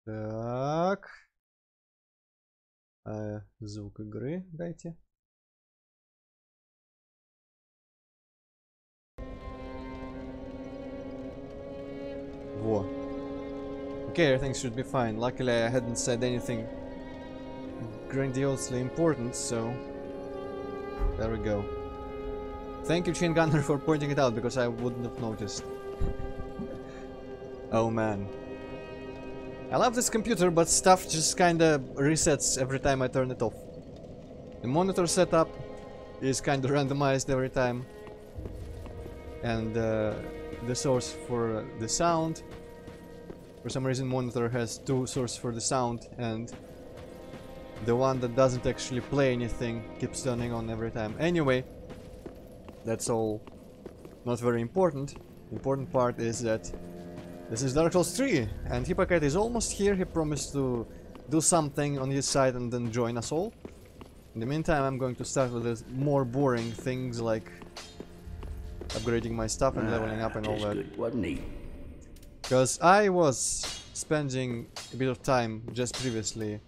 Так. Звук игры дайте. Во. Okay, everything should be fine. Luckily I hadn't said anything grandiosely important, so there we go. Thank you, Chain Gunner, for pointing it out, because I wouldn't have noticed. Oh man. I love this computer, but stuff just kinda resets every time I turn it off. The monitor setup is kinda randomized every time. And the source for the sound. For some reason monitor has two sources for the sound, and the one that doesn't actually play anything keeps turning on every time. Anyway, that's all not very important. The important part is that this is Dark Souls 3, and Hippocate is almost here. He promised to do something on his side and then join us all. In the meantime, I'm going to start with the more boring things like upgrading my stuff and leveling up and all that. Good, wasn't he? Because I was spending a bit of time just previously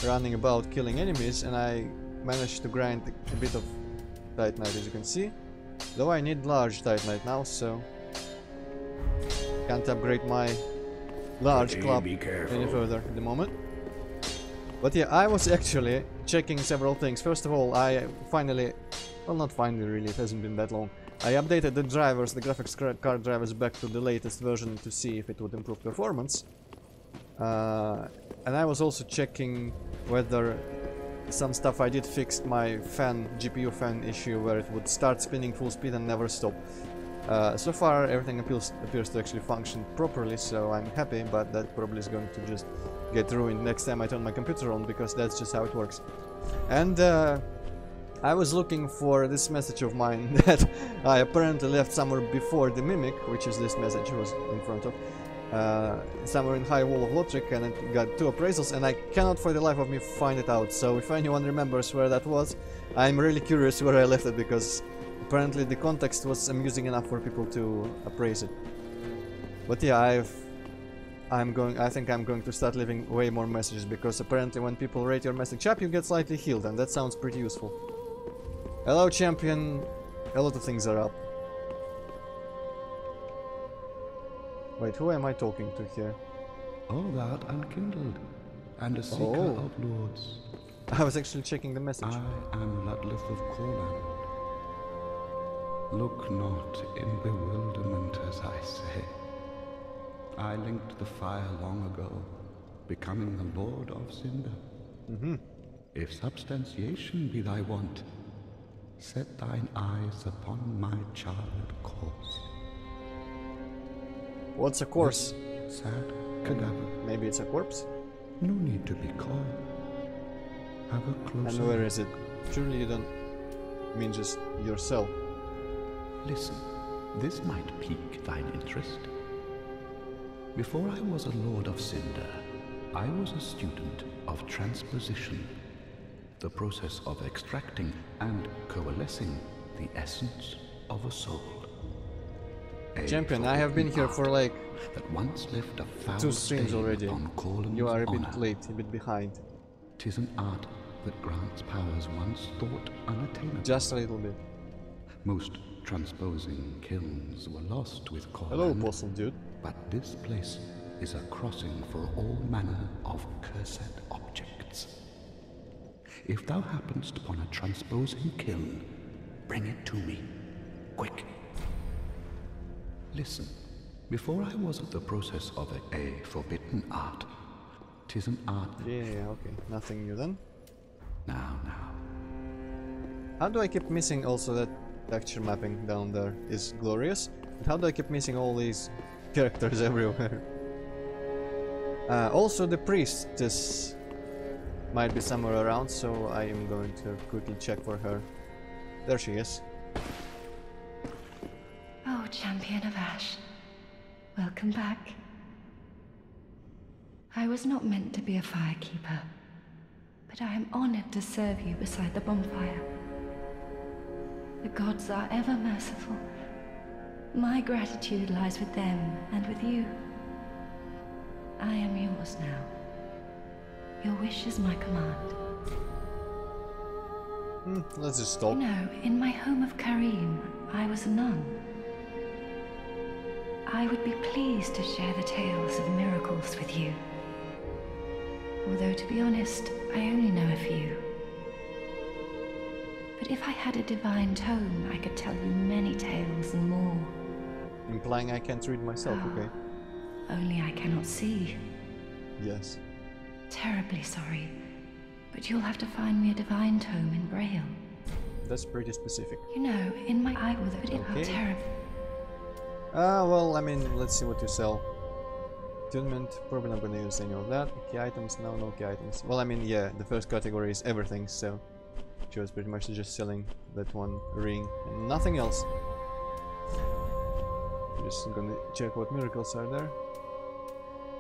running about killing enemies, and I managed to grind a bit of Titanite, as you can see. Though I need large Titanite now, so can't upgrade my large club any further at the moment. But yeah, I was actually checking several things. First of all, I finally, well, not finally really, it hasn't been that long. I updated the drivers, the graphics card drivers, back to the latest version to see if it would improve performance. And I was also checking whether some stuff I did fixed my GPU fan issue, where it would start spinning full speed and never stop. So far everything appears to actually function properly, so I'm happy, but that probably is going to just get ruined next time I turn my computer on, because that's just how it works. And I was looking for this message of mine that I apparently left somewhere before the Mimic, which is this message I was in front of, somewhere in High Wall of Lothric, and it got 2 appraisals, and I cannot for the life of me find it out. So if anyone remembers where that was, I'm really curious where I left it, because apparently the context was amusing enough for people to appraise it. But yeah, I think I'm going to start leaving way more messages, because apparently when people rate your message up, you get slightly healed, and that sounds pretty useful. Hello, champion. A lot of things are up. Wait, who am I talking to here? Oh, thou art unkindled, and a seeker of lords. I was actually checking the message. I am Ludleth of Corland. Look not in bewilderment as I say. I linked the fire long ago, becoming the Lord of Cinder. If substantiation be thy want, set thine eyes upon my charred course. What's a corpse? Sad cadaver. Maybe it's a corpse? No need to be coy. Have a closer And where is it? Surely you don't mean just yourself. Listen, this might pique thine interest. Before I was a Lord of Cinder, I was a student of transposition, the process of extracting and coalescing the essence of a soul. Champion, I have been here for like that once left a foul 2 streams stain already. on Corland's You are a bit honor. late, a bit behind. 'Tis an art that grants powers once thought unattainable. Just a little bit. Most transposing kilns were lost with Corland. Hello, Apostle Dude. But this place is a crossing for all manner of cursed objects. If thou happenst upon a transposing kiln, bring it to me. Quick. Listen, before I was at the process of a forbidden art, 'tis an art that... Yeah, okay. Nothing new then. Now. How do I keep missing also that texture mapping down there is glorious? And how do I keep missing all these characters everywhere? Also the priestess might be somewhere around, so I am going to quickly check for her. There she is. Oh, Champion of Ash. Welcome back. I was not meant to be a firekeeper, but I am honored to serve you beside the bonfire. The gods are ever merciful. My gratitude lies with them and with you. I am yours now. Your wish is my command. Let's just You stop. know, in my home of Karim, I was a nun. I would be pleased to share the tales of miracles with you. Although, to be honest, I only know a few. But if I had a divine tome, I could tell you many tales and more. Implying I can't read myself, okay? Only I cannot see. Yes. Terribly sorry, but you'll have to find me a divine tome in Braille. That's pretty specific. You know, in my eye will it Okay. terrible. Well, I mean, let's see what you sell. Attunement, probably not gonna use any of that. Key items, no key items. Well, I mean, yeah, the first category is everything, so she was pretty much just selling that one ring and nothing else. Just gonna check what miracles are there.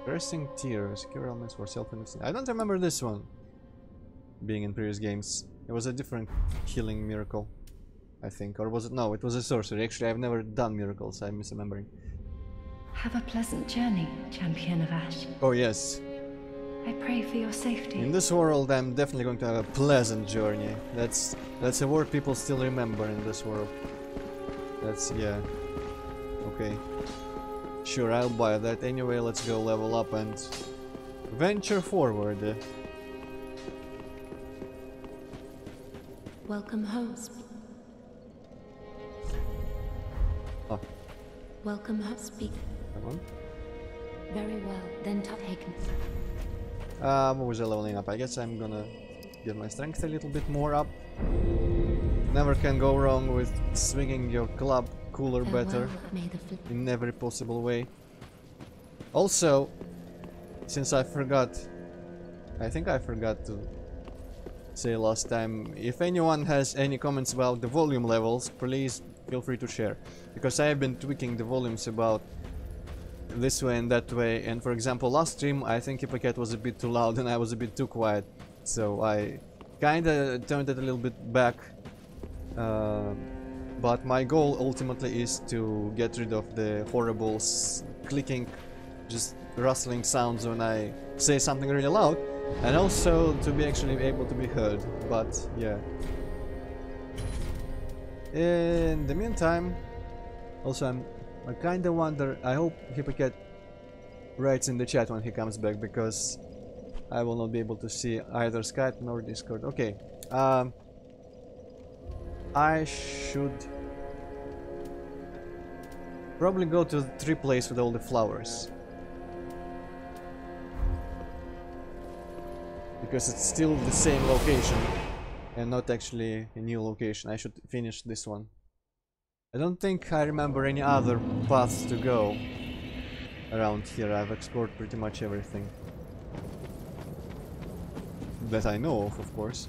Pressing tears, cure elements for self-understanding. I don't remember this one being in previous games. It was a different healing miracle, I think. Or was it? No, it was a sorcery. Actually, I've never done miracles, I'm misremembering. Have a pleasant journey, champion of Ash. Oh yes. I pray for your safety. In this world, I'm definitely going to have a pleasant journey. That's a word people still remember in this world. That's, yeah. Okay. Sure, I'll buy that. Anyway, let's go level up and venture forward. Welcome home. Oh, Welcome home. Speak. come on. Very well. Then taken. What was I leveling up? I guess I'm gonna get my strength a little bit more up. Never can go wrong with swinging your club cooler better in every possible way. Also, since I forgot, I think I forgot to say last time, if anyone has any comments about the volume levels, please feel free to share, because I have been tweaking the volumes about this way and that way, and for example last stream I think Hippocat was a bit too loud and I was a bit too quiet, so I kinda turned it a little bit back, but my goal ultimately is to get rid of the horrible clicking, just rustling sounds when I say something really loud, and also to be actually able to be heard. But yeah, in the meantime, also I kinda wonder, I hope Hippocat writes in the chat when he comes back, because I will not be able to see either Skype nor Discord. Okay, I should probably go to the tree place with all the flowers, because it's still the same location and not actually a new location. I should finish this one. I don't think I remember any other paths to go around here. I've explored pretty much everything that I know of course.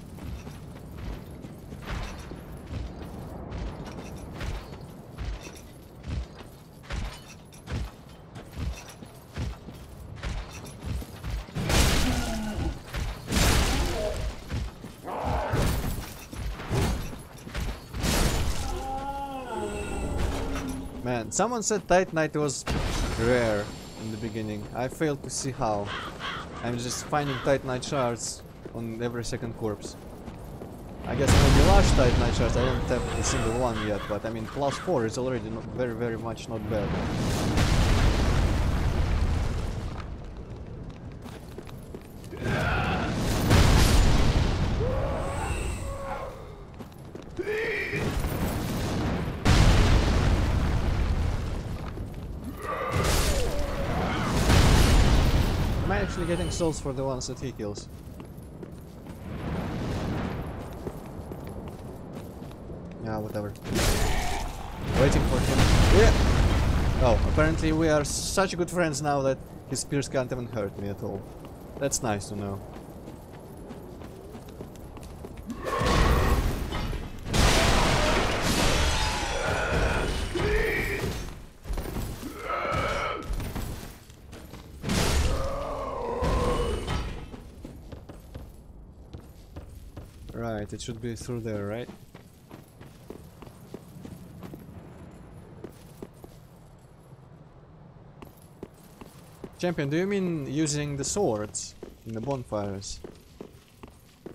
Man, someone said Titanite was rare in the beginning. I failed to see how. I'm just finding Titanite shards on every second corpse. I guess maybe large Titanite shards, I don't have a single one yet, but I mean +4 is already not very much not bad. Actually getting souls for the ones that he kills. Yeah, whatever. Waiting for him. Yeah! Oh, apparently we are such good friends now that his spears can't even hurt me at all. That's nice to know. Right, it should be through there, right? Champion, do you mean using the swords in the bonfires?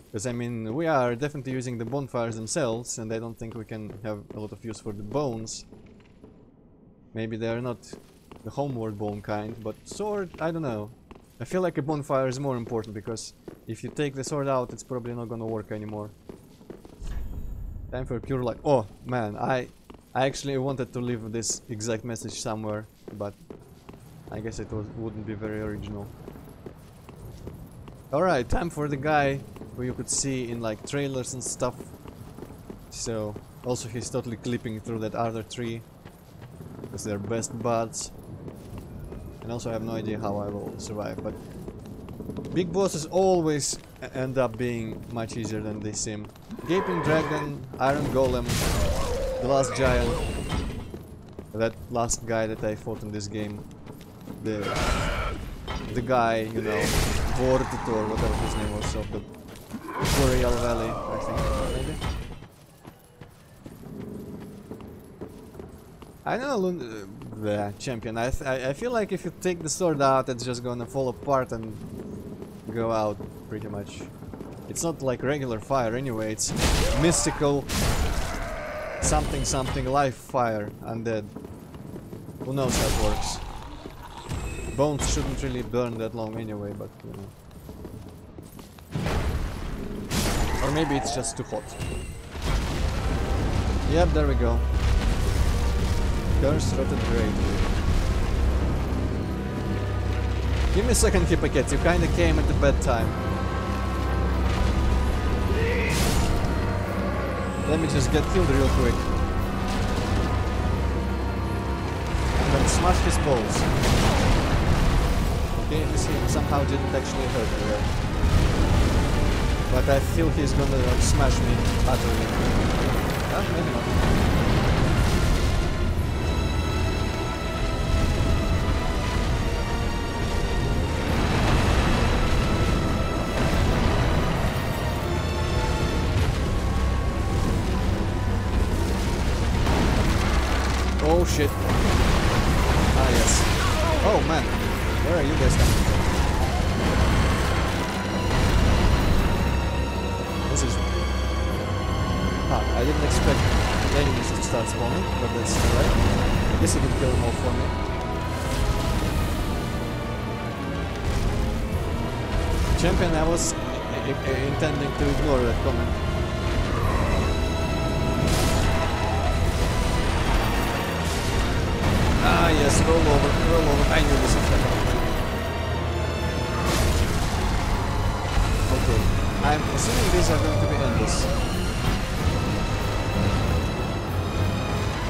Because I mean, we are definitely using the bonfires themselves, and I don't think we can have a lot of use for the bones. Maybe they are not the homeward bone kind, but sword, I don't know. I feel like a bonfire is more important, because if you take the sword out, it's probably not gonna work anymore. Time for pure luck. Oh man, I actually wanted to leave this exact message somewhere, but I guess it wouldn't be very original. Alright, time for the guy who you could see in like trailers and stuff. So, also he's totally clipping through that other tree, because they're best buds. And also I have no idea how I will survive, but big bosses always end up being much easier than they seem. Gaping Dragon, Iron Golem, the last giant, that last guy that I fought in this game, the guy, you know, Vortit or whatever his name was, of the Boreal Valley, I think, maybe? I don't know, the champion, I feel like if you take the sword out, it's just gonna fall apart and go out, pretty much. It's not like regular fire anyway, it's mystical something something life fire, undead. Who knows how it works. Bones shouldn't really burn that long anyway, but you know. Or maybe it's just too hot. Yep, there we go. Curse rotted grave. Give me a second, Hippocat, you kinda came at the bad time. Let me just get killed real quick. And then smash his balls. Okay, this somehow didn't actually hurt me there. But I feel he's gonna like, smash me utterly. Maybe not. Oh shit. Ah yes. Oh man. Where are you guys coming from? This is... I didn't expect the enemies to start spawning, but that's alright. I guess I can kill them all for me. Champion, I was intending to ignore that comment. Ah yes, roll over, I knew this would happen. Okay, I'm assuming these are going to be endless.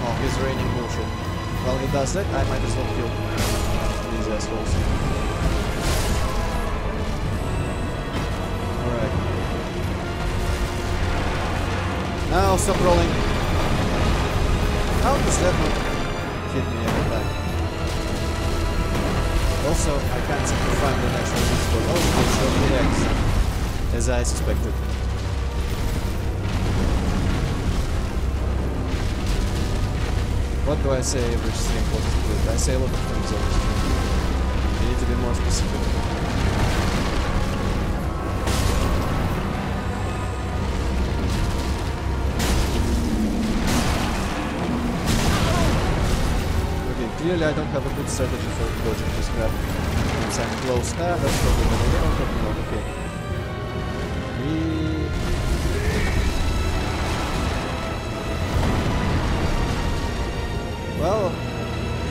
Oh, he's raining bullshit. While he does that, I might as well kill these assholes. Alright. Now stop rolling. How does that not hit me every time? Also, I can't seem to find the next one for oh, it's the X, as I suspected. What do I say every stream? I say a lot of things every stream. You need to be more specific. Clearly I don't have a good strategy for dodging this grab since I'm close. Ah, that's probably the idea. Oh, probably not. Okay. Well,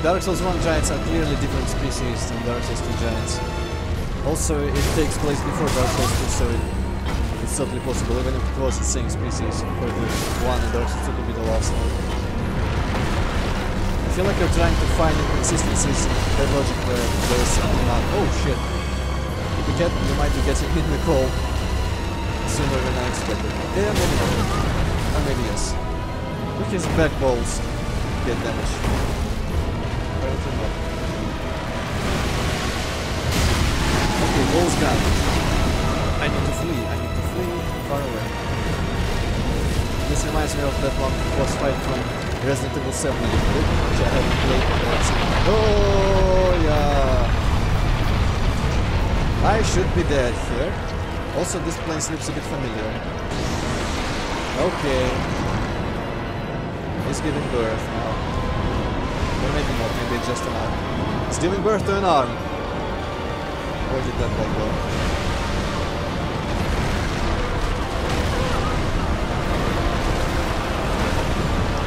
Dark Souls 1 giants are clearly different species than Dark Souls 2 giants. Also, it takes place before Dark Souls 2, so it's totally possible, even if it was the same species, for the 1 and Dark Souls 2 to be the last one. I feel like you're trying to find inconsistencies in that logic where there's something not. Oh shit! You might be getting in the call sooner than I expected. Yeah, maybe not. Or maybe yes. Look his back balls get damaged. Apparently not. Okay, balls gone. I need to flee far away. This reminds me of that one boss fight from Resident Evil 7 which I haven't played. Oh yeah! should be dead here. Also, this place looks a bit familiar. Okay. He's giving birth now. Or maybe not, maybe it's just an arm. He's giving birth to an arm. Where did that guy go?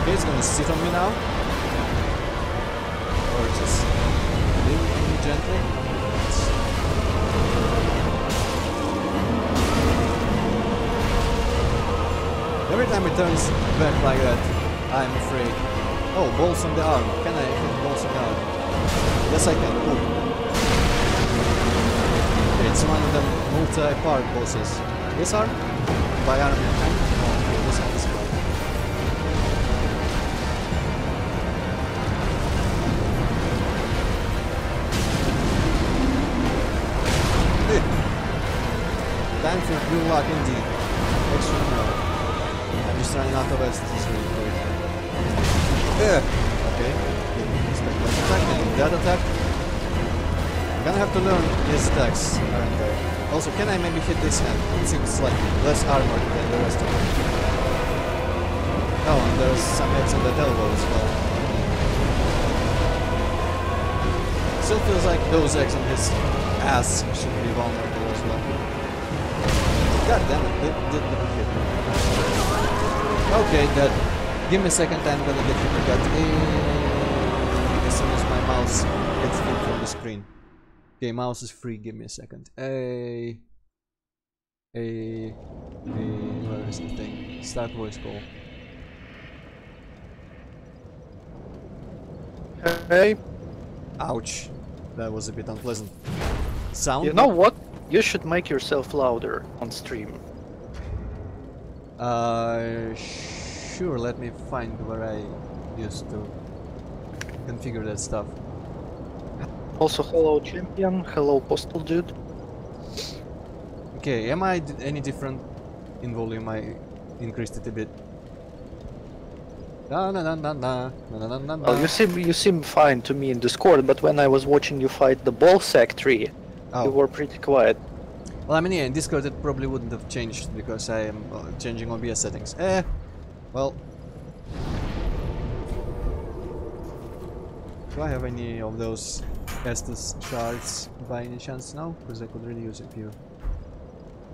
Okay, it's gonna sit on me now. Or just leave me gently. Every time it turns back like that, I'm afraid. Oh, balls on the arm. Can I hit balls on the arm? Yes, I can. Cool. Okay, it's one of the multi-part bosses. This arm? By arm in hand? No, this one is fine. Time for good luck indeed. Actually, no. I'm just trying not to waste this really quick. Okay. Expect that attack and that attack. I'm gonna have to learn his attacks, aren't I? Also, can I maybe hit this hand? It seems like less armored than the rest of them. Oh, and there's some hits on that elbow as well. Still feels like those eggs on his ass should be vulnerable as well. God damn it, did hit me. Okay, dead. Give me a second, I'm gonna get hit again. As soon as my mouse gets free from the screen. Okay, mouse is free, give me a second. Where is the thing? Start voice call. Hey. Ouch. That was a bit unpleasant. Sound? You know what? You should make yourself louder on stream. Sure, let me find where I used to configure that stuff. Also, hello champion, hello postal dude. Okay, am I any different in volume? I increased it a bit. Well, you seem fine to me in Discord, but when I was watching you fight the ballsack tree, you were pretty quiet. Well, I mean, yeah, in Discord it probably wouldn't have changed because I am changing OBS settings. Well. Do I have any of those Estus shards by any chance now? Because I could really use a few.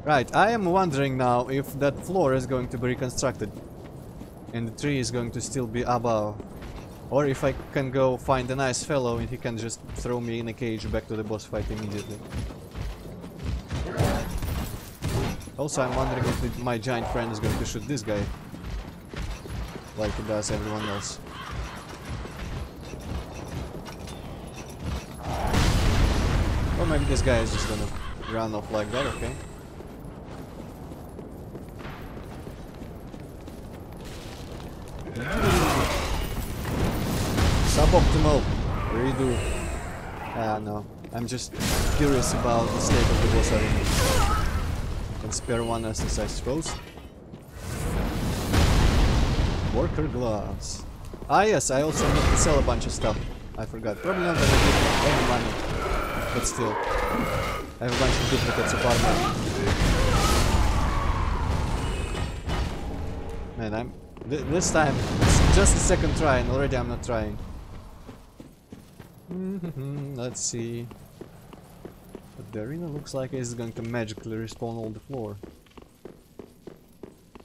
Right, I am wondering now if that floor is going to be reconstructed. And the tree is going to still be above. Or if I can go find a nice fellow and he can just throw me in a cage back to the boss fight immediately. Also, I'm wondering if my giant friend is going to shoot this guy. Like he does everyone else. Or maybe this guy is just gonna run off like that, okay. Suboptimal. Redo. No. I'm just curious about the state of the boss arena. Can spare one Estus, I suppose. Worker gloves. Ah yes, I also need to sell a bunch of stuff. I forgot. Probably not gonna give any money. But still. I have a bunch of duplicates of armor. Man, this time, it's just the second try and already I'm not trying. Let's see. But the arena looks like it's going to magically respawn all the floor.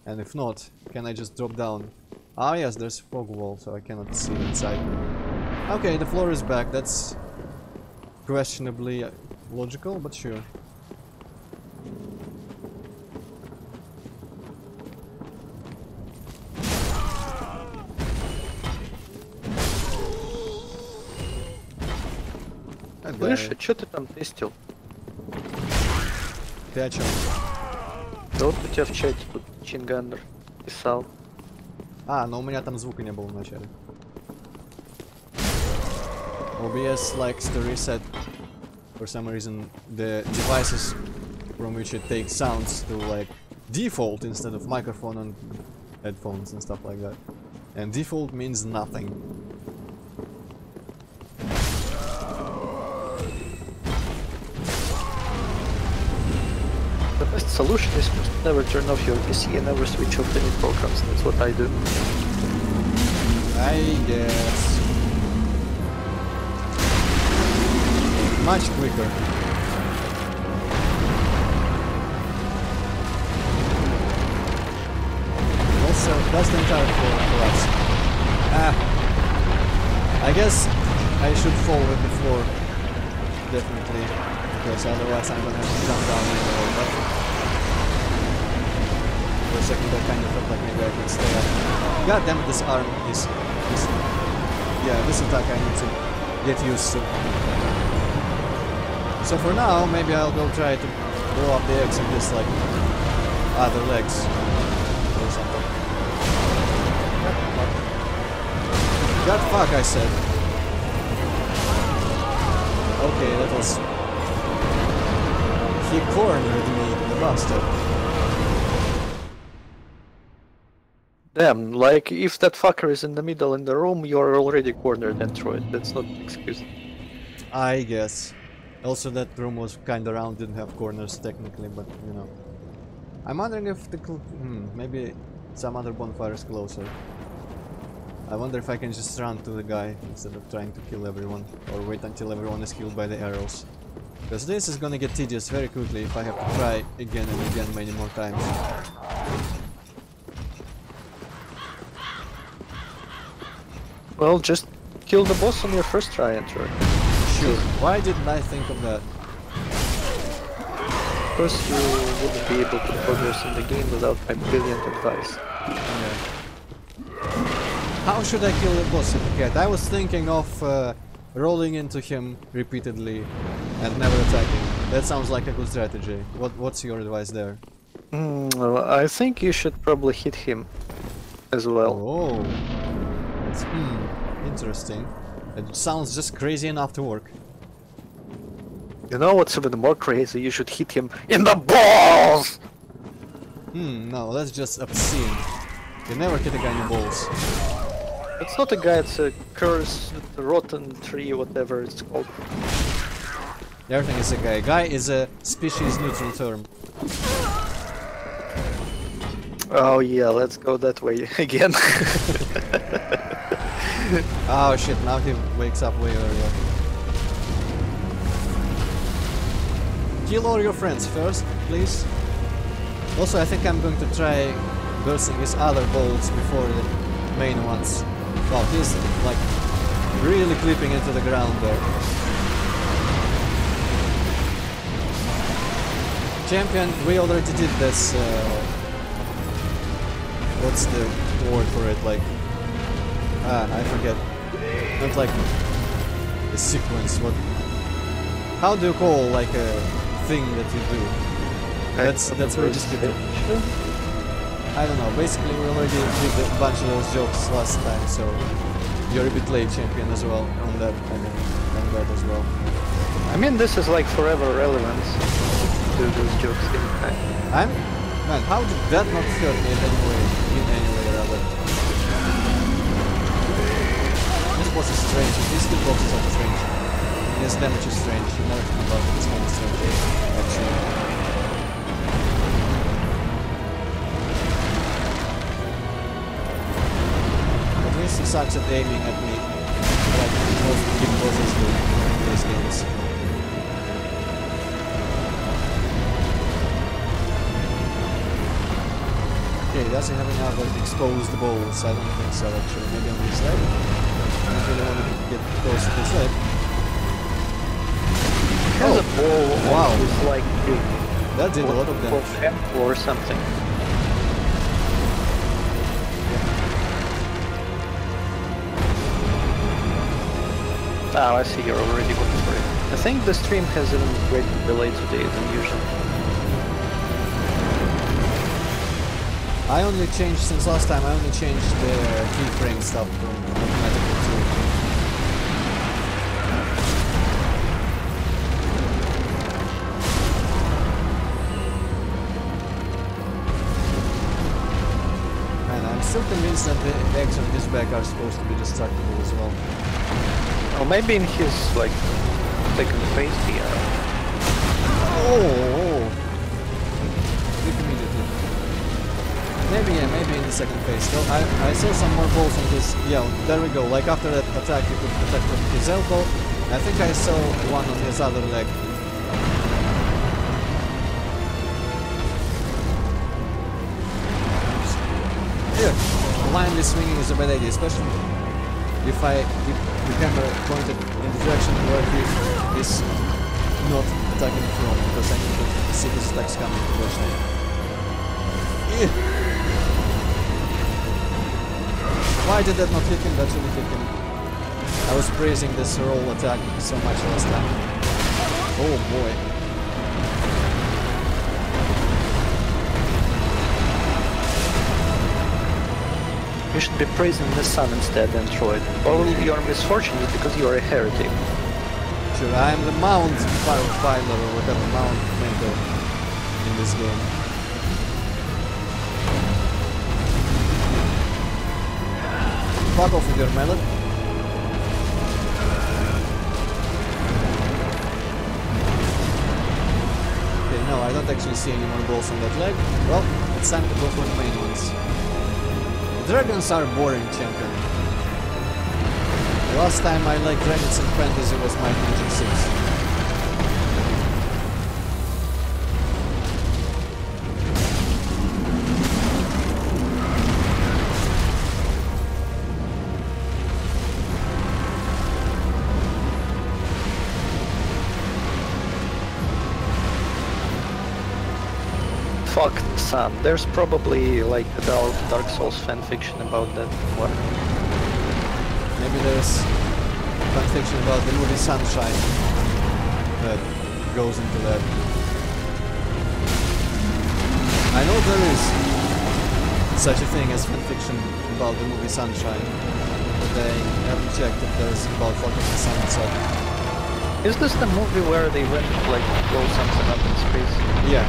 And if not, can I just drop down? Ah yes, there's a fog wall, so I cannot see inside. Okay, the floor is back. That's questionably logical, but sure. Слышь, что ты там тестил? Ты о чем? Да вот у тебя в чате тут Чингандер писал. А, но у меня там звука не было в начале. OBS likes to reset for some reason the devices from which it takes sounds to like default instead of microphone and headphones and stuff like that. And default means nothing. solution is to never turn off your PC and never switch off any programs. That's what I do. I guess. Much quicker. Also, that's the entire collapse. I guess I should fall with the floor. Definitely. Because otherwise I'm gonna have to jump down anyway. But for a second I kind of felt like maybe I could stay up. God damn it, this arm is... Yeah, this attack I need to get used to. So for now, maybe I'll go try to blow up the eggs and just like other legs or something. God fuck, I said. Okay, that was... He cornered me, the bastard. Damn, like if that fucker is in the middle in the room, you're already cornered, Antroid. That's not an excuse. I guess. Also, that room was kinda round, didn't have corners technically, but you know. I'm wondering if the maybe some other bonfire is closer. I wonder if I can just run to the guy instead of trying to kill everyone, or wait until everyone is killed by the arrows. Because this is gonna get tedious very quickly if I have to try again and again many more times. Well, just kill the boss on your first try, Antroid. Sure. Why didn't I think of that? Because you wouldn't be able to progress in the game without my brilliant advice. Yeah. How should I kill the boss in the cat? I was thinking of rolling into him repeatedly and never attacking. That sounds like a good strategy. What's your advice there? Well, I think you should probably hit him as well. Oh, that's interesting. It sounds just crazy enough to work. You know what's even more crazy? You should hit him in the balls! No, that's just obscene. You never hit a guy in the balls. It's not a guy, it's a cursed, rotten tree, whatever it's called. Everything is a guy. Guy is a species neutral term. Oh yeah, let's go that way again. Oh shit, now he wakes up way earlier. Kill all your friends first, please. Also, I think I'm going to try bursting his other bolts before the main ones. Wow, he's like really clipping into the ground there. Champion, we already did this. What's the word for it? Like, I forget. Not like a sequence. What? How do you call like a thing that you do? That's very descriptive. I don't know. Basically, we already did a bunch of those jokes last time, so you're a bit late, champion, as well on that. I mean, on that as well. I mean, this is like forever relevant to those jokes. Man, how did that not hurt me in any way rather? This boss is strange. These two bosses are strange. His damage is strange. Nothing about it is kind of strange, actually. He sucks at aiming at me, like most big bosses do in these games. Okay, does he have any other exposed balls? I don't think so actually, maybe on his leg? I don't really want to get close to his leg. He has a ball wow. With like that did a lot of damage. Or something. Oh, I see, you're already going for it. I think the stream has even greater delay today than usual. I only changed, since last time, I only changed the keyframe stuff from automatically to... Man, I'm still convinced that the eggs on his back are supposed to be destructible as well. Or maybe in his, like, second phase here. Oh! Maybe, yeah, maybe in the second phase. Well, I saw some more balls on his... Yeah, there we go. Like after that attack, you could attack from his elbow. I think I saw one on his other leg. Yeah, blindly swinging is a bad idea, especially if I keep the camera pointed in the direction where he is not attacking from, because I need to see his attacks coming first. Why did that not hit him? That should hit him. I was praising this roll attack so much last time. Oh boy. You should be praising the sun instead, Antroid. All your misfortune is because you are a heretic. Sure, I am the Mount Filer or whatever Mount Maker in this game. Fuck off with your melon. Okay, no, I don't actually see any more balls on that leg. Well, it's time to go for the main ones. Dragons are boring, champion. The last time I liked dragons in fantasy was Might Magic 6. Fuck the sun. There's probably like adult Dark Souls fanfiction about that one. Maybe there's fanfiction about the movie Sunshine that goes into that. I know there is such a thing as fanfiction about the movie Sunshine, but I haven't checked if there's about fucking the sun itself. Is this the movie where they went like blow something up in space? Yeah.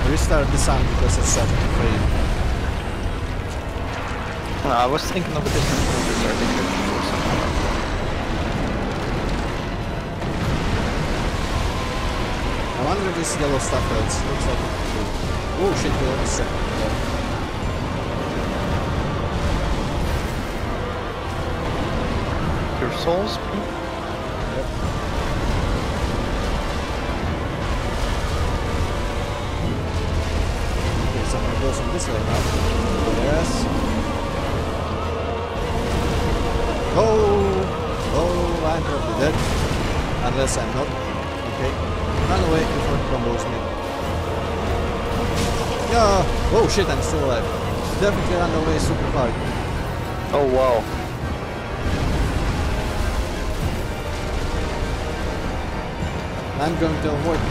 Restart the sun because it's set free. No, I was thinking of a different movie where they could do something. I wonder if this yellow stuff hurts. Looks like it should. Oh shit, we almost set it. Your souls? Yep. Goes on this way now. Yes. Oh, I'm probably dead. Unless I'm not. Okay. Run away before it combos me. Yeah. Oh shit, I'm still alive. Definitely run away super hard. Oh wow. I'm going to avoid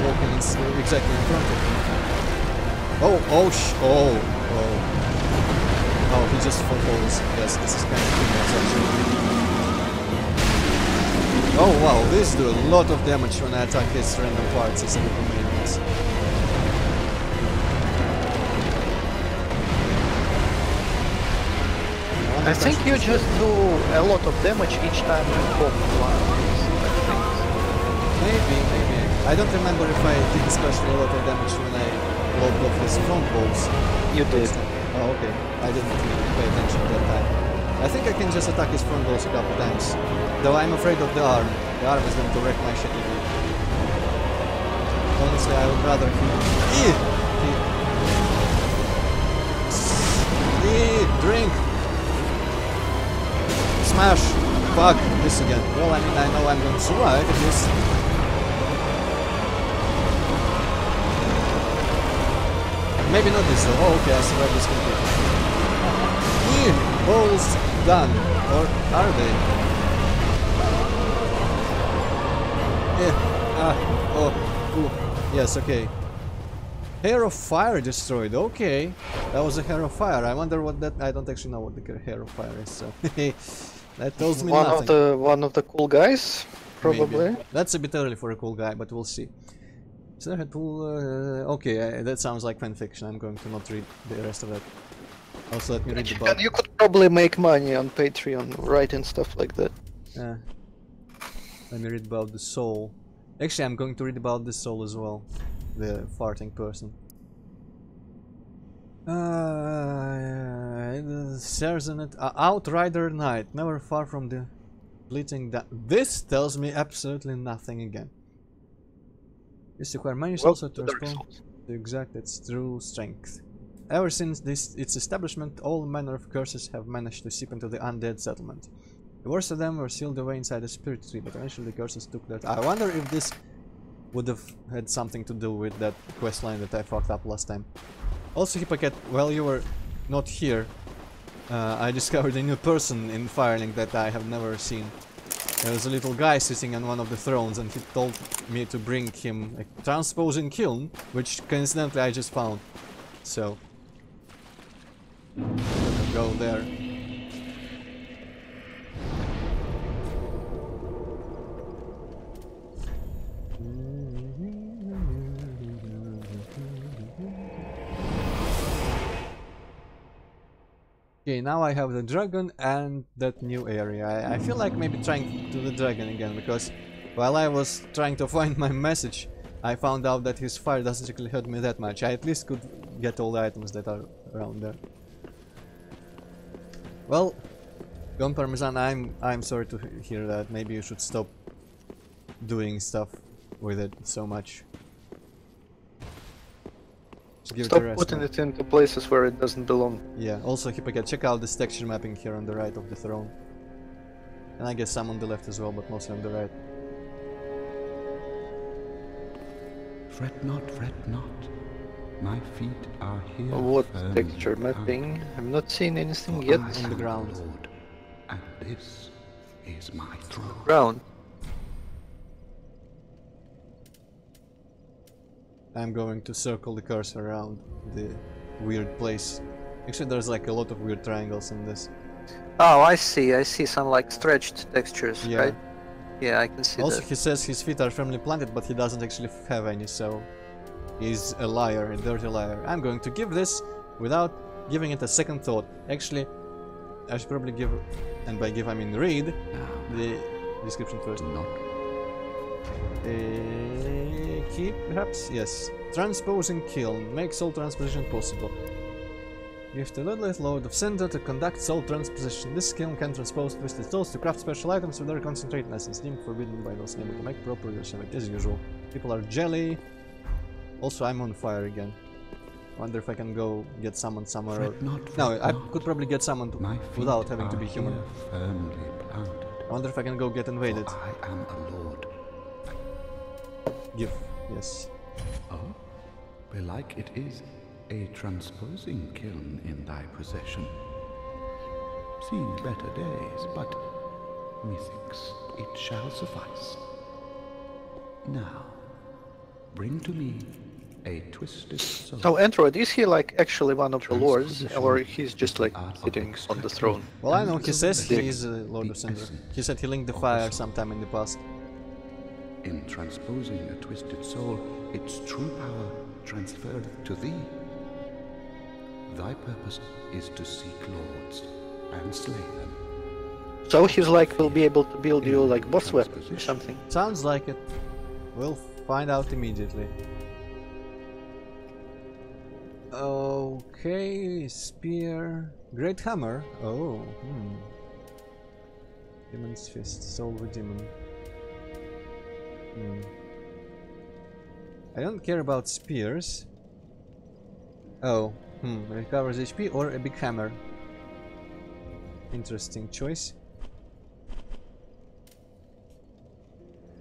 walking exactly in front of me. Oh, he just falls. Yes, this is kind of peanuts actually. Oh wow, these do a lot of damage when I attack his random parts instead of the main ones. I think you just do a lot of damage each time you pop one. Maybe. I don't remember if I did especially a lot of damage when I logged off his front balls. You did. Oh, okay. I didn't really pay attention that time. I think I can just attack his front balls a couple times. Though I'm afraid of the arm. The arm is going to wreck my shit again. Honestly, I would rather drink! Smash! Fuck! This again. Well, I mean, I know I'm going to survive at least. Maybe not this though. Oh, okay, I survived this completely. Balls done. Or are they? Yes, okay. Hair of Fire destroyed. Okay. That was a Hair of Fire. I wonder what that... I don't actually know what the Hair of Fire is, so... that tells me nothing. One of the cool guys, probably. Maybe. That's a bit early for a cool guy, but we'll see. So okay, that sounds like fanfiction. I'm going to not read the rest of that. Also, let me read the book. You could probably make money on Patreon writing stuff like that. Yeah. Let me read about the soul. Actually, I'm going to read about the soul as well. The farting person. Sergeant Outrider Knight, never far from the bleating that. This tells me absolutely nothing again. This requires many souls to respond to exact its true strength. Ever since its establishment, all manner of curses have managed to seep into the undead settlement. The worst of them were sealed away inside the spirit tree, but eventually the curses took that. I wonder if this would have had something to do with that questline that I fucked up last time. Also, Hippocat, while you were not here, I discovered a new person in Firelink that I have never seen. There was a little guy sitting on one of the thrones, and he told me to bring him a transposing kiln, which coincidentally I just found. So, I'm gonna go there. Okay, now I have the dragon and that new area. I feel like maybe trying to do the dragon again, because while I was trying to find my message, I found out that his fire doesn't actually hurt me that much. I at least could get all the items that are around there. Well, Gon Parmesan, I'm sorry to hear that. Maybe you should stop doing stuff with it so much. Stop putting it into places where it doesn't belong. Yeah, also Hippocat, check out this texture mapping here on the right of the throne. And I guess some on the left as well, but mostly on the right. Fret not. My feet are here. What texture mapping? I've not seen anything yet. On the ground. Lord, and this is my throne. Ground. I'm going to circle the cursor around the weird place. Actually, there's like a lot of weird triangles in this. Oh, I see some like stretched textures, Yeah. right? Yeah, I can see Also, that. he says his feet are firmly planted, but he doesn't actually have any, so he's a liar, a dirty liar. I'm going to give this without giving it a second thought. Actually, I should probably give, and by give I mean read, the description first. Key, perhaps? Yes. Transposing kiln makes soul transposition possible. Give to Ludleth, Lord of Cinder, to conduct soul transposition. This kiln can transpose twisted souls to craft special items with their concentrated essence, deemed forbidden by those able to make proper use of it, as usual. People are jelly. Also, I'm on fire again. Wonder if I can go get summoned somewhere. No, I could probably get summoned without having to be human. I wonder if I can go get invaded. I am a lord. Give, yes. Oh, belike it is a transposing kiln in thy possession. Seen better days, but methinks it shall suffice. Now, bring to me a twisted soul. Oh, Antroid, is he like actually one of the lords, or he's just like sitting on the throne? Well, I know, he says he is a Lord of Cinder. He said he linked the fire sometime in the past. In transposing a twisted soul, its true power transferred to thee. Thy purpose is to seek lords and slay them. So he's like will be able to build you like boss weapons or something. Sounds like it. We'll find out immediately. Okay, spear, great hammer. Oh, Demon's fist, soul of a demon. I don't care about spears. Oh, recovers HP or a big hammer. Interesting choice.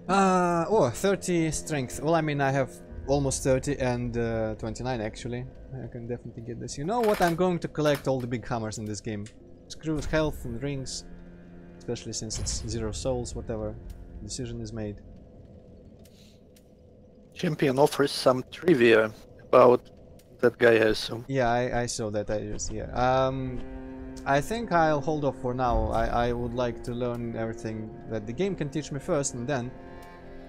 Oh, 30 strength. Well, I mean, I have almost 30 and 29 actually. I can definitely get this. You know what? I'm going to collect all the big hammers in this game. Screws, health and rings. Especially since it's 0 souls, whatever. Decision is made. Champion offers some trivia about that guy, I assume. Yeah, I saw that. I think I'll hold off for now. I would like to learn everything that the game can teach me first, and then...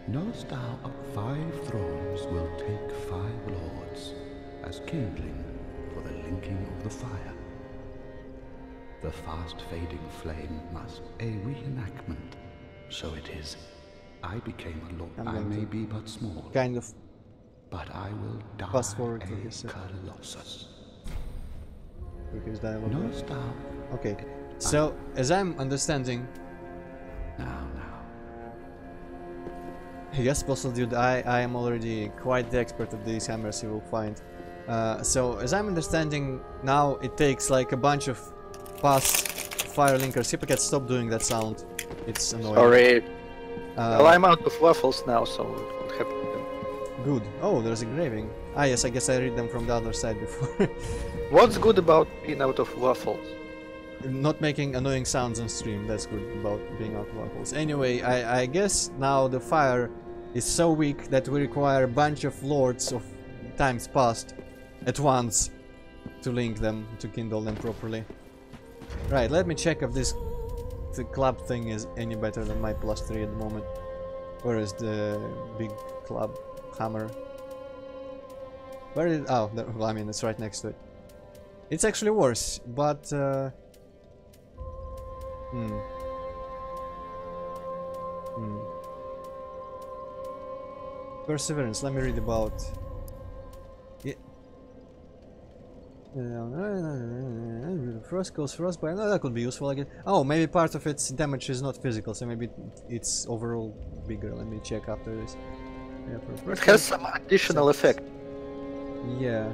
Knowest thou of 5 thrones will take 5 lords, as kindling for the linking of the fire. The fast-fading flame must a reenactment, so it is. I became a lord. I may be but small, kind of but I will die fast forward to a this. colossus. Because dialogue. No stop. Okay. So as I'm understanding. Now. Yes, Postal Dude, I am already quite the expert of these hammers you will find. So, as I'm understanding, now it takes like a bunch of past fire linkers. Hippocate, stop doing that sound. It's annoying. Sorry. Well, I'm out of waffles now, so it won't happen again. Good. Oh, there's engraving. Ah, yes, I guess I read them from the other side before. What's good about being out of waffles? Not making annoying sounds on stream, that's good about being out of waffles. Anyway, I guess now the fire is so weak that we require a bunch of lords of times past at once to link them, to kindle them properly. Right, let me check if this the club thing is any better than my +3 at the moment. Where is the big club hammer? Where is... oh, well, I mean, it's right next to it. It's actually worse, but... Perseverance, let me read about... Yeah. Frost kills frostbite. No, that could be useful, I guess. Oh, maybe part of its damage is not physical, so maybe it's overall bigger. Let me check after this. Yeah, it has some additional effect. Yeah.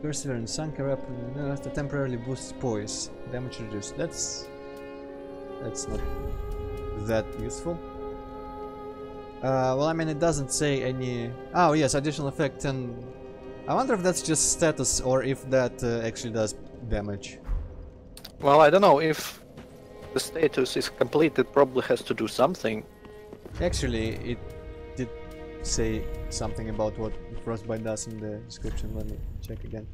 Perseverance, Sunker up to temporarily boosts poise. Damage reduced. That's not that useful. Well, I mean, it doesn't say any... oh, yes, additional effect, and... I wonder if that's just status, or if that actually does damage. Well, I don't know, if the status is complete, it probably has to do something. Actually, it did say something about what frostbite does in the description. Let me check again.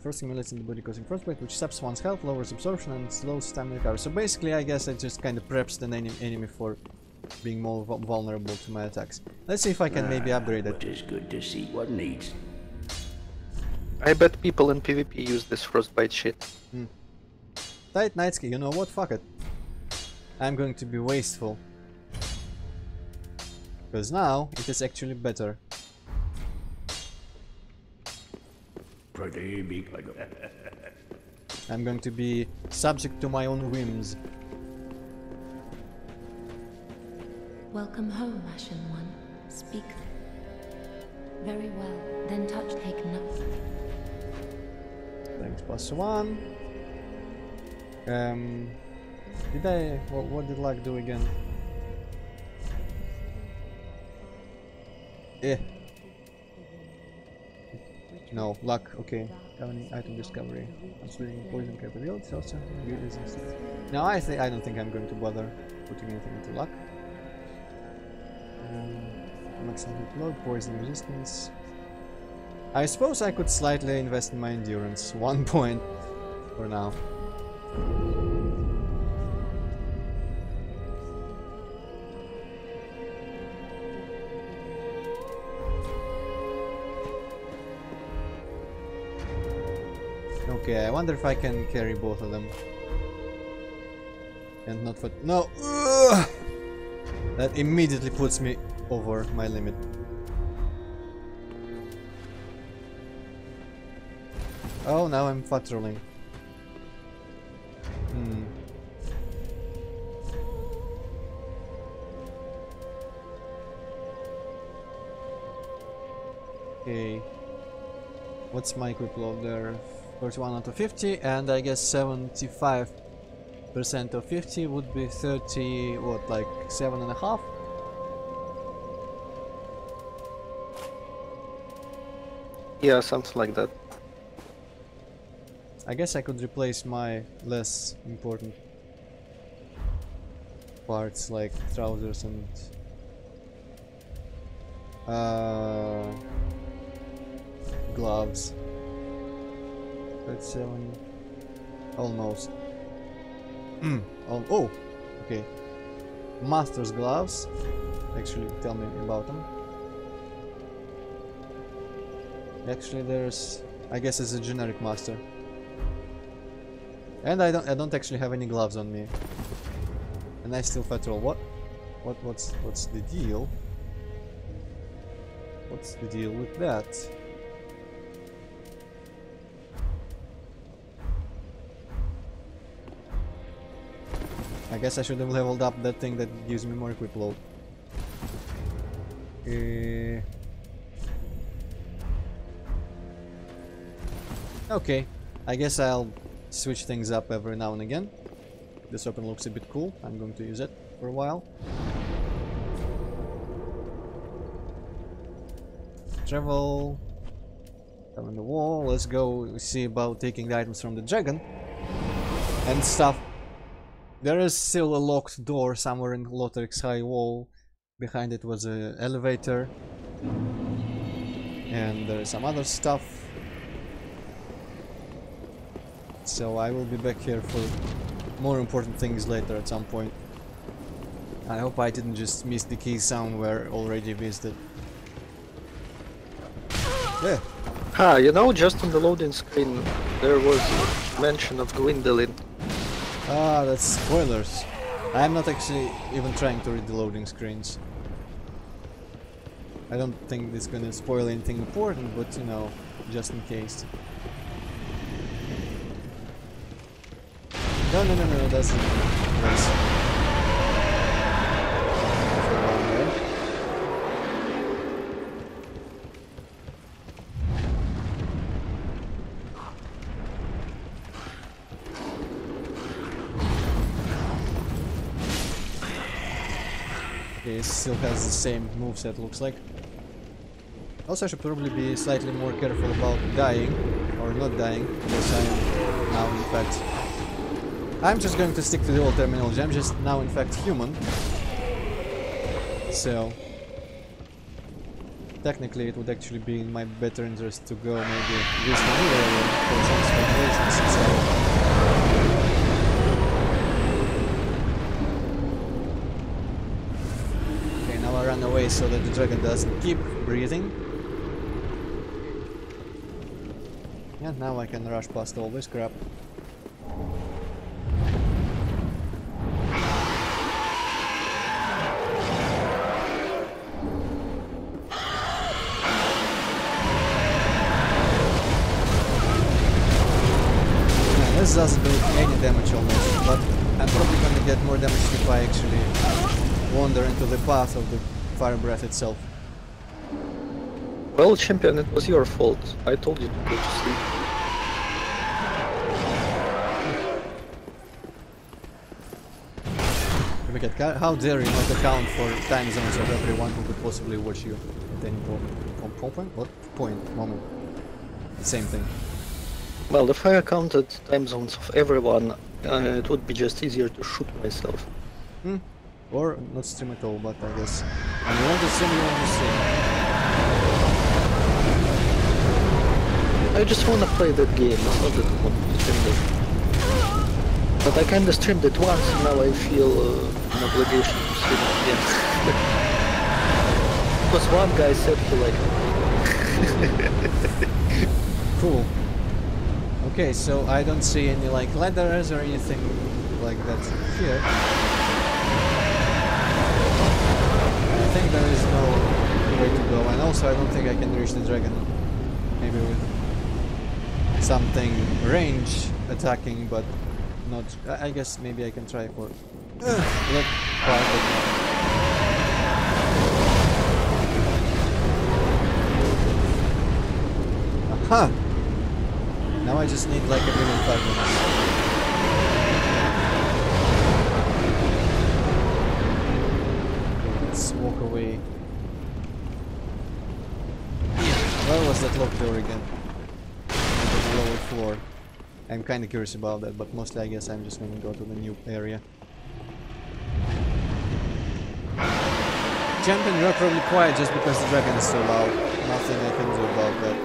First stimulates in the body causing frostbite, which saps one's health, lowers absorption, and slows stamina recovery. So basically, I guess it just kind of preps the enemy for being more vulnerable to my attacks. Let's see if I can maybe upgrade it. It is good to see what needs. I bet people in PvP use this frostbite shit. Tight Nightsky, you know what? Fuck it. I'm going to be wasteful. Because now it is actually better. Pretty big. I'm going to be subject to my own whims. Welcome home, Ashen One. Speak. Very well. Then touch taken up. Thanks, +1. Did I... what did luck do again? No, luck, okay. Governing item discovery. Considering poison capability also. Now I don't think I'm going to bother putting anything into luck. Maximum hit load, poison resistance. I suppose I could slightly invest in my endurance. 1 point for now. Okay, I wonder if I can carry both of them. And not for... no! Ugh! That immediately puts me over my limit. Oh, now I'm fat rolling. Okay. What's my equip load there? 41 out of 50, and I guess 75% of 50 would be 30, what, like 7.5? Yeah, something like that. I guess I could replace my less important parts like trousers and gloves. 37, almost. Oh, okay. Master's gloves. Actually, tell me about them. Actually, there's... I guess it's a generic master. And I don't actually have any gloves on me. And I still fat roll. What's the deal? What's the deal with that? I guess I should have leveled up that thing that gives me more equip load. Okay, I guess I'll switch things up every now and again. This weapon looks a bit cool. I'm going to use it for a while. Travel. Down on the wall. Let's go see about taking the items from the dragon. And stuff. There is still a locked door somewhere in Lothric's high wall. Behind it was an elevator. And there is some other stuff. So I will be back here for more important things later at some point. I hope I didn't just miss the key somewhere already visited. Yeah. Ah, you know, just on the loading screen there was mention of Gwendolyn. Ah, that's spoilers. I'm not actually even trying to read the loading screens. I don't think it's gonna spoil anything important, but you know, just in case. No, that's nice. Okay, it still has the same moveset, looks like. Also, I should probably be slightly more careful about dying, or not dying, because I am now in fact... I'm just going to stick to the old terminology, I'm just now in fact human. So... technically it would actually be in my better interest to go maybe use the new area for some speculations instead. Run away so that the dragon doesn't keep breathing. Yeah, now I can rush past all this crap. Yeah, this doesn't do any damage almost, but I'm probably gonna get more damage if I actually wander into the path of the fire breath itself. Well, champion, it was your fault. I told you to go to sleep. How dare you not account for time zones of everyone who could possibly watch you at any point? What point? Moment. The same thing. Well, if I accounted time zones of everyone, it would be just easier to shoot myself. Or not stream at all, but I guess when you want to stream, you want to stream. I just wanna play that game, it's not that I want to stream it. But I kinda streamed it once and now I feel an obligation to stream it again. Because one guy said he liked it. Cool. Okay, so I don't see any like ladders or anything like that here. I think there is no way to go, and also I don't think I can reach the dragon. Maybe with something range attacking, but not. I guess maybe I can try for that part. Aha! Now I just need like a million fragments. Let's walk away. Where was that locked door again? On the lower floor. I'm kinda curious about that, but mostly I guess I'm just gonna go to the new area. Champion, you're probably quiet just because the dragon is so loud. Nothing I can do about that.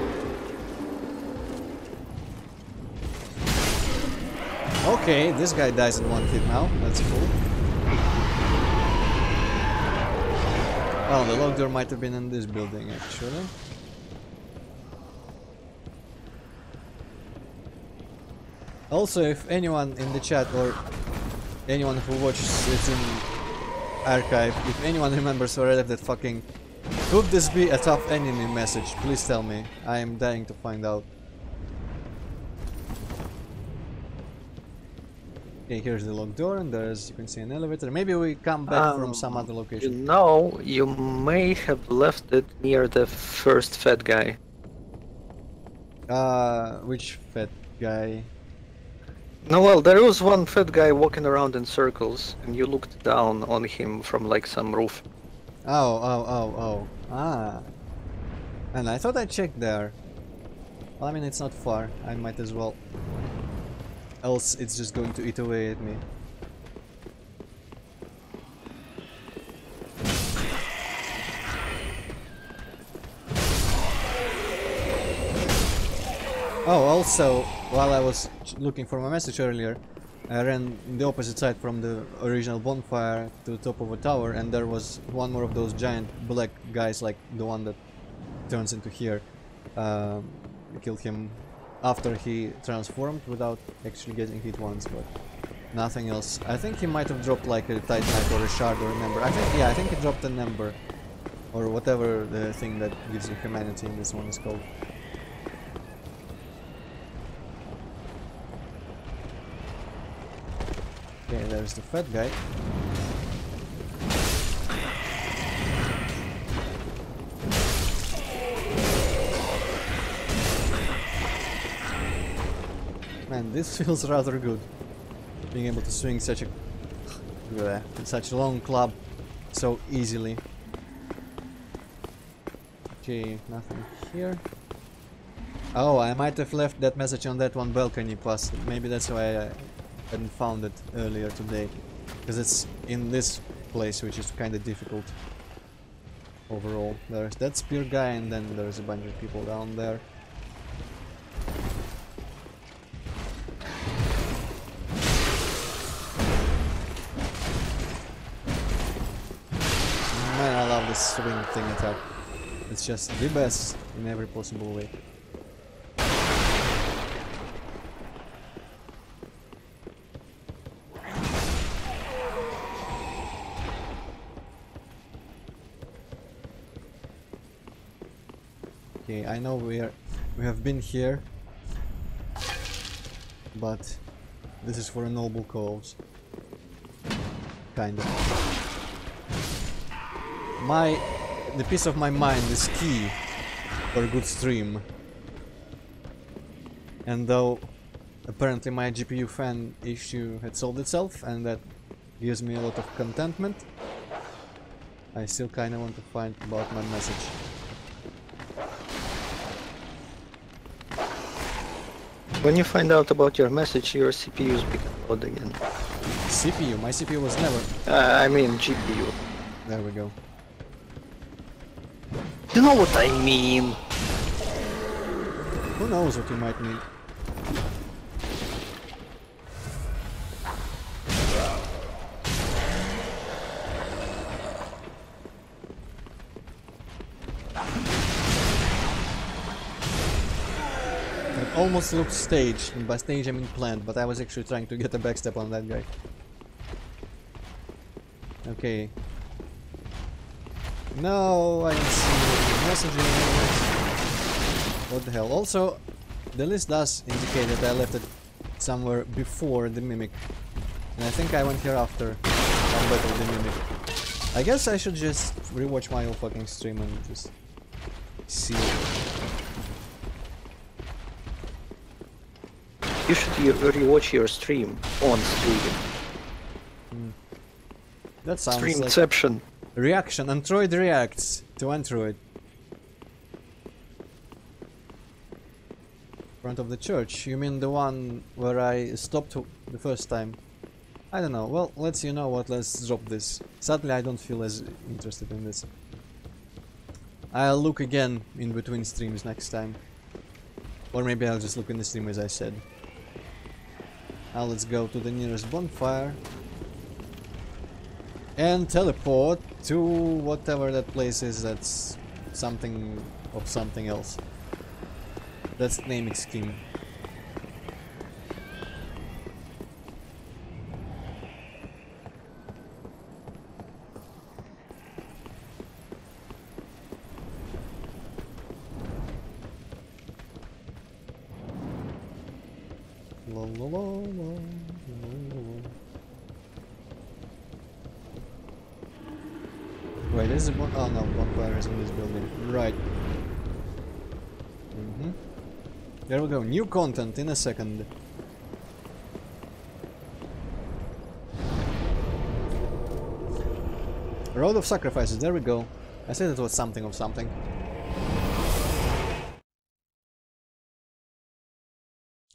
Okay, this guy dies in one hit now. That's cool. Well, the locked door might have been in this building, actually. Also, if anyone in the chat or anyone who watches it in archive, if anyone remembers where I left that fucking "could this be a tough enemy" message, please tell me. I am dying to find out. Okay, here's the locked door, and there's, you can see, an elevator. Maybe we come back from some other You location. know, you may have left it near the first fat guy. Which fat guy? No, well, there was one fat guy walking around in circles, and you looked down on him from like some roof. Oh. Ah. And I thought I checked there. Well, I mean, it's not far. I might as well. Else, it's just going to eat away at me. Oh, also, while I was looking for my message earlier, I ran the opposite side from the original bonfire to the top of a tower, and there was one more of those giant black guys, like the one that turns into here. Killed him after he transformed without actually getting hit once, but nothing else. I think he might have dropped like a titanite or a shard or an ember. I think he dropped an ember, or whatever the thing that gives you humanity in this one is called. Okay, there's the fat guy. Man, this feels rather good. Being able to swing such a long club so easily. Okay, nothing here. Oh, I might have left that message on that one balcony pass. Maybe that's why I hadn't found it earlier today, because it's in this place, which is kind of difficult overall. There's that spear guy, and then there's a bunch of people down there. Man, I love this swing thing attack. It's just the best in every possible way. Okay, I know we have been here, but this is for a noble cause. Kind of. The peace of my mind is key for a good stream. And though apparently my GPU fan issue had solved itself, and that gives me a lot of contentment, I still kinda want to find about my message. When you find out about your message, your CPU's become loud again. CPU? My CPU was never... I mean GPU. There we go. You know what I mean? Who knows what you might mean? It almost looked staged, and by stage I mean planned, but I was actually trying to get a backstep on that guy. Okay. No, I didn't see messaging. What the hell? Also, the list does indicate that I left it somewhere before the mimic. And I think I went here after I battled the mimic. I guess I should just rewatch my whole fucking stream and just see. You should rewatch your stream on stream. That sounds Stream like... Inception. Reaction. Antroid reacts to Antroid. Front of the church. You mean the one where I stopped the first time? I don't know. Well, let's let's drop this. Sadly, I don't feel as interested in this. I'll look again in between streams next time. Or maybe I'll just look in the stream as I said. Now let's go to the nearest bonfire. And teleport to whatever that place is that's something of something else. That's naming scheme. La, la, la, la, la, la, la. is a oh no, bonfire is in this building. Right. There we go. New content in a second. Road of Sacrifices. There we go. I said it was something of something.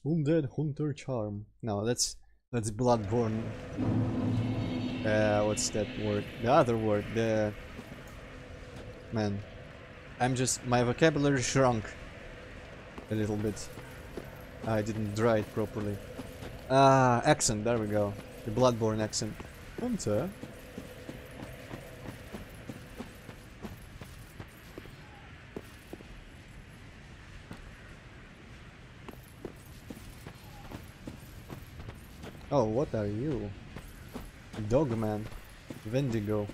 Undead Hunter Charm. No, that's Bloodborne. What's that word? The other word. The man. My vocabulary shrunk a little bit. I didn't dry it properly. Accent. There we go. The Bloodborne accent. Hunter. Oh, what are you? Dogman. Wendigo.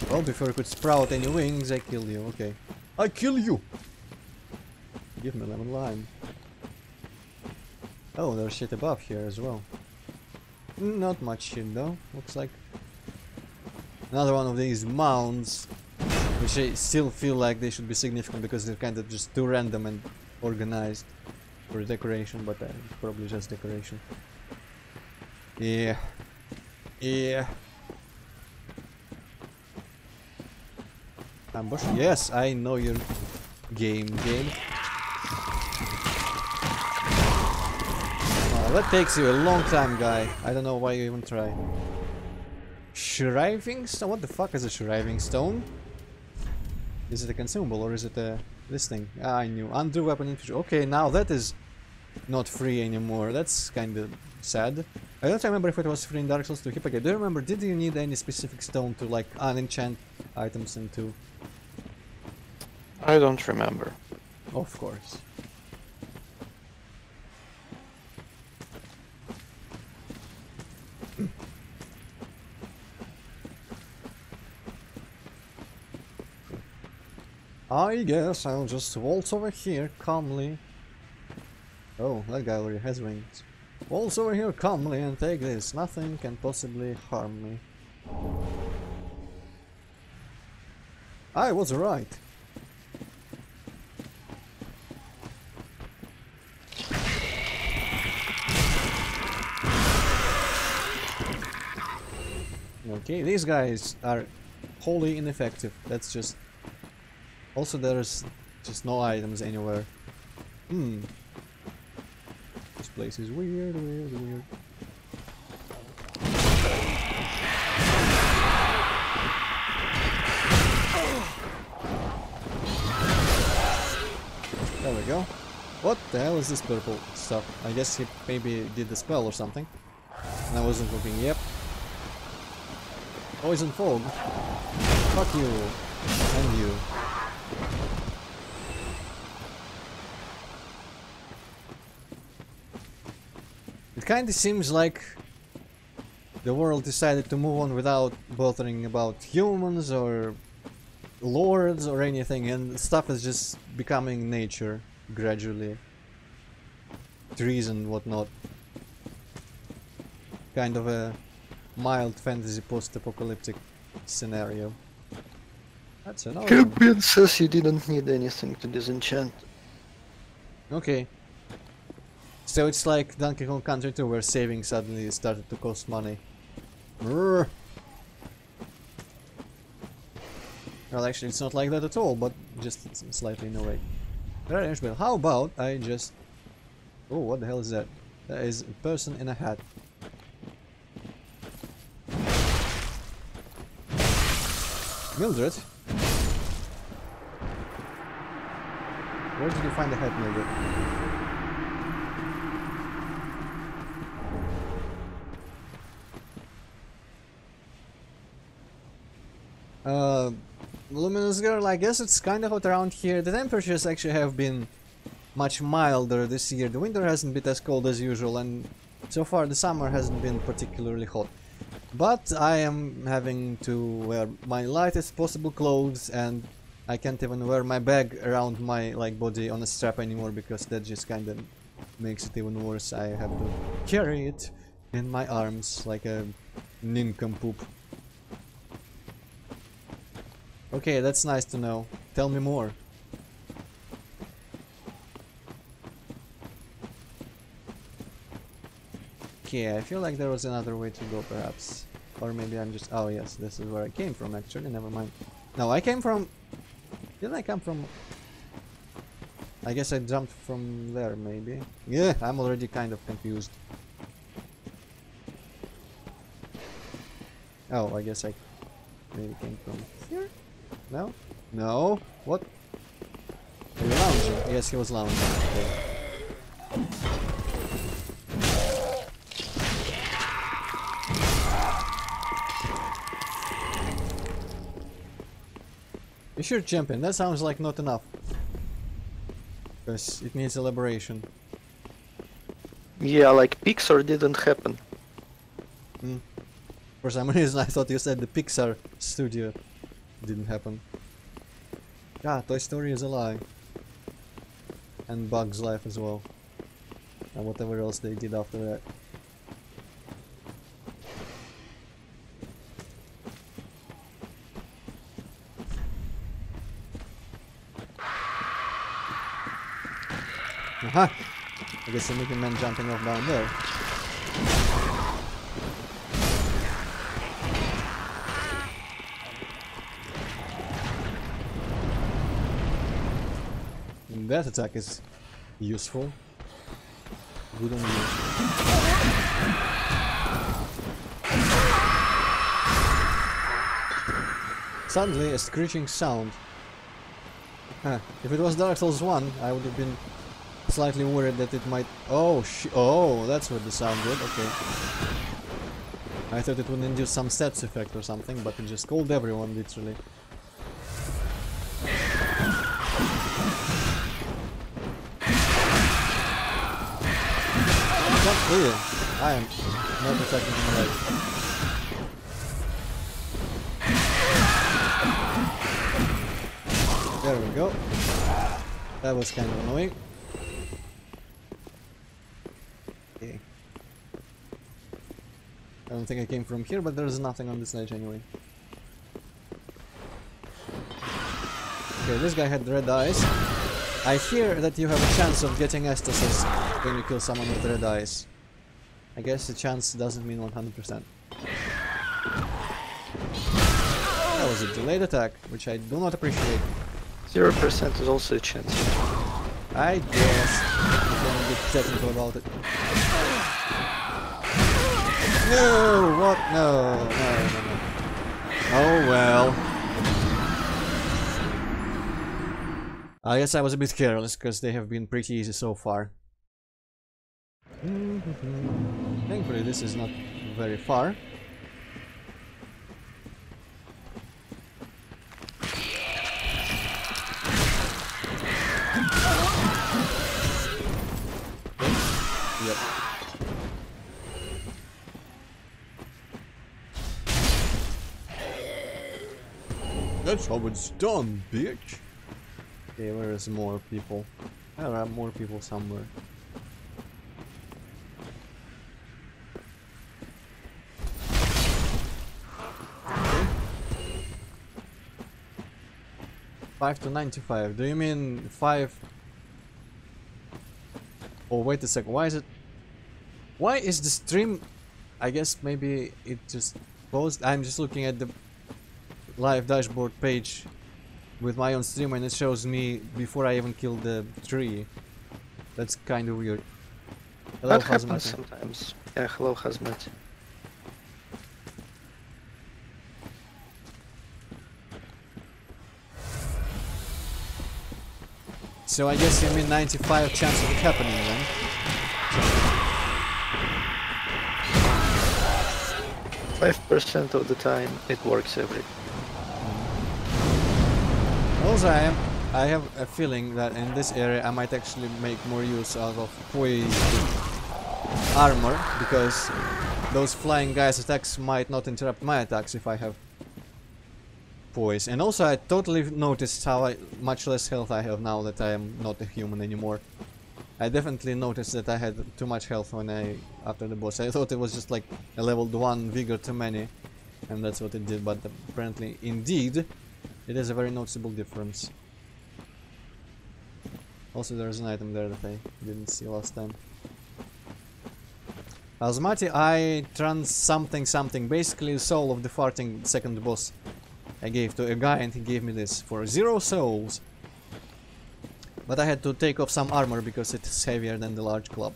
Well, before you could sprout any wings, I kill you. Okay. I kill you! Give me lemon lime. Oh, there's shit above here as well. Not much shit though. Looks like another one of these mounds, which I still feel like they should be significant because they're kind of just too random and organized for decoration, but probably just decoration. Yeah. Yeah. Ambush? Yes, I know your game. Oh, that takes you a long time, guy. I don't know why you even try. Shriving stone? What the fuck is a shriving stone? Is it a consumable or is it a... this thing? Ah, I knew. Undo weapon infantry. Okay, now that is not free anymore. That's kind of sad. I don't remember if it was free in Dark Souls 2. Hippogate, do you remember, did you need any specific stone to like unenchant items into? I don't remember. Of course. I guess I'll just waltz over here calmly. Oh, that guy already has wings. Waltz over here calmly and take this. Nothing can possibly harm me. I was right. Okay, these guys are wholly ineffective. That's just... also there's just no items anywhere. This place is weird. There we go. What the hell is this purple stuff? I guess he maybe did the spell or something. And I wasn't looking. Yep. Poison fog. Fuck you. And you. It kinda seems like the world decided to move on without bothering about humans or lords or anything, and stuff is just becoming nature gradually. Trees and whatnot. Kind of a mild fantasy post-apocalyptic scenario. That's another one. Champion says you didn't need anything to disenchant. Okay. So it's like Donkey Kong Country 2 where saving suddenly started to cost money. Brrr. Well, actually it's not like that at all, but just slightly in a way. Very nice, but how about I just... oh, what the hell is that? That is a person in a hat. Mildred? Where did you find the hat, Mildred? Luminous Girl, I guess it's kind of hot around here. The temperatures actually have been much milder this year. The winter hasn't been as cold as usual, and so far the summer hasn't been particularly hot. But I am having to wear my lightest possible clothes, and I can't even wear my bag around my body on a strap anymore because that just kind of makes it even worse. I have to carry it in my arms like a nincompoop. Okay, that's nice to know. Tell me more. Okay, I feel like there was another way to go perhaps. Or maybe I'm just... Oh yes, this is where I came from actually, never mind. No, I came from... Didn't I come from... I guess I jumped from there maybe. Yeah, I'm already kind of confused. Oh, I guess I maybe came from here? No? No? What? Are you lounging? Yes, he was lounging. Okay. You should jump in. That sounds like not enough. Because it needs elaboration. Yeah, like Pixar didn't happen. For some reason I thought you said the Pixar studio didn't happen. Yeah, Toy Story is a lie. And Bug's Life as well. And whatever else they did after that. Aha! I guess the Mickey Man jumping off down there. And that attack is useful. Good on you. Suddenly a screeching sound. Huh. If it was Dark Souls 1, I would have been slightly worried that it might... Oh, oh, that's what the sound did, okay. I thought it would induce some stats effect or something, but it just called everyone, literally. I am not attacking him right. There we go. That was kind of annoying. Okay. I don't think I came from here, but there's nothing on this ledge anyway. Okay, this guy had red eyes. I hear that you have a chance of getting ecstasis when you kill someone with red eyes. I guess the chance doesn't mean 100%. That was a delayed attack, which I do not appreciate. 0% is also a chance. I guess. I'm gonna get technical about it. No! What? No. No. Oh well. I guess I was a bit careless, because they have been pretty easy so far. Thankfully this is not very far. Yep. That's how it's done, bitch! Okay, where is more people? There are more people somewhere. Okay. 5 to 95. Do you mean 5? Oh, wait a second. Why is it? Why is the stream? I guess maybe it just paused. I'm just looking at the live dashboard page with my own stream and it shows me before I even killed the tree. That's kind of weird. Hello, That happens Hazmat. sometimes. Yeah, hello Hazmat. So I guess you mean 95 chance of it happening then? 5% of the time it works every. Also, I have a feeling that in this area I might actually make more use out of poised armor, because those flying guys' attacks might not interrupt my attacks if I have poise. And also I totally noticed how much less health I have now that I am not a human anymore. I definitely noticed that I had too much health when after the boss. I thought it was just like a leveled 1 vigor too many, and that's what it did, but apparently, indeed, it is a very noticeable difference. Also, there's an item there that I didn't see last time. Asmati, I trans something, basically the soul of the farting second boss I gave to a guy, and he gave me this for 0 souls. But I had to take off some armor because it's heavier than the large club,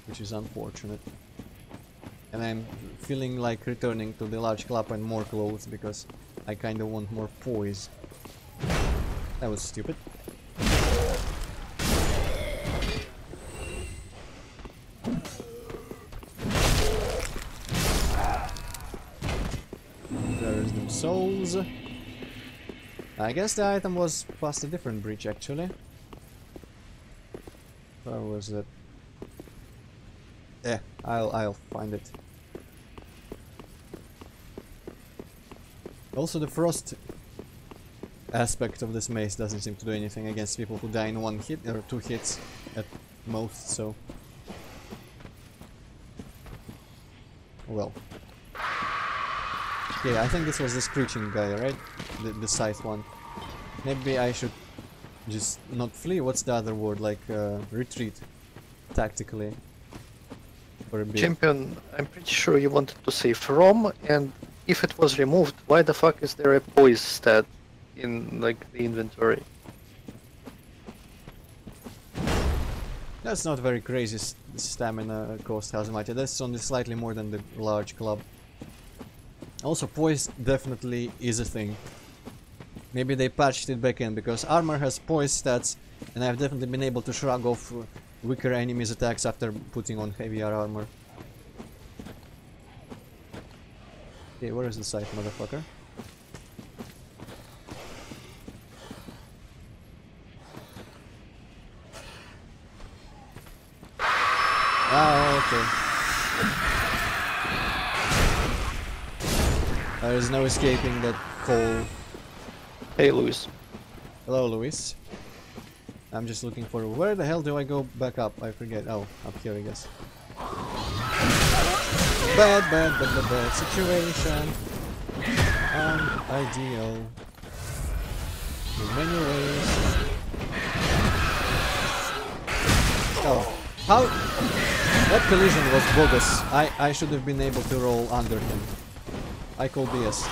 which is unfortunate. And I'm feeling like returning to the large club and more clothes because I kinda want more poise. That was stupid. There's no souls. I guess the item was past a different breach actually. Where was it? Yeah, I'll find it. Also, the frost aspect of this mace doesn't seem to do anything against people who die in 1 hit or 2 hits at most, so well. Yeah, I think this was the screeching guy, right? The scythe one. Maybe I should just not flee. What's the other word? Like retreat tactically for a bit. Champion, I'm pretty sure you wanted to say from, and if it was removed, why the fuck is there a poise stat in like the inventory? That's not very crazy stamina cost, Hazamati. That's only slightly more than the large club. Also, poise definitely is a thing. Maybe they patched it back in, because armor has poise stats, and I've definitely been able to shrug off weaker enemies' attacks after putting on heavier armor. Okay, where is the scythe, motherfucker? Ah, okay. There is no escaping that coal. Hey, Luis. Hello, Luis. I'm just looking for... Where the hell do I go back up? I forget. Oh, up here, I guess. Bad situation. Ideal. In many ways. Oh. How? That collision was bogus. I should have been able to roll under him. I call BS.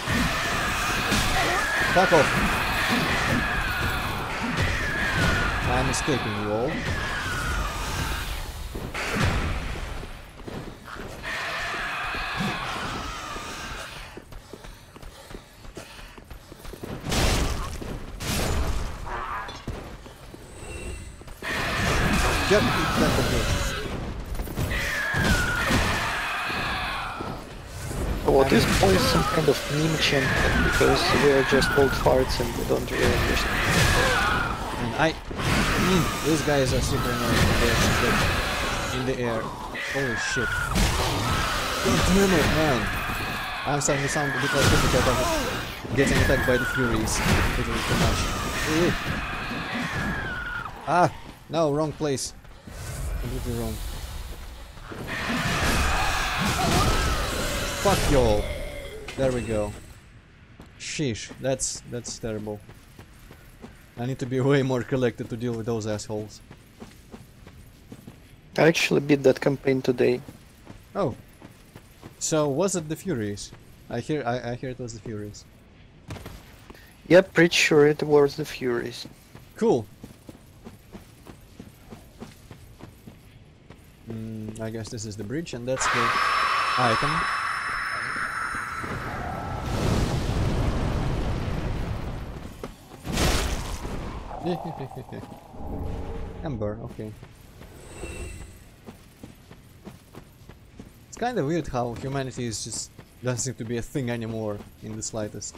Fuck off. I'm escaping you all. Yep, that's okay. Well, this boy is some kind of meme champion, because we are just old farts and we don't really understand. And these guys are super annoying. They're just like in the air. Holy shit. God damn it, man. I'm starting to sound a bit like difficult of getting attacked by the Furies. Literally too much. Ooh. Ah! No, wrong place. Completely wrong. Fuck y'all. There we go. Sheesh, that's terrible. I need to be way more collected to deal with those assholes. I actually beat that campaign today. Oh. So was it the Furies? I hear it was the Furies. Yep, pretty sure it was the Furies. Cool. I guess this is the bridge, and that's the item. Ember, okay. It's kind of weird how humanity is just doesn't seem to be a thing anymore in the slightest.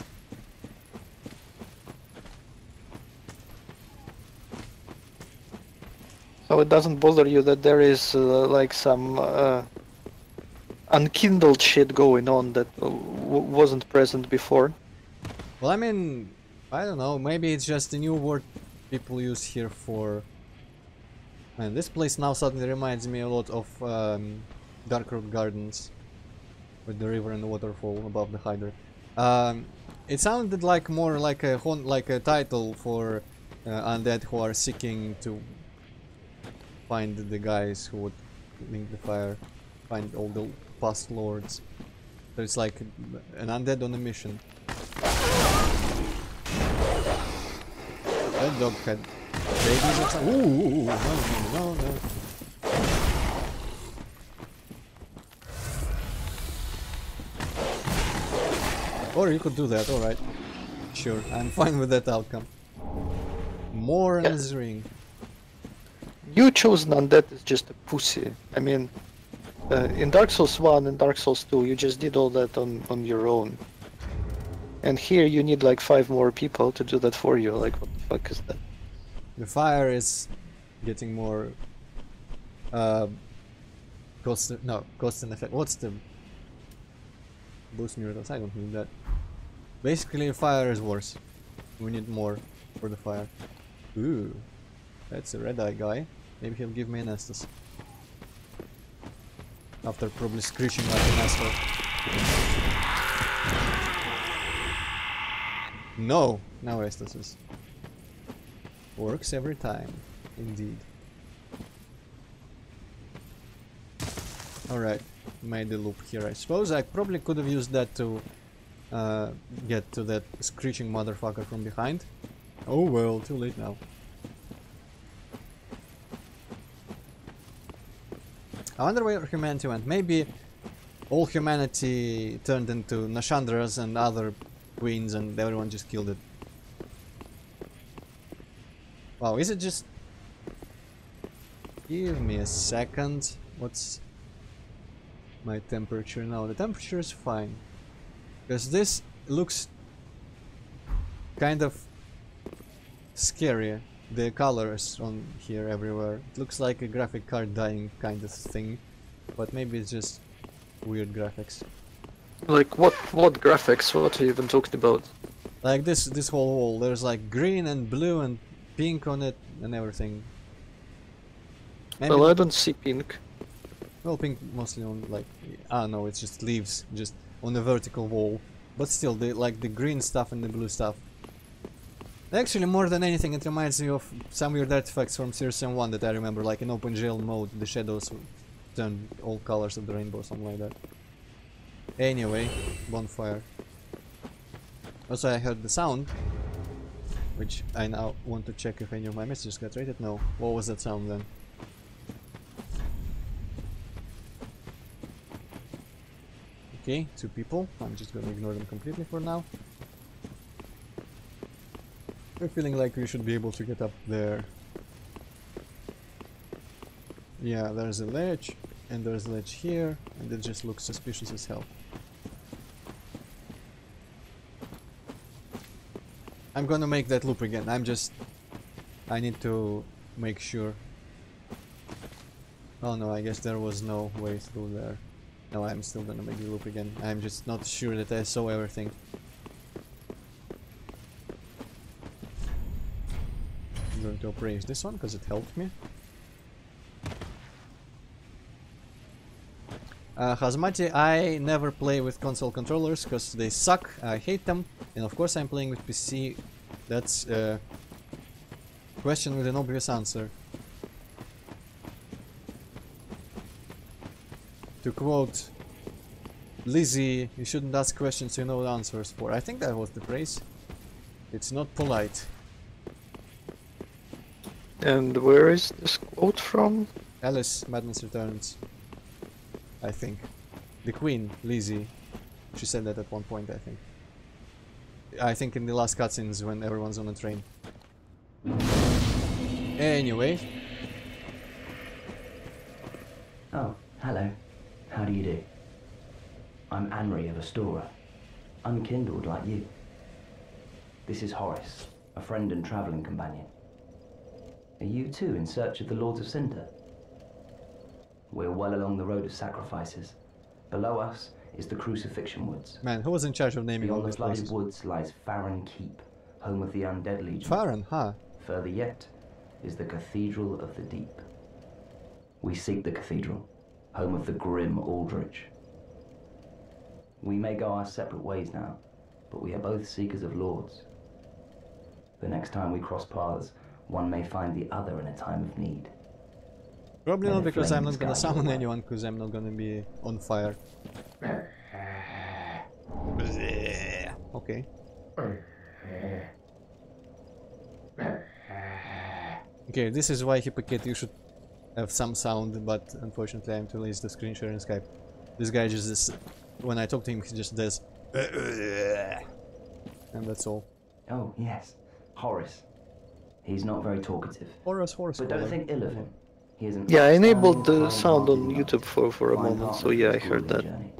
So it doesn't bother you that there is like some unkindled shit going on that wasn't present before? Well, I mean, I don't know, maybe it's just a new word people use here for Man, this place now suddenly reminds me a lot of Dark Road Gardens, with the river and the waterfall above the hider. It sounded like more like a title for undead who are seeking to find the guys who would link the fire, find all the past lords. So it's like an undead on a mission. That dog had babies or something. Ooh, no. Or you could do that, alright. Sure, I'm fine with that outcome. More in this ring. You chose undead is just a pussy. I mean, in Dark Souls 1 and Dark Souls 2, you just did all that on your own. And here you need like 5 more people to do that for you. Like, what the fuck is that? The fire is getting more cost and effect. What's the boost miracles? I don't need that. Basically, fire is worse. We need more for the fire. Ooh, that's a red eye guy. Maybe he'll give me an Estus. After probably screeching like an asshole. No! Now Estus works every time. Indeed. Alright, made the loop here. I suppose I probably could have used that to get to that screeching motherfucker from behind. Oh well, too late now. I wonder where humanity went. Maybe all humanity turned into Nashandras and other queens and everyone just killed it. Wow, is it just... Give me a second. What's my temperature now? The temperature is fine. Because this looks kind of scary. The colors on here everywhere. It looks like a graphic card dying kind of thing. But maybe it's just weird graphics. Like what graphics? What are you even talking about? Like this whole wall. There's like green and blue and pink on it and everything. Maybe Well, I don't see pink. Well, pink mostly on like... Ah no, it's just leaves. Just on the vertical wall. But still, like the green stuff and the blue stuff. Actually, more than anything, it reminds me of some weird artifacts from Series 1 that I remember, like in OpenGL mode, the shadows turn all colors of the rainbow, something like that. Anyway, bonfire. Also, I heard the sound, which I now want to check if any of my messages got rated. No. What was that sound then? Okay, 2 people. I'm just gonna ignore them completely for now. I'm feeling like we should be able to get up there. Yeah, there's a ledge, and there's a ledge here, and it just looks suspicious as hell. I'm gonna make that loop again. I need to make sure. Oh no, I guess there was no way through there. No, I'm still gonna make the loop again. I'm just not sure that I saw everything. I'm going to appraise this one because it helped me. Hazmati, I never play with console controllers because they suck. I hate them. And of course I'm playing with PC. That's a question with an obvious answer. To quote Lizzie, you shouldn't ask questions you know the answers for. I think that was the phrase. It's not polite. And where is this quote from? Alice, Madness Returns. I think. The Queen, Lizzie. She said that at one point, I think. I think in the last cutscenes when everyone's on a train. Anyway. Oh, hello. How do you do? I'm Anri of Astora, unkindled like you. This is Horace, a friend and travelling companion. Are you too in search of the Lords of Cinder? We're well along the road of sacrifices. Below us is the Crucifixion Woods. Man, who was in charge of naming all Beyond the these flooded places? woods lies Farron Keep, home of the Undead Legion. Farron, huh? Further yet is the Cathedral of the Deep. We seek the cathedral, home of the grim Aldrich. We may go our separate ways now, but we are both seekers of lords. The next time we cross paths, one may find the other in a time of need. Probably not, the because I'm flames not gonna guide your summon way. anyone, because I'm not gonna be on fire. Okay. Okay, this is why Hypocrite you should have some sound, but unfortunately I'm too lazy to screen share in Skype. This guy just when I talk to him he just does and that's all. Oh, yes. Horace. He's not very talkative. Horus. But don't think ill of him. He is an Yeah, I enabled upstanding, the sound on kind-hearted YouTube knight, for a fine moment, partner so yeah, for I the heard that. journey.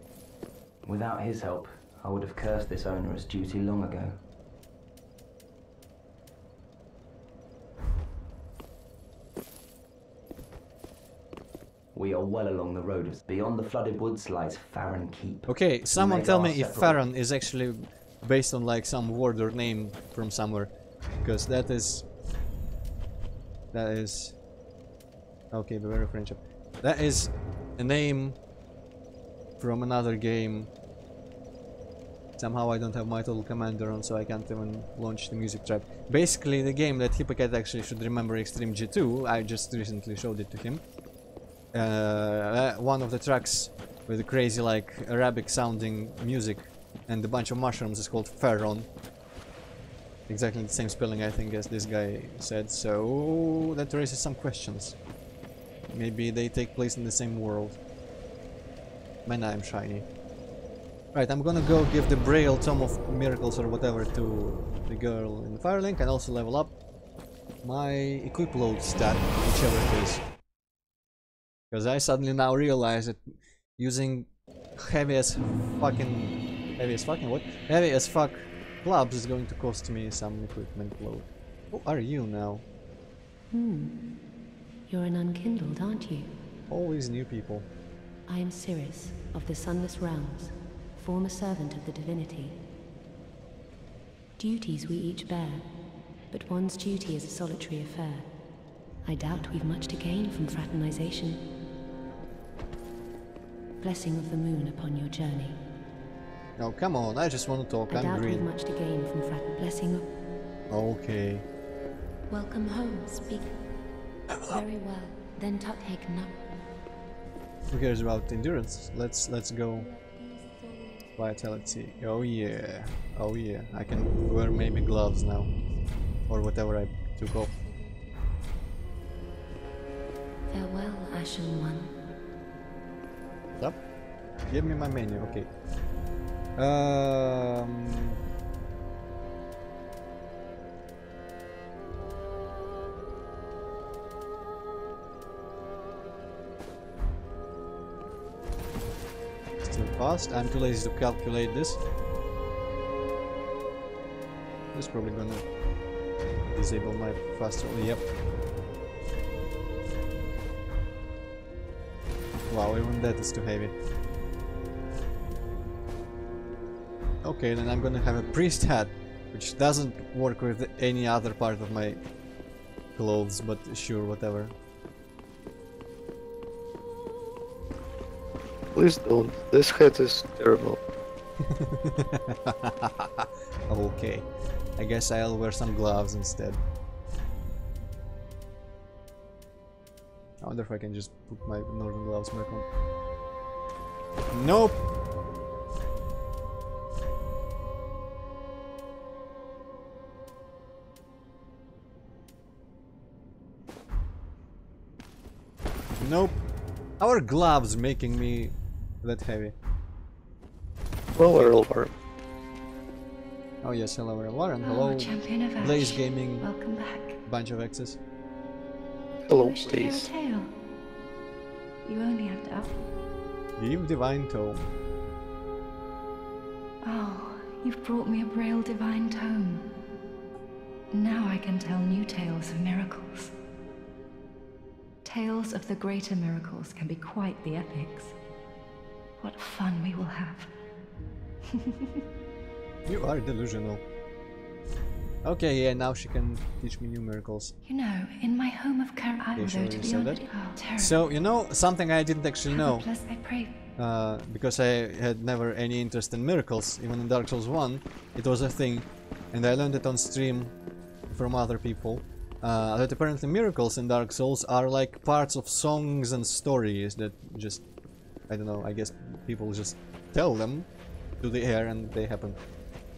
Without his help, I would have cursed this onerous duty long ago. We are well along the road. Beyond the flooded woods lies Farron Keep. Okay, someone may tell go me our if separate Farron is actually based on like some word or name from somewhere, because that is okay, the very friendship. That is a name from another game. Somehow I don't have my total commander on, so I can't even launch the music trap. Basically, the game that Hippocat actually should remember, Extreme G2, I just recently showed it to him. One of the tracks with the crazy, like, Arabic sounding music and a bunch of mushrooms is called Farron. Exactly the same spelling, I think, as this guy said, so that raises some questions. Maybe they take place in the same world. Man, I'm shiny. Right, I'm gonna go give the Braille Tome of Miracles or whatever to the girl in the Firelink and also level up my equip load stat, whichever it is. Because I suddenly now realize that using heavy as fuck clubs is going to cost me some equipment load. Who are you now? You're an unkindled, aren't you? Always new people. I am Cirrus, of the Sunless Realms, former servant of the divinity. Duties we each bear, but one's duty is a solitary affair. I doubt we've much to gain from fraternization. Blessing of the moon upon your journey. No, come on, I just want to talk, I I'm doubt we've green. much to gain from blessing of... Okay. Welcome home, speak. Very well, then take note. Who cares about endurance? Let's go. Vitality. Oh yeah. Oh yeah. I can wear maybe gloves now. Or whatever I took off. Farewell, Ashen One. Stop. Give me my menu, okay. Still fast. I'm too lazy to calculate this. This is probably gonna disable my fast roll. Yep. Wow, even that is too heavy. Okay, then I'm gonna have a priest hat, which doesn't work with any other part of my clothes, but sure, whatever. Please don't. This hat is terrible. Okay, I guess I'll wear some gloves instead. I wonder if I can just put my northern gloves back on. Nope! Nope. How are gloves making me that heavy? Lower, lower. Oh yes, hello Warren, hello Champion of Ash. Blaze Gaming, Welcome back. bunch of X's. Hello, Wish to hear a please. tale. You only have to up. Give Divine Tome. Oh, you've brought me a Braille Divine Tome. Now I can tell new tales of miracles. Tales of the greater miracles can be quite the epics. What fun we will have. You are delusional. Okay, yeah, now she can teach me new miracles. You know, in my home of Kara, I will she go already to the said old that. terrible. So, you know, something I didn't actually know. Plus, I pray. Because I had never any interest in miracles, even in Dark Souls 1, it was a thing, and I learned it on stream from other people, that apparently miracles in Dark Souls are like parts of songs and stories that just, I don't know, I guess people just tell them to the air and they happen.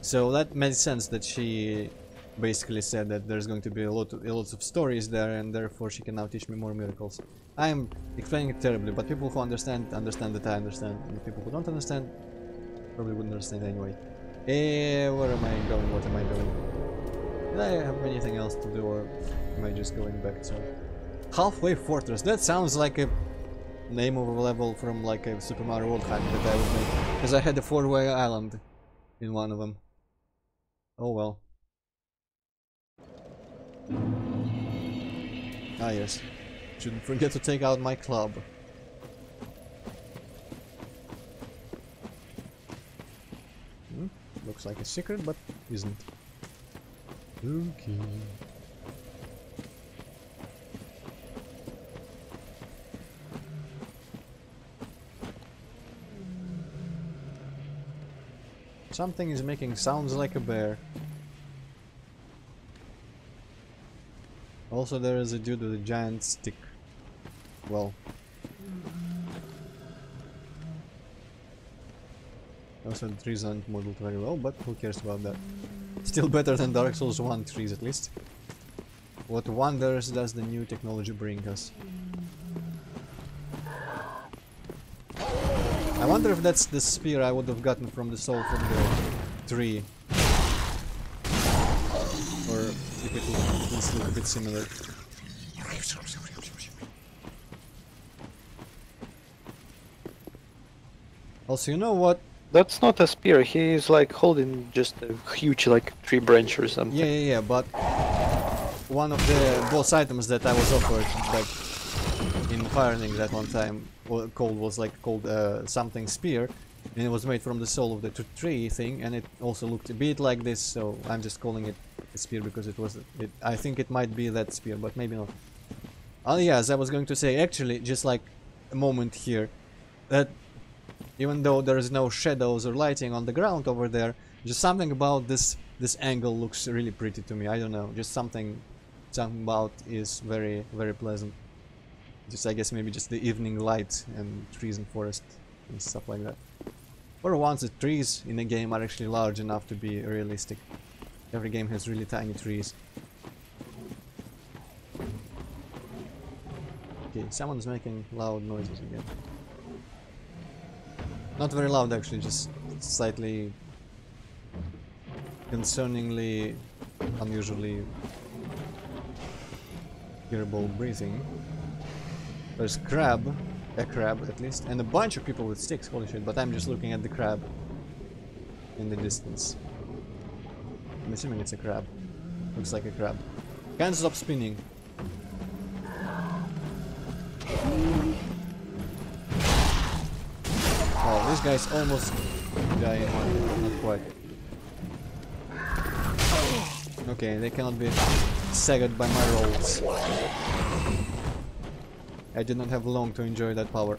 So that made sense that she basically said that there's going to be lots of stories there, and therefore she can now teach me more miracles. I'm explaining it terribly, but people who understand that I understand, and the people who don't understand probably wouldn't understand anyway. Where am I going? What am I doing? Did I have anything else to do, or am I just going back to Halfway Fortress? That sounds like a name of a level from like a Super Mario World hack that I would make, because I had a 4-way island in one of them. Oh well. Ah yes. Shouldn't forget to take out my club. Looks like a secret, but isn't. Okay. Something is making sounds like a bear. Also, there is a dude with a giant stick. Well. Also, the trees aren't modeled very well, but who cares about that? Still better than Dark Souls 1 trees, at least. What wonders does the new technology bring us? I wonder if that's the spear I would have gotten from the soul from the tree. Or if it would look a bit similar. Also, you know what? That's not a spear, he is like holding just a huge like tree branch or something. Yeah, but one of the boss items that I was offered back in Fireling that one time called something spear, and it was made from the soul of the tree thing, and it also looked a bit like this, so I'm just calling it a spear because I think it might be that spear, but maybe not. Oh yeah, as I was going to say, actually, just like a moment here, that even though there is no shadows or lighting on the ground over there, just something about this angle looks really pretty to me. I don't know, just something about is very, very pleasant. Just, I guess, maybe just the evening light and trees and forest and stuff like that. For once, the trees in the game are actually large enough to be realistic. Every game has really tiny trees. Okay, someone's making loud noises again. Not very loud actually, just slightly concerningly, unusually hearable breathing. There's a crab at least, and a bunch of people with sticks, holy shit, but I'm just looking at the crab in the distance. I'm assuming it's a crab. Looks like a crab. Can't stop spinning. Oh, this guy's almost dying. Not quite. Okay, they cannot be staggered by my rolls. I did not have long to enjoy that power.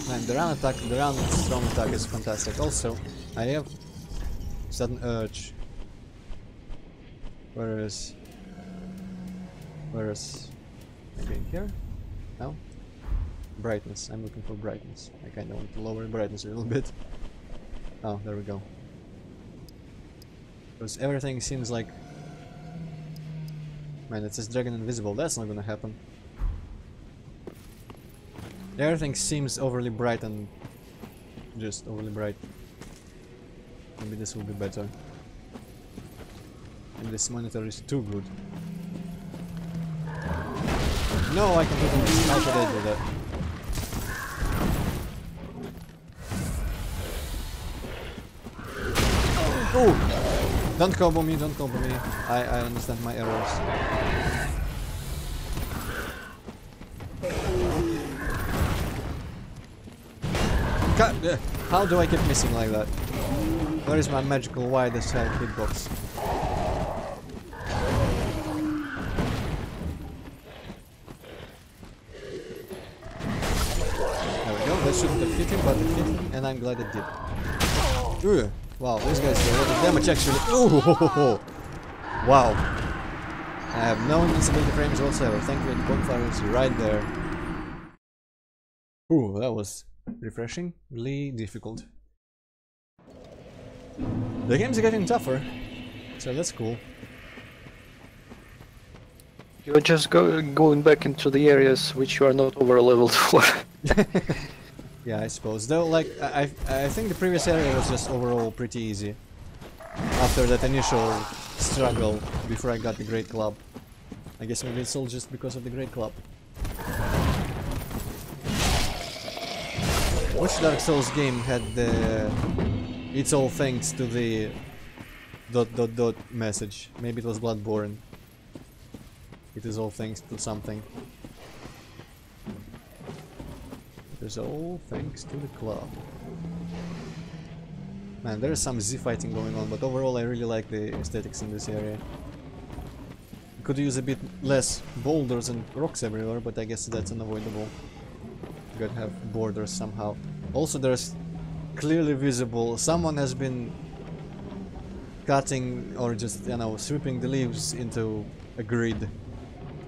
Man, the round strong attack is fantastic. Also, I have sudden urge. Whereas maybe in here? No? Brightness. I'm looking for brightness. I kinda want to lower brightness a little bit. Oh, there we go. Because everything seems like... Man, it says dragon invisible. That's not gonna happen. Everything seems overly bright and... just overly bright. Maybe this will be better. And this monitor is too good. No, I can totally... How should I do that? Oh! Don't combo me, don't combo me. I understand my errors. God, how do I keep missing like that? Where is my magical wide as hell hitbox? There we go, that shouldn't have hit him, but it hit him, and I'm glad it did. Ooh, wow, this guy's doing a lot of damage actually. Ooh, wow. I have no invincibility frames whatsoever. Thank you, the bonfire is right there. Ooh, that was refreshingly difficult. The game's getting tougher, so that's cool. You're just going back into the areas which you are not over leveled for. Yeah, I suppose. Though, like, I think the previous area was just overall pretty easy. After that initial struggle before I got the Great Club. I guess maybe it's all just because of the Great Club. Which Dark Souls game had the "It's all thanks to the ... message? Maybe it was Bloodborne. It is all thanks to something. It is all thanks to the club. Man, there is some Z fighting going on, but overall I really like the aesthetics in this area. Could use a bit less boulders and rocks everywhere, but I guess that's unavoidable. You gotta have borders somehow. Also, there's clearly visible, someone has been cutting or just, you know, sweeping the leaves into a grid.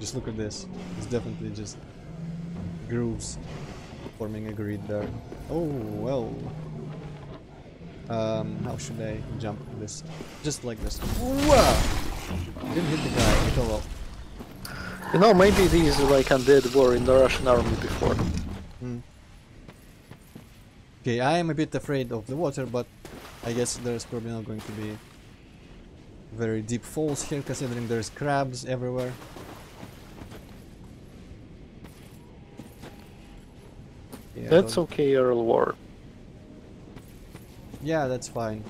Just look at this. It's definitely just grooves forming a grid there. Oh, well. How should I jump this? Just like this. Whoa! Didn't hit the guy, hit all up. You know, maybe these like undead were in the Russian army before. Okay, I am a bit afraid of the water, but I guess there's probably not going to be very deep falls here, considering there's crabs everywhere. Yeah, that's okay, Earl War. Yeah, that's fine.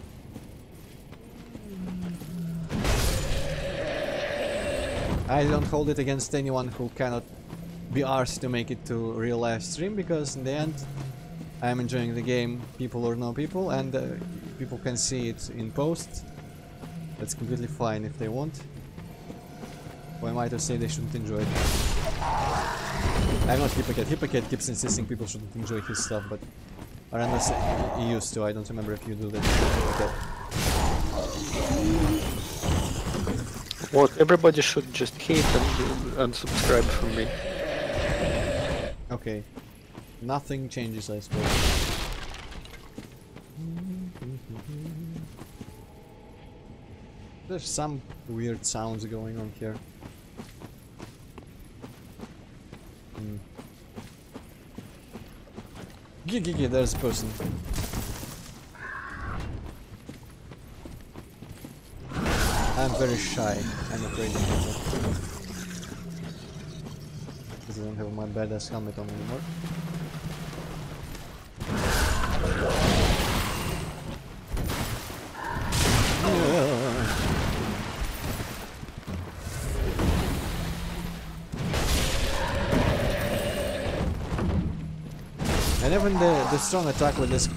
I don't hold it against anyone who cannot be arsed to make it to real live stream, because in the end I am enjoying the game, people or no people, and people can see it in post. That's completely fine if they want. Who am I to say they shouldn't enjoy it? I'm not Hippocat. Hippocat keeps insisting people shouldn't enjoy his stuff, but... or unless he used to, I don't remember if you do that. Hippocat. What, everybody should just hate and unsubscribe from me. Okay. Nothing changes, I suppose. There's some weird sounds going on here. Gigi, there's a person. I'm very shy. I'm afraid of people. Because I don't have my badass helmet on anymore. And even the strong attack with this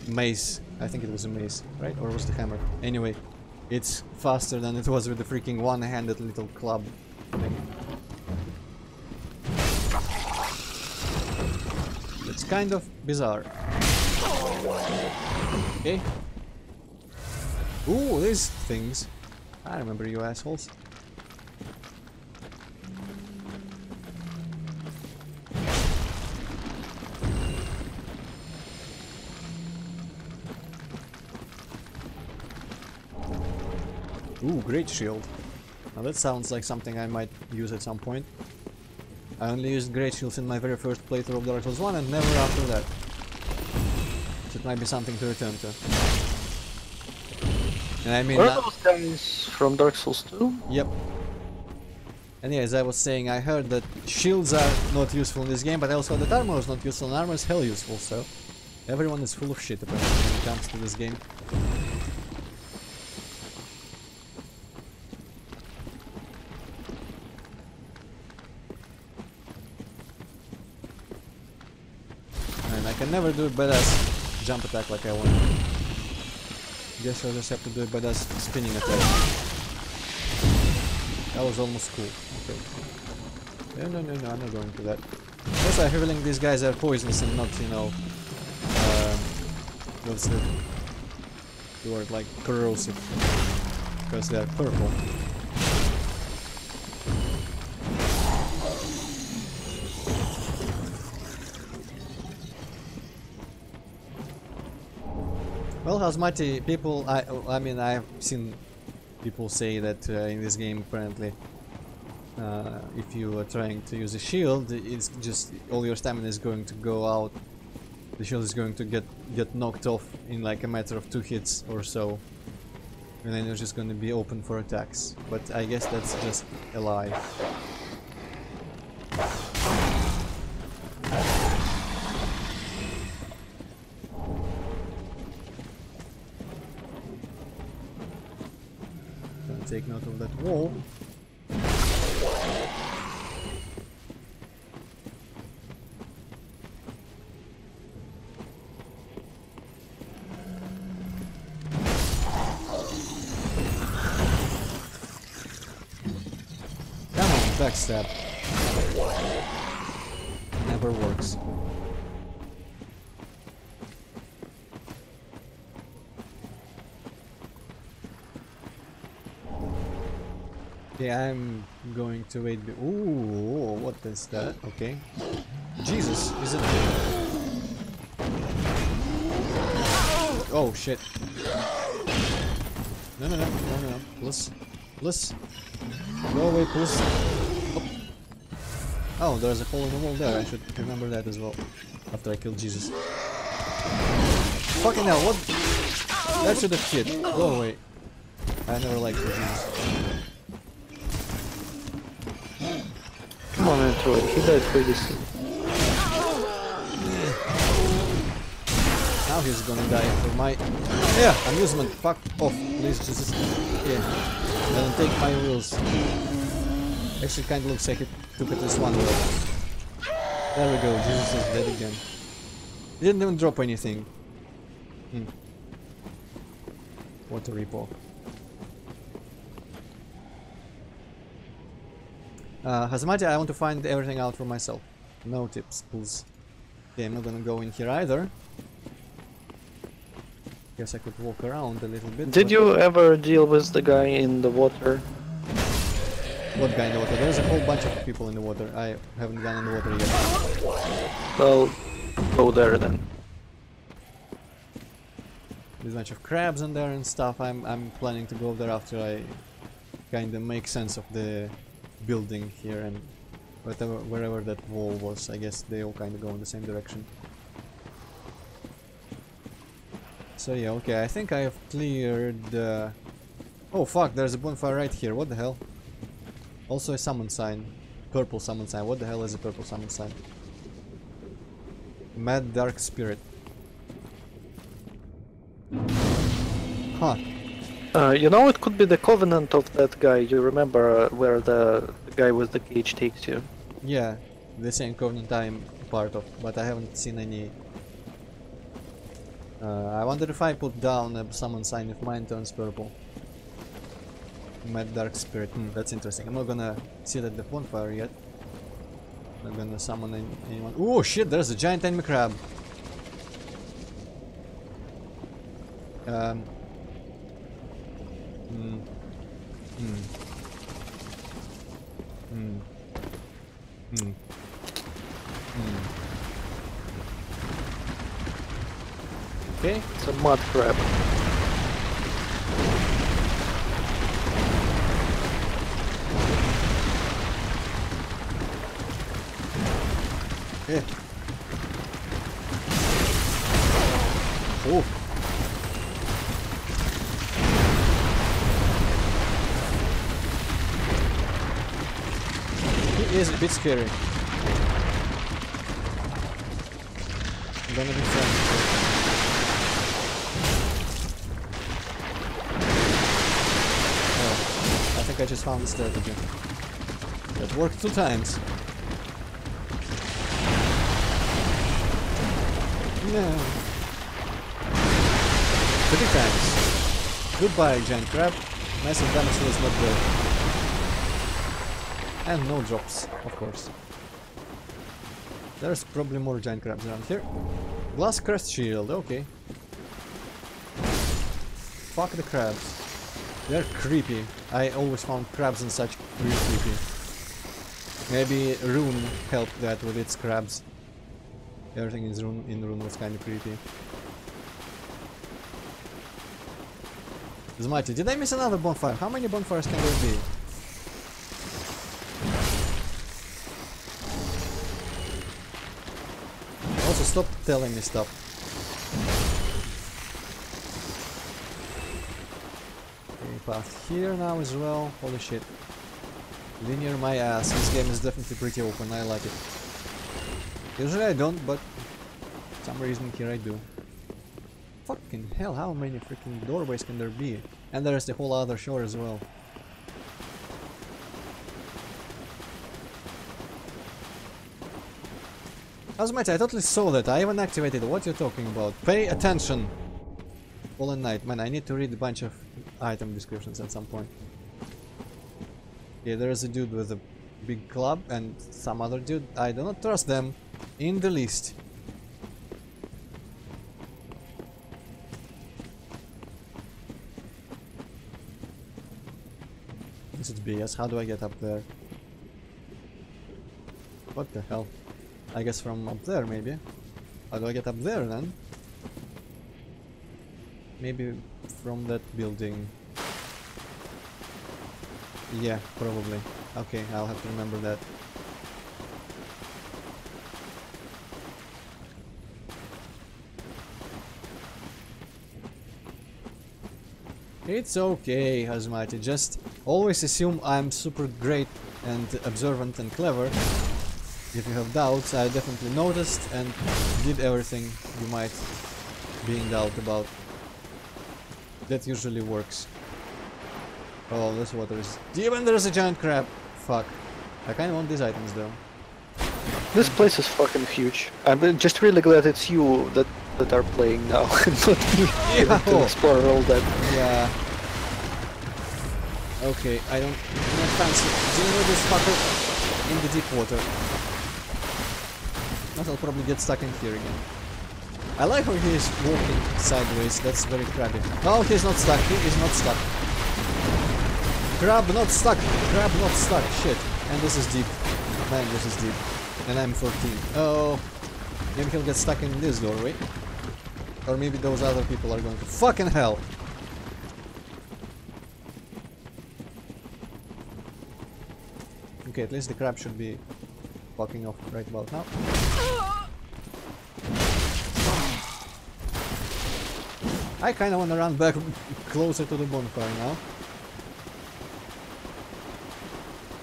mace, I think it was a mace, right? Or was the hammer? Anyway, it's faster than it was with the freaking one-handed little club thing. It's kind of bizarre. Okay. Ooh, these things. I remember you assholes. Ooh, great shield. Now that sounds like something I might use at some point. I only used great shields in my very first playthrough of Dark Souls 1 and never after that. So it might be something to return to. And I mean... Were those guys from Dark Souls 2? Yep. And yeah, as I was saying, I heard that shields are not useful in this game, but I also heard that armor is not useful, and armor is hell useful, so... Everyone is full of shit apparently when it comes to this game. can never do a badass jump attack like I want. Guess I'll just have to do a badass spinning attack. That was almost cool. Okay. No, I'm not going to that. Guess I have a feeling these guys are poisonous and not, you know, what's the word, like corrosive, because they are purple. Well, Hazmati, people, I mean, I've seen people say that in this game, apparently, if you are trying to use a shield, it's just all your stamina is going to go out. The shield is going to get knocked off in like a matter of 2 hits or so, and then you're just going to be open for attacks. But I guess that's just a lie. Take note of that wall. Come on, backstab. Never works. Yeah, I'm going to wait. Ooh, what is that? Okay. Jesus, is it? Oh shit! No, plus, go away, plus. Oh, there's a hole in the wall there. I should remember that as well. After I kill Jesus. Fucking hell! What? That should have hit. Go away. I never liked Jesus. Come on, Antroid, he died pretty soon. Now he's gonna die for my amusement. Fuck off, please, Jesus. Yeah, don't take my wheels. Actually, kind of looks like it took at least one wheel. There we go. Jesus is dead again. He didn't even drop anything. What a repo. Hazmati, I want to find everything out for myself. No tips, please. Okay, I'm not gonna go in here either. Guess I could walk around a little bit. Did you ever deal with the guy in the water? What guy in the water? There's a whole bunch of people in the water. I haven't gone in the water yet. Well, go there then. There's a bunch of crabs in there and stuff. I'm planning to go there after I kinda make sense of the building here and wherever that wall was. I guess they all kind of go in the same direction. So yeah, okay, I think I have cleared oh fuck, there's a bonfire right here. What the hell? Also a summon sign. Purple summon sign. What the hell is a purple summon sign? Mad Dark Spirit. Huh. You know, it could be the covenant of that guy. You remember where the guy with the cage takes you? Yeah, the same covenant I'm part of, but I haven't seen any. I wonder if I put down a summon sign if mine turns purple. Mad Dark Spirit. That's interesting. I'm not gonna sit at the bonfire yet. I'm not gonna summon anyone. Oh shit! There's a giant enemy crab. Okay. It's a mud crab. Yeah. Oh. He is a bit scary. I'm gonna be friendly. Oh, I think I just found the strategy. That worked 2 times. no. 3 times. Goodbye, giant crab. Massive damage was not there. And no drops, of course. There's probably more giant crabs around here. Glass crest shield, okay. Fuck the crabs. They're creepy. I always found crabs and such really creepy. Maybe Rune helped that with its crabs. Everything in Rune was kind of creepy. Zmighty, did I miss another bonfire? How many bonfires can there be? Also, stop telling me stuff. Okay, path here now as well. Holy shit. Linear my ass. This game is definitely pretty open. I like it. Usually I don't, but for some reason here I do. Fucking hell, how many freaking doorways can there be? And there's the whole other shore as well. Azumite, I totally saw that. I even activated what you're talking about. Pay attention! Fallen Knight. Man, I need to read a bunch of item descriptions at some point. Okay, there's a dude with a big club and some other dude. I do not trust them in the least. This is BS. How do I get up there? What the hell? I guess from up there, maybe. How do I get up there then? Maybe from that building. Yeah, probably. Okay, I'll have to remember that. It's okay, Hazmati. Just always assume I'm super great and observant and clever. If you have doubts, I definitely noticed and did everything you might be in doubt about. That usually works. Oh, this water is deep and there's a giant crab. Fuck. I kinda want these items though. This place is fucking huge. I'm just really glad it's you that are playing now and not me to explore all that. Yeah. Okay, I don't fancy dealing with this fucker in the deep water. But I'll probably get stuck in here again. I like how he is walking sideways, that's very crabby. Oh, he's not stuck, he is not stuck. Crab not stuck, crab not stuck, shit. And this is deep. Man, this is deep. And I'm 14. Oh, maybe he'll get stuck in this doorway. Or maybe those other people are going to fucking hell. Okay, at least the crab should be fucking off right about now. I kinda wanna run back closer to the bonfire now.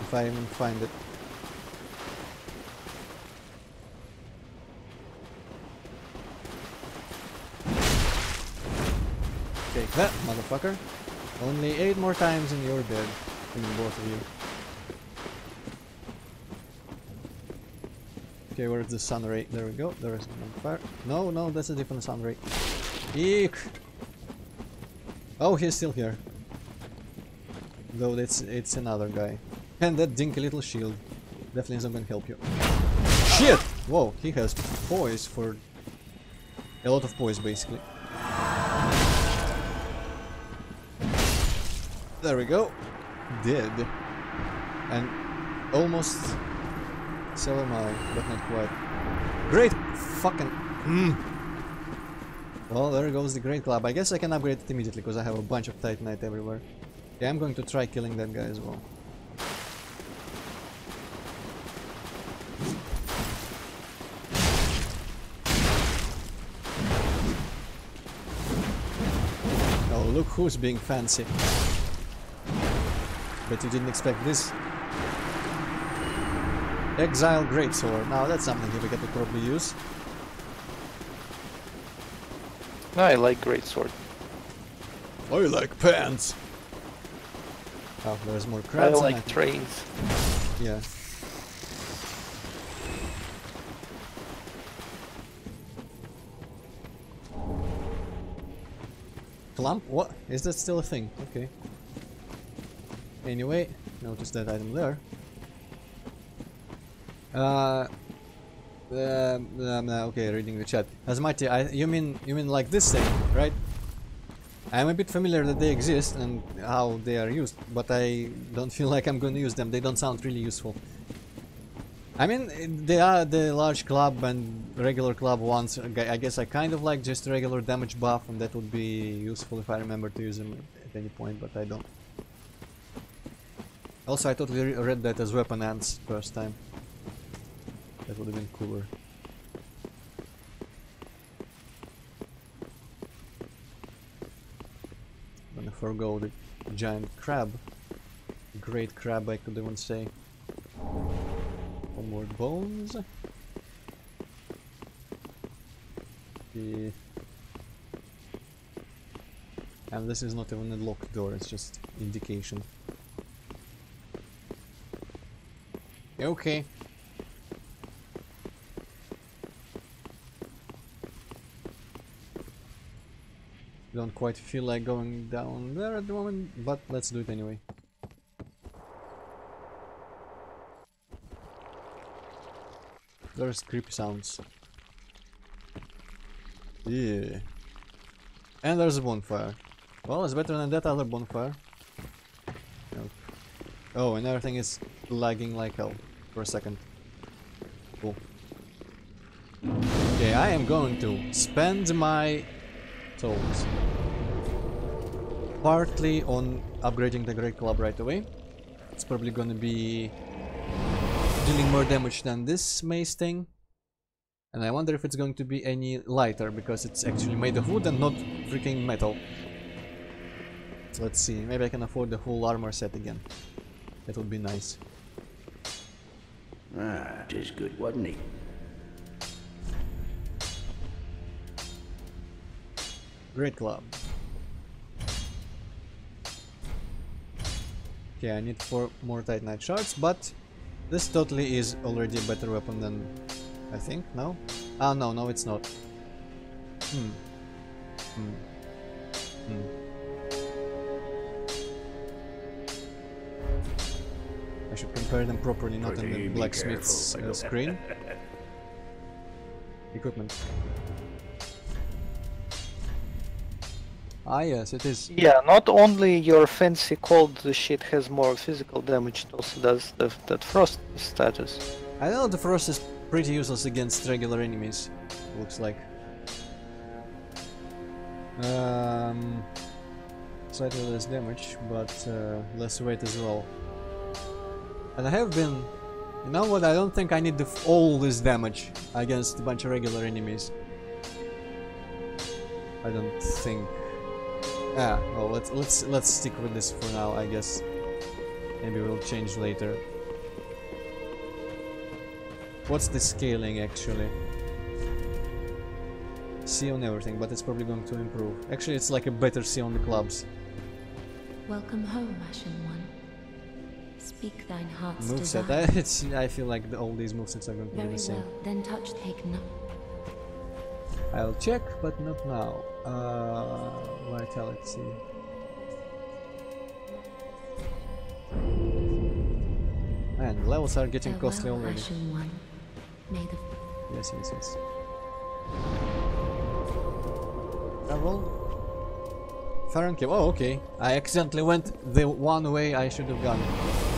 If I even find it. Take that, motherfucker. Only 8 more times and you're dead. Between both of you. Okay, where's the sun ray? There we go. There is one fire. No, no, that's a different sun ray. Eek! Oh, he's still here. Though it's another guy. And that dinky little shield definitely isn't gonna help you. Shit! Whoa, he has poise for a lot of poise basically. There we go. Dead. And almost so am I, but not quite. Great fucking Well, there goes the Great Club. I guess I can upgrade it immediately because I have a bunch of Titanite everywhere. Yeah, I'm going to try killing that guy as well. Oh, look who's being fancy. Bet you didn't expect this. Exile Greatsword. Now that's something we could probably use. I like Greatsword. I like pants. Oh, there's more I crabs. like trains. Yeah. Clump? What? Is that still a thing? Okay. Anyway, notice that item there. Okay, reading the chat. Asmati, you mean like this thing, right? I'm a bit familiar that they exist and how they are used, but I don't feel like I'm going to use them. They don't sound really useful. I mean, they are the large club and regular club ones. I guess I kind of like just regular damage buff, and that would be useful if I remember to use them at any point, but I don't. Also, I totally read that as weapon ants first time. That would have been cooler. I'm gonna forgo the giant crab. Great crab, I could even say. More bones. Yeah. And this is not even a locked door, it's just indication. Okay. Don't quite feel like going down there at the moment, but let's do it anyway. There's creepy sounds. Yeah. And there's a bonfire. Well, it's better than that other bonfire. Nope. Oh, and everything is lagging like hell for a second. Cool. Okay, I am going to spend my souls partly on upgrading the Great Club right away. It's probably gonna be dealing more damage than this mace thing, and I wonder if it's going to be any lighter because it's actually made of wood and not freaking metal. So let's see, maybe I can afford the whole armor set again. That would be nice. Ah, it is good, wasn't he? Great Club. Okay, I need 4 more Titanite shards, but this totally is already a better weapon than I think. No? Ah, no, it's not. I should compare them properly, not in the blacksmith's screen. Equipment. Ah, yes, it is. Yeah, not only your fancy cold shit has more physical damage, it also does that frost status. I know the frost is pretty useless against regular enemies, looks like. Slightly less damage, but less weight as well. And I have been... You know what, I don't think I need all this damage against a bunch of regular enemies. I don't think... Ah, well, let's stick with this for now, I guess. Maybe we'll change later. What's the scaling actually? C on everything, but it's probably going to improve. Actually, it's like a better C on the clubs. Welcome home, Ashen One. Speak thine heart's Moveset. desire. I feel like all these movesets are going to be Very the same. well, then touch take no. I'll check, but not now. Vitality. Man, levels are getting costly Farewell, already. Ashen One. May the Yes. Travel. Farronkeep. Oh, okay. I accidentally went the one way I should have gone.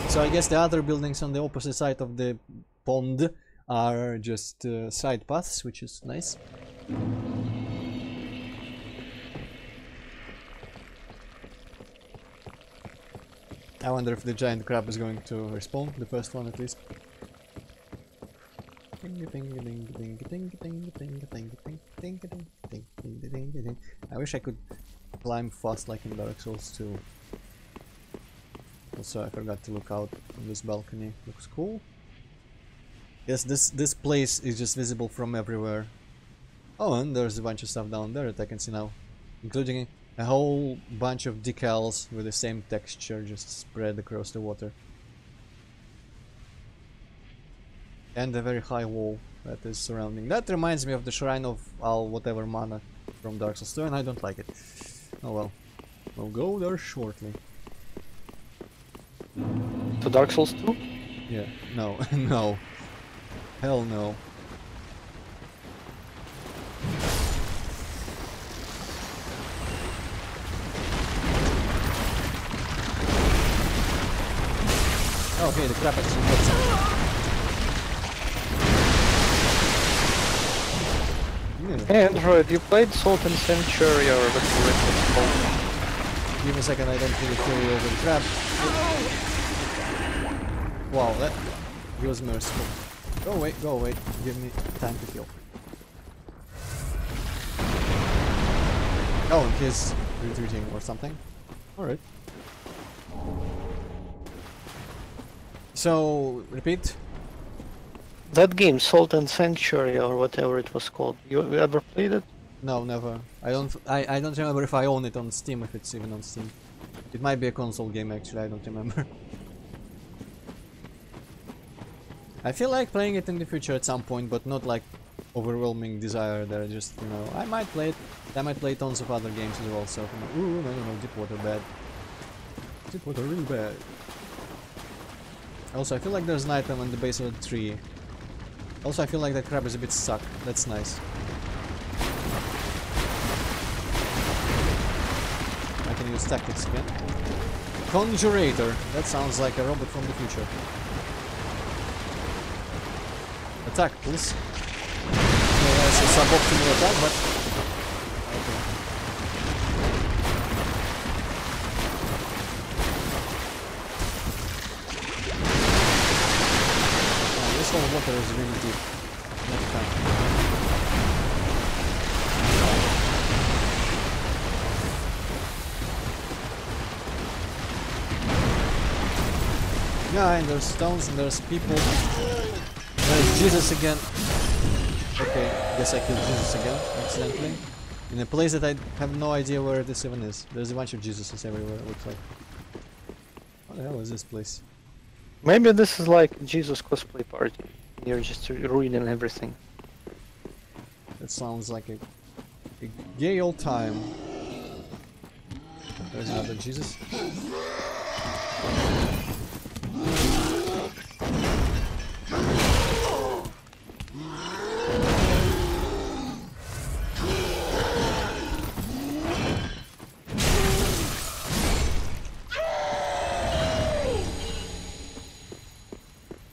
So I guess the other buildings on the opposite side of the pond are just side paths, which is nice. I wonder if the giant crab is going to respawn, the first one at least. I wish I could climb fast like in Dark Souls 2. Also, I forgot to look out on this balcony. Looks cool. Yes, this place is just visible from everywhere. Oh, and there's a bunch of stuff down there that I can see now, including a whole bunch of decals with the same texture just spread across the water. And a very high wall that is surrounding. That reminds me of the Shrine of Al whatever mana from Dark Souls 2, and I don't like it. Oh well. We'll go there shortly. To Dark Souls 2? Yeah. No. No. Hell no. Okay, the crap actually got some. Yeah. Android, you played Salt and Sanctuary or whatever it was called. Give me a second, I don't really hear you over the crap. Wow, that... He was merciful. Go away, go away. Give me time to heal. Oh, and he's retreating or something. Alright. So, repeat. That game, Salt and Sanctuary or whatever it was called. You ever played it? No, never. I don't remember if I own it on Steam, if it's even on Steam. It might be a console game actually, I don't remember. I feel like playing it in the future at some point, but not like overwhelming desire there, just, you know, I might play it. I might play tons of other games as well, so, ooh, no, Deepwater bad. Deepwater really bad. Also, I feel like there's an item on the base of the tree. Also, I feel like that crab is a bit stuck. That's nice. I can use tactics again. Conjurator. That sounds like a robot from the future. Attack, please. Okay, that's a suboptimal attack, but... Okay. This whole water is really deep. Not fun. Yeah, and there's stones and there's people. There's Jesus again. Okay, guess I killed Jesus again, accidentally. In a place that I have no idea where this even is. There's a bunch of Jesuses everywhere, it looks like. What the hell is this place? Maybe this is like Jesus cosplay party. You're just ruining everything. That sounds like a gay old time. There's another Jesus.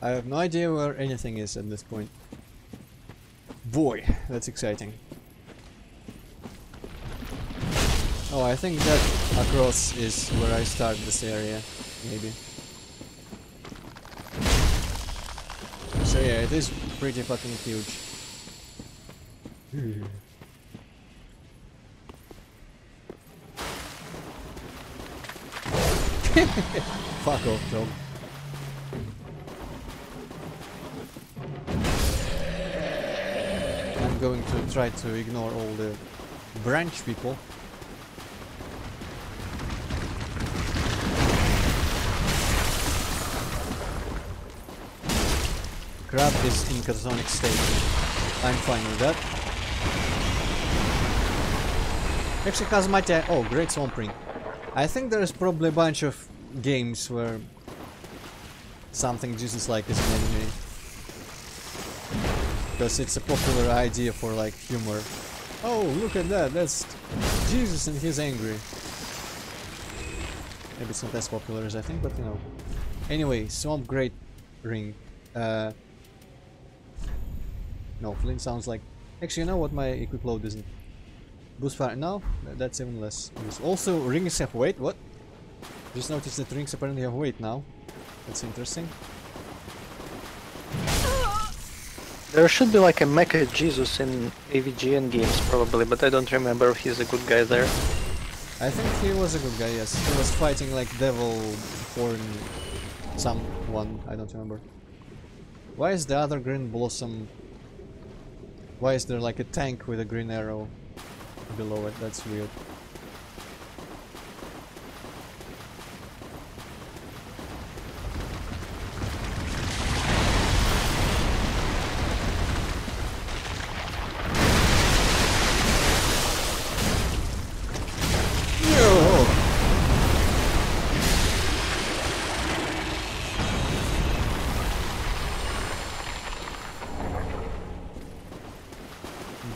I have no idea where anything is at this point. Boy, that's exciting. Oh, I think that across is where I start this area, maybe. So yeah, it is pretty fucking huge. Fuck off, dog. I'm going to try to ignore all the branch people. Crab is in catatonic state. I'm fine with that. Actually, Kazmatia. Oh, great swamp ring. I think there's probably a bunch of games where something Jesus-like is an enemy. Because it's a popular idea for like humor. Oh, look at that, that's Jesus and he's angry. Maybe it's not as popular as I think, but you know. Anyway, Swamp Great Ring. No, Flint sounds like... Actually, you know what, my equip load isn't. Boost fire, no, that's even less. Also, rings have weight, what? Just noticed that rings apparently have weight now. That's interesting. There should be like a Mecha Jesus in AVGN games probably, but I don't remember if he's a good guy there. I think he was a good guy, yes. He was fighting like devil horn someone, I don't remember. Why is the other green blossom... Why is there like a tank with a green arrow below it? That's weird.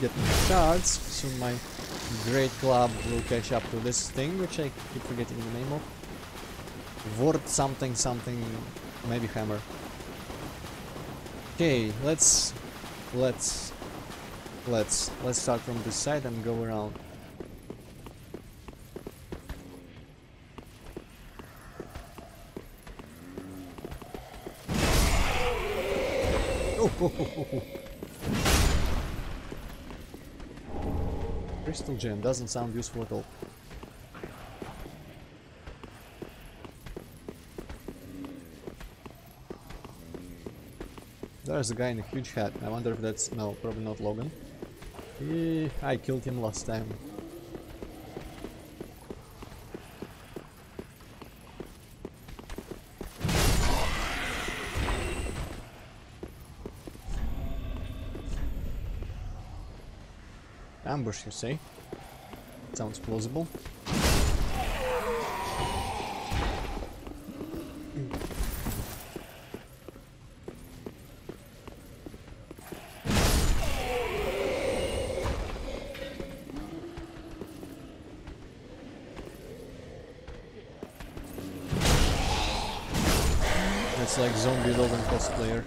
get more shards. Soon my great club will catch up to this thing, which I keep forgetting the name of. Word something something, maybe hammer. Okay, let's start from this side and go around. Oh. Crystal gem doesn't sound useful at all. There's a guy in a huge hat. I wonder if that's... no, probably not Logan. I killed him last time. Ambush, you say? Sounds plausible. It's like zombie Logan cosplayer.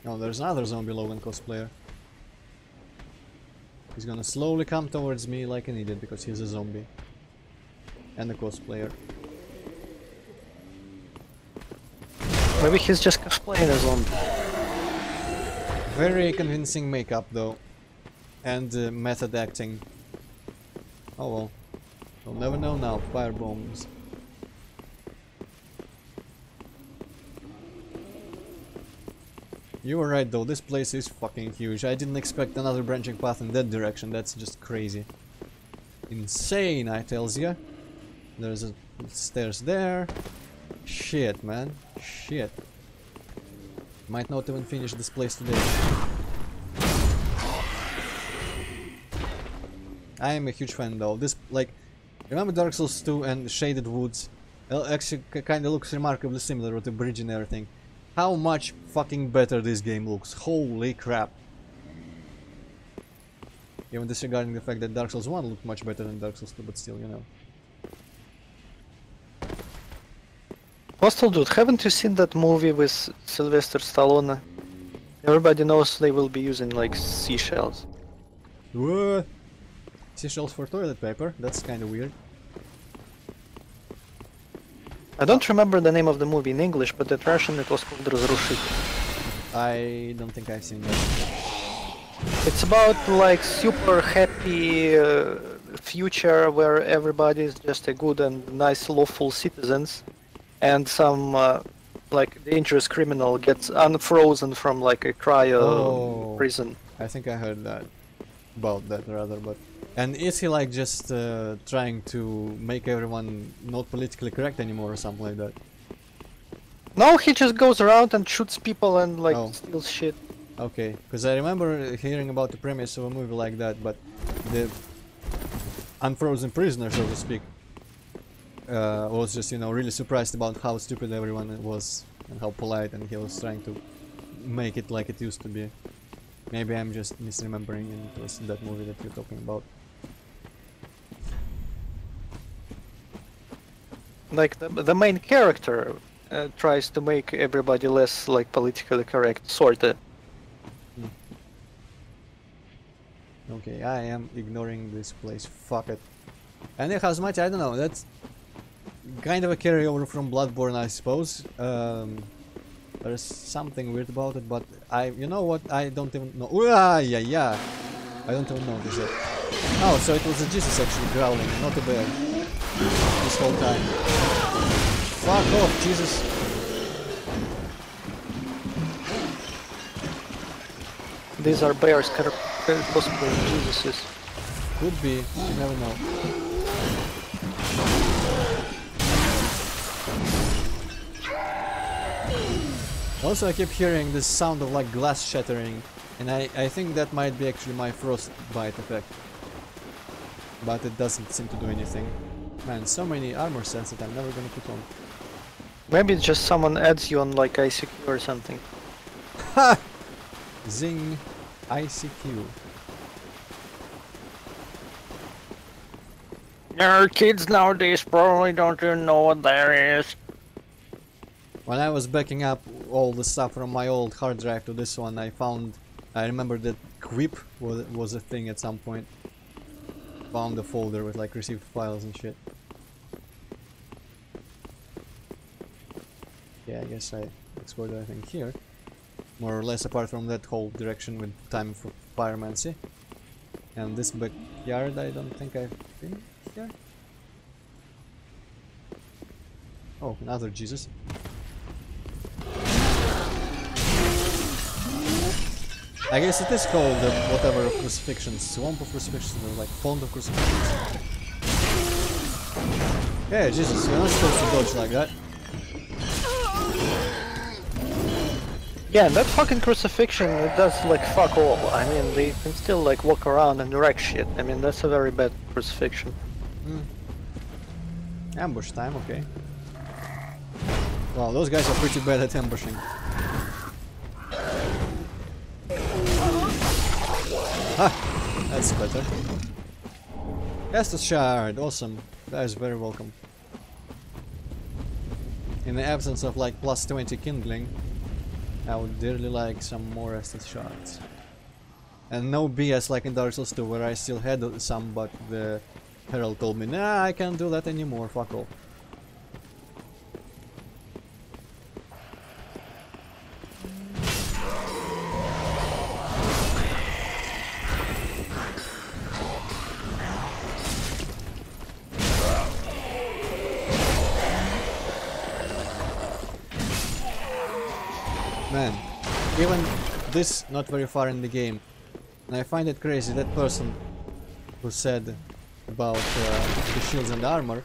Oh, there's another zombie Logan cosplayer. He's gonna slowly come towards me like an idiot because he's a zombie. And a cosplayer. Maybe he's just cosplaying a zombie. Very convincing makeup though. And method acting. Oh well. We'll never know now. Fire bombs. You were right though, this place is fucking huge. I didn't expect another branching path in that direction, that's just crazy. Insane, I tells ya. There's a stairs there. Shit, man. Shit. Might not even finish this place today. I am a huge fan though. This, like, remember Dark Souls 2 and Shaded Woods? Well, actually kinda looks remarkably similar with the bridge and everything. How much fucking better this game looks. Holy crap. Even disregarding the fact that Dark Souls 1 looked much better than Dark Souls 2, but still, you know. Hostile Dude, haven't you seen that movie with Sylvester Stallone? Everybody knows they will be using like seashells. What? Seashells for toilet paper? That's kinda weird. I don't remember the name of the movie in English, but in Russian it was called Разрушитель. I don't think I've seen that. It's about like super happy future where everybody is just a good and nice lawful citizens, and some like dangerous criminal gets unfrozen from like a cryo prison. I think I heard that. About that rather, but... And is he like just trying to make everyone not politically correct anymore or something like that? No, he just goes around and shoots people and like steals shit. Okay, because I remember hearing about the premise of a movie like that, but the unfrozen prisoner, so to speak, was just, you know, really surprised about how stupid everyone was and how polite, and he was trying to make it like it used to be. Maybe I'm just misremembering and it was that movie that you're talking about. Like the main character tries to make everybody less like politically correct, sorta. Okay, I am ignoring this place. Fuck it. And it has much, I don't know, that's kind of a carryover from Bloodborne, I suppose. There's something weird about it, but you know what, I don't even know. Yeah. I don't even notice it. Oh, so it was a Jesus actually growling, not a bear. This whole time. Fuck off, Jesus. These are bears, possibly Jesuses. Could be, you never know. Also, I keep hearing this sound of like glass shattering, and I think that might be actually my frostbite effect. But it doesn't seem to do anything. Man, so many armor sets that I'm never gonna put on. Maybe just someone adds you on like ICQ or something. Ha! Zing. ICQ. Our kids nowadays probably don't even know what that is. When I was backing up all the stuff from my old hard drive to this one, I remember that Quip was a thing at some point. Found a folder with like received files and shit. Yeah, I guess I explored everything here. More or less apart from that whole direction with time for pyromancy. And this backyard, I don't think I've been here. Oh, another Jesus. I guess it is called whatever of crucifixions, swamp of crucifixions, or like font of crucifixions. Yeah, Jesus, you're not supposed to dodge like that. Yeah, that fucking crucifixion, it does like fuck all. I mean, they can still like walk around and wreck shit. I mean, that's a very bad crucifixion. Ambush time, okay. Well, those guys are pretty bad at ambushing. Ha! That's better. Estus Shard, awesome. That is very welcome. In the absence of like plus 20 kindling, I would dearly like some more Estus Shards. And no BS like in Dark Souls 2 where I still had some, but the Herald told me, nah, I can't do that anymore, fuck off. Man, even this not very far in the game, and I find it crazy that person who said about the shields and the armor,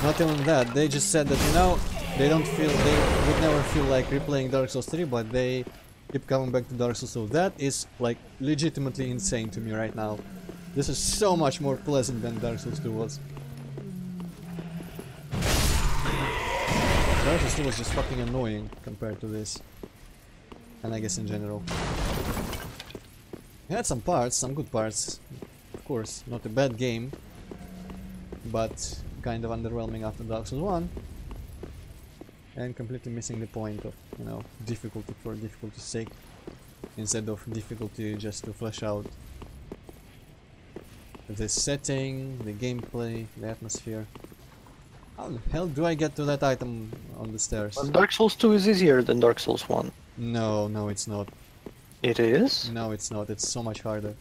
not even that, they just said that, you know, they would never feel like replaying Dark Souls 3, but they keep coming back to Dark Souls 2. That is like legitimately insane to me right now. This is so much more pleasant than Dark Souls 2 was. Dark Souls 2 was just fucking annoying compared to this. And I guess in general. It had some parts, some good parts. Of course, not a bad game, but kind of underwhelming after Dark Souls 1. And completely missing the point of, you know, difficulty for difficulty's sake, instead of difficulty just to flesh out the setting, the gameplay, the atmosphere. How the hell do I get to that item on the stairs? Well, Dark Souls 2 is easier than Dark Souls 1. No, no it's not. It is? No it's not, it's so much harder.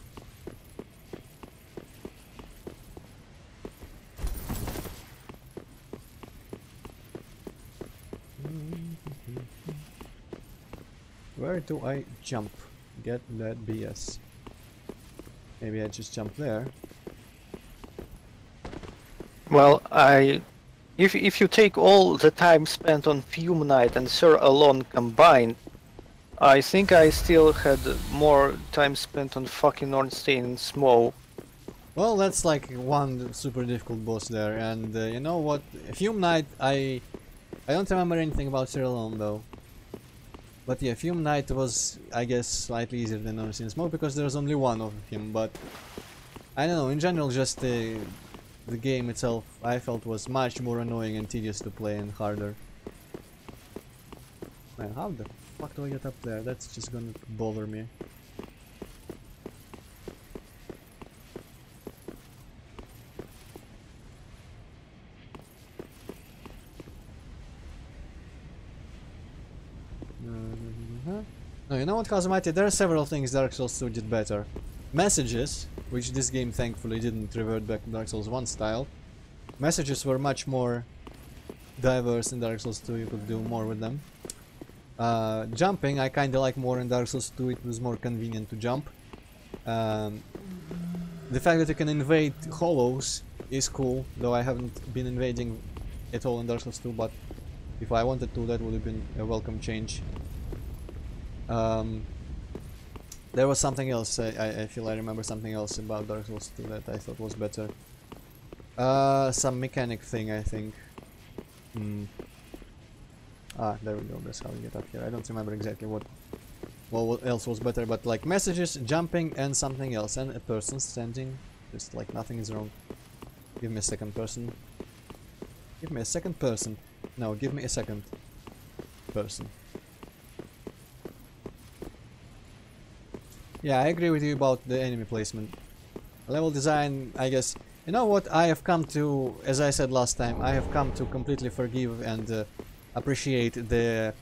Where do I jump? Get that BS. Maybe I just jump there. Well, if you take all the time spent on Fume Knight and Sir alone combined, I think I still had more time spent on fucking Ornstein and Smough. Well, that's like one super difficult boss there, and you know what? Fume Knight, I don't remember anything about Sir alone though. But yeah, Fume Knight was, I guess, slightly easier than Ornstein and Smough because there's only one of him, but I don't know, in general just the game itself I felt was much more annoying and tedious to play and harder. Man, how the fuck do I get up there? That's just gonna bother me. No, you know what, Kazumati? There are several things Dark Souls 2 did better. Messages, which this game thankfully didn't revert back to Dark Souls 1 style. Messages were much more diverse in Dark Souls 2, you could do more with them. Jumping I kinda like more in Dark Souls 2, it was more convenient to jump. The fact that you can invade hollows is cool, though I haven't been invading at all in Dark Souls 2, but if I wanted to, that would have been a welcome change. There was something else, I feel I remember something else about Dark Souls 2 that I thought was better. Some mechanic thing, I think. Ah, there we go. That's how we get up here. I don't remember exactly what else was better, but like messages, jumping, and something else, and a person standing, just like nothing is wrong. Give me a second person. Give me a second person. No, give me a second person. Yeah, I agree with you about the enemy placement. Level design, I guess. You know what? I have come to, as I said last time, I have come to completely forgive and appreciate the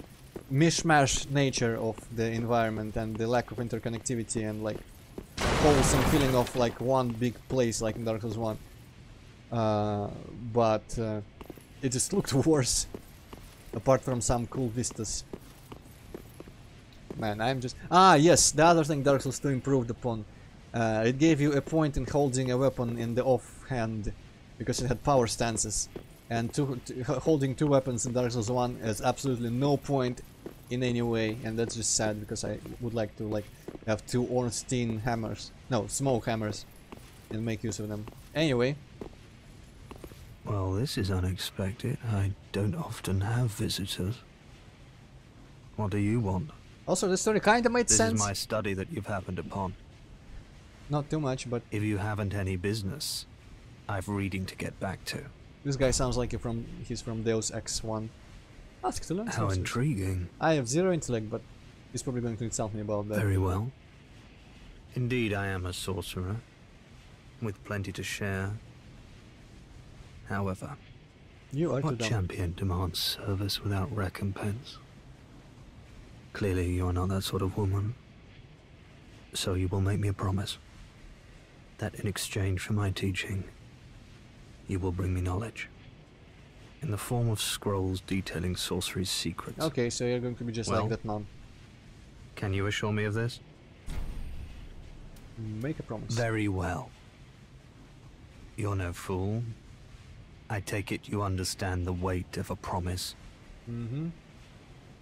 mishmash nature of the environment and the lack of interconnectivity and like wholesome feeling of like one big place like in Dark Souls 1. But it just looked worse, apart from some cool vistas. Man, I'm just... Ah, yes, the other thing Dark Souls 2 improved upon. It gave you a point in holding a weapon in the offhand, because it had power stances. And holding two weapons in Dark Souls 1 has absolutely no point in any way, and that's just sad, because I would like to like have two Ornstein hammers, no, smoke hammers, and make use of them. Anyway. Well, this is unexpected. I don't often have visitors. What do you want? Also, the story kinda made sense. This is my study that you've happened upon. Not too much, but... If you haven't any business, I've reading to get back to. This guy sounds like he's from Deus Ex 1. Ask to learn. How intriguing. I have 0 intellect, but he's probably going to insult me about that. Very well. Indeed, I am a sorcerer, with plenty to share. However, what champion demands service without recompense? Clearly, you are not that sort of woman. So you will make me a promise that in exchange for my teaching, you will bring me knowledge in the form of scrolls detailing sorcery's secrets. Okay, so you're going to be just like that nun. Can you assure me of this? Make a promise. Very well. You're no fool. I take it you understand the weight of a promise. Mm-hmm.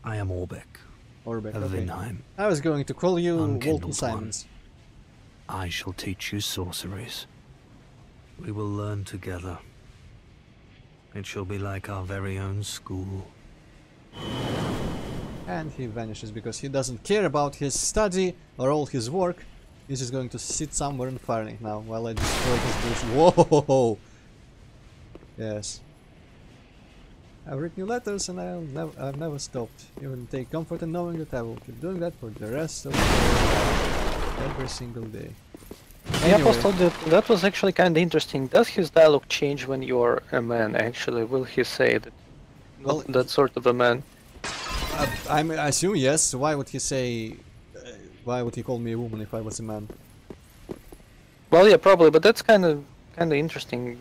I am Orbeck. Orbeck, of okay. Vinheim. I was going to call you Walton Simons. I shall teach you sorceries. We will learn together. It shall be like our very own school. And he vanishes because he doesn't care about his study or all his work. He's just going to sit somewhere and firing now while I destroy his bullshit. Whoa! Yes. I've written you letters and I've never stopped. Even take comfort in knowing that I will keep doing that for the rest of the day. Every single day. Yeah, Apostle, that was actually kind of interesting. Does his dialogue change when you're a man, actually? Will he say that, well, that sort of a man? I assume yes. Why would he say... why would he call me a woman if I was a man? Well, yeah, probably, but that's kind of interesting.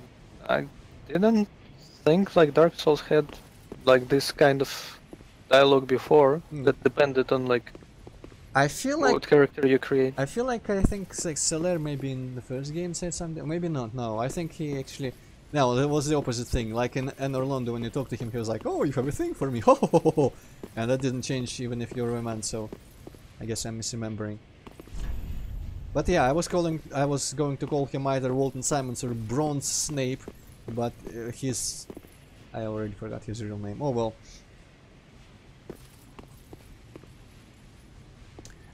I didn't think like Dark Souls had like this kind of dialogue before that depended on like I feel like what character you create. I feel like I think like Celer maybe in the first game said something, maybe not. No, I think he actually no, that was the opposite thing. Like in Orlando, when you talk to him, he was like, "Oh, you have a thing for me," ho ho ho ho, and that didn't change even if you're a man. So I guess I'm misremembering. But yeah, I was going to call him either Walton Simons or Bronze Snape, but I already forgot his real name. Oh well.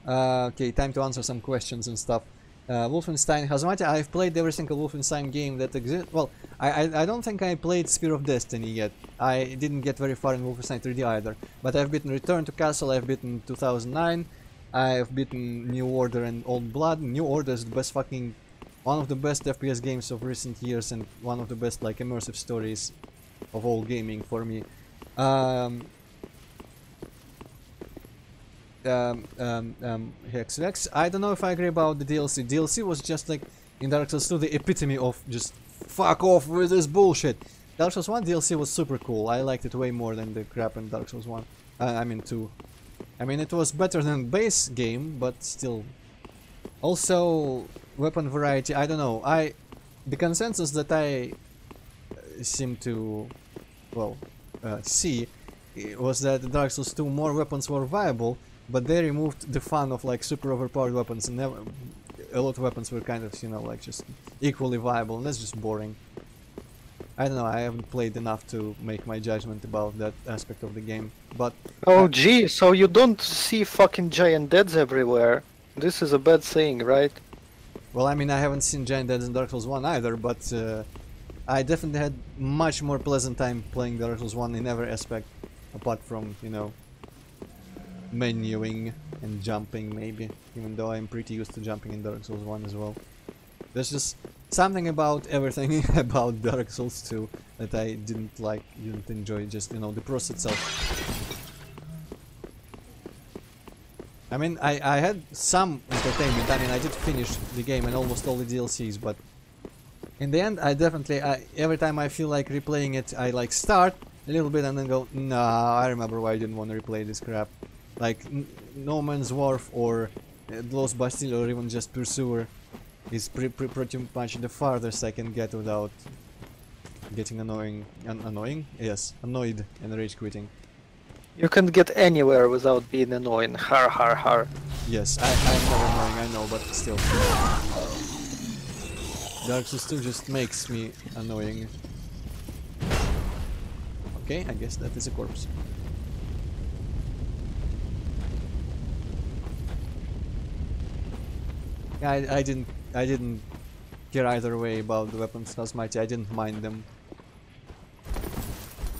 Okay, time to answer some questions and stuff. Wolfenstein Hazmati, I've played every single Wolfenstein game that exists. Well, I don't think I played Spear of Destiny yet. I didn't get very far in Wolfenstein 3D either. But I've beaten Return to Castle, I've beaten 2009, I've beaten New Order and Old Blood. New Order is the best fucking... one of the best FPS games of recent years and one of the best like immersive stories of all gaming for me. Hex, I don't know if I agree about the DLC. DLC was just like in Dark Souls 2 the epitome of just fuck off with this bullshit. Dark Souls 1 DLC was super cool. I liked it way more than the crap in Dark Souls 1. I mean 2. I mean it was better than base game, but still. Also, weapon variety, I don't know. The consensus that I seem to, well, see was that Dark Souls 2 more weapons were viable, but they removed the fun of like super overpowered weapons, and a lot of weapons were kind of, you know, like just equally viable, and that's just boring. I don't know, I haven't played enough to make my judgment about that aspect of the game, but... Oh gee, so you don't see fucking giant deads everywhere. This is a bad thing, right? Well, I mean, I haven't seen giant deads in Dark Souls 1 either, but I definitely had much more pleasant time playing Dark Souls 1 in every aspect, apart from, you know, menuing and jumping maybe, even though I'm pretty used to jumping in Dark Souls 1 as well. There's just something about everything about Dark Souls 2 that I didn't like, didn't enjoy, just, you know, the process itself. I mean, I had some entertainment. I mean, I did finish the game and almost all the DLCs, but in the end, I definitely, every time I feel like replaying it, I like start a little bit and then go, nah, I remember why I didn't want to replay this crap. Like, No Man's Wharf or Lost Bastille or even just Pursuer is pretty much the farthest I can get without getting annoying? Yes, annoyed and rage quitting. You can't get anywhere without being annoying. Har har har. Yes, I'm never annoying, I know, but still. Dark Souls 2 just makes me annoying. Okay, I guess that is a corpse. I didn't care either way about the weapons Almighty. I didn't mind them.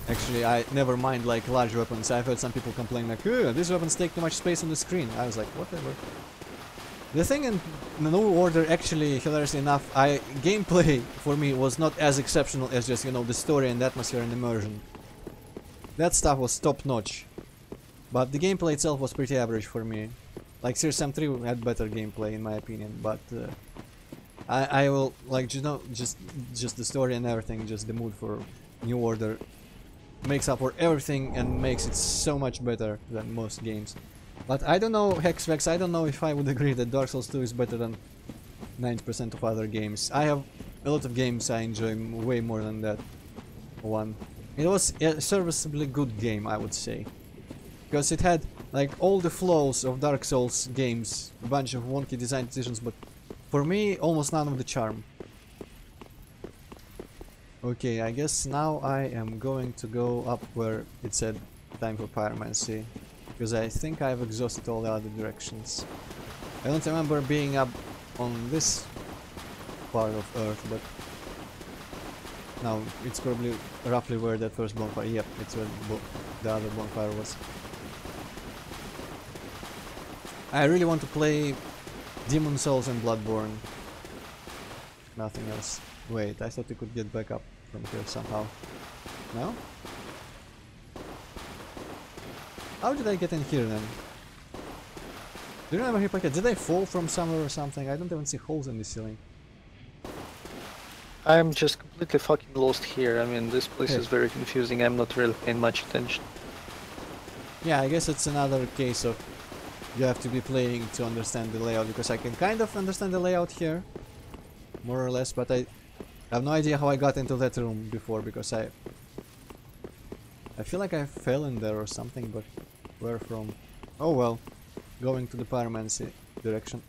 Actually, I never mind like large weapons. I've heard some people complain like, these weapons take too much space on the screen. I was like, whatever. The thing in the New Order, actually, hilariously enough, gameplay for me was not as exceptional as just, you know, the story and the atmosphere and immersion. That stuff was top notch. But the gameplay itself was pretty average for me. Like Series M3 had better gameplay in my opinion, but I will, like, you know, just the story and everything, just the mood for New Order makes up for everything and makes it so much better than most games. But I don't know, Hexvex, I don't know if I would agree that Dark Souls 2 is better than 90% of other games. I have a lot of games I enjoy way more than that one. It was a serviceably good game, I would say. Because it had like all the flaws of Dark Souls games, a bunch of wonky design decisions, but for me, almost none of the charm. Okay, I guess now I am going to go up where it said time for pyromancy, because I think I've exhausted all the other directions. I don't remember being up on this part of Earth, but now it's probably roughly where that first bonfire. Yep, it's where the other bonfire was. I really want to play Demon Souls and Bloodborne. Nothing else. Wait, I thought you could get back up from here somehow. No? How did I get in here then? Do you remember Hippocrates? Did I fall from somewhere or something? I don't even see holes in the ceiling. I'm just completely fucking lost here. I mean, this place is very confusing. I'm not really paying much attention. Yeah, I guess it's another case of you have to be playing to understand the layout, because I can kind of understand the layout here, more or less, but I have no idea how I got into that room before, because I feel like I fell in there or something, but where from? Oh well, going to the pyromancy direction.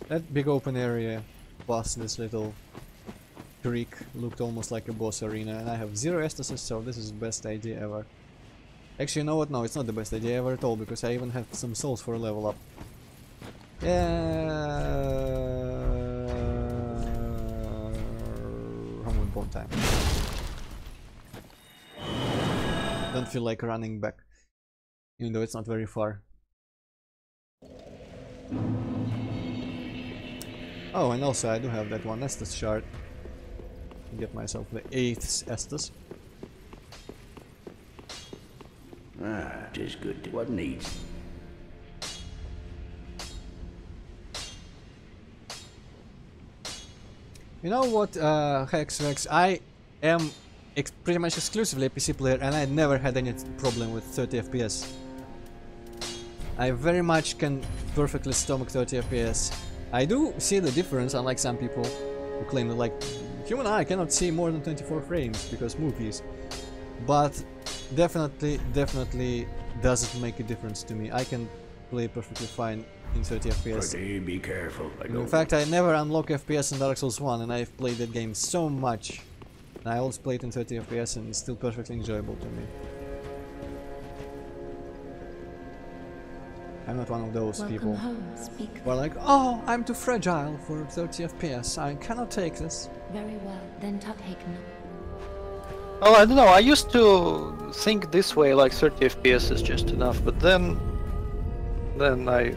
That big open area past this little creek looked almost like a boss arena, and I have 0 estasis, so this is the best idea ever. Actually, you know what? No, it's not the best idea ever at all, because I even have some souls for a level up. Yeah, home bone time. Don't feel like running back, even though it's not very far. Oh, and also I do have that one Estus shard. Get myself the 8th Estus. Ah, just good. What needs? You know what, Hexvex, I am pretty much exclusively a PC player, and I never had any problem with 30 FPS. I very much can perfectly stomach 30 FPS. I do see the difference, unlike some people who claim that, like, human eye cannot see more than 24 frames because movies. But definitely doesn't make a difference to me. I can play perfectly fine in 30 FPS. Be careful. In fact, I never unlock FPS in Dark Souls 1, and I've played that game so much. And I always play it in 30 FPS, and it's still perfectly enjoyable to me. I'm not one of those people who are like, oh, I'm too fragile for 30 FPS, I cannot take this. Very well, then take note. Oh, I don't know, I used to think this way, like 30 FPS is just enough, but then I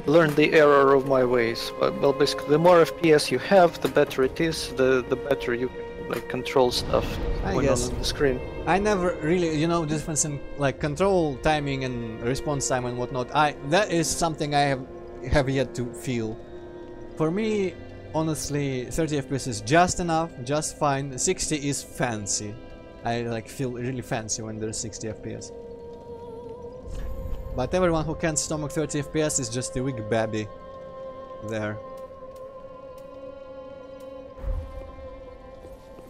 learned the error of my ways. Well, basically, the more FPS you have, the better it is, the better you like control stuff going on the screen. I never really, you know, difference in like control timing and response time and whatnot. That is something I have yet to feel. For me, honestly, 30 FPS is just enough, just fine. 60 is fancy. I like feel really fancy when there's 60 FPS. But everyone who can't stomach 30 FPS is just a weak baby there.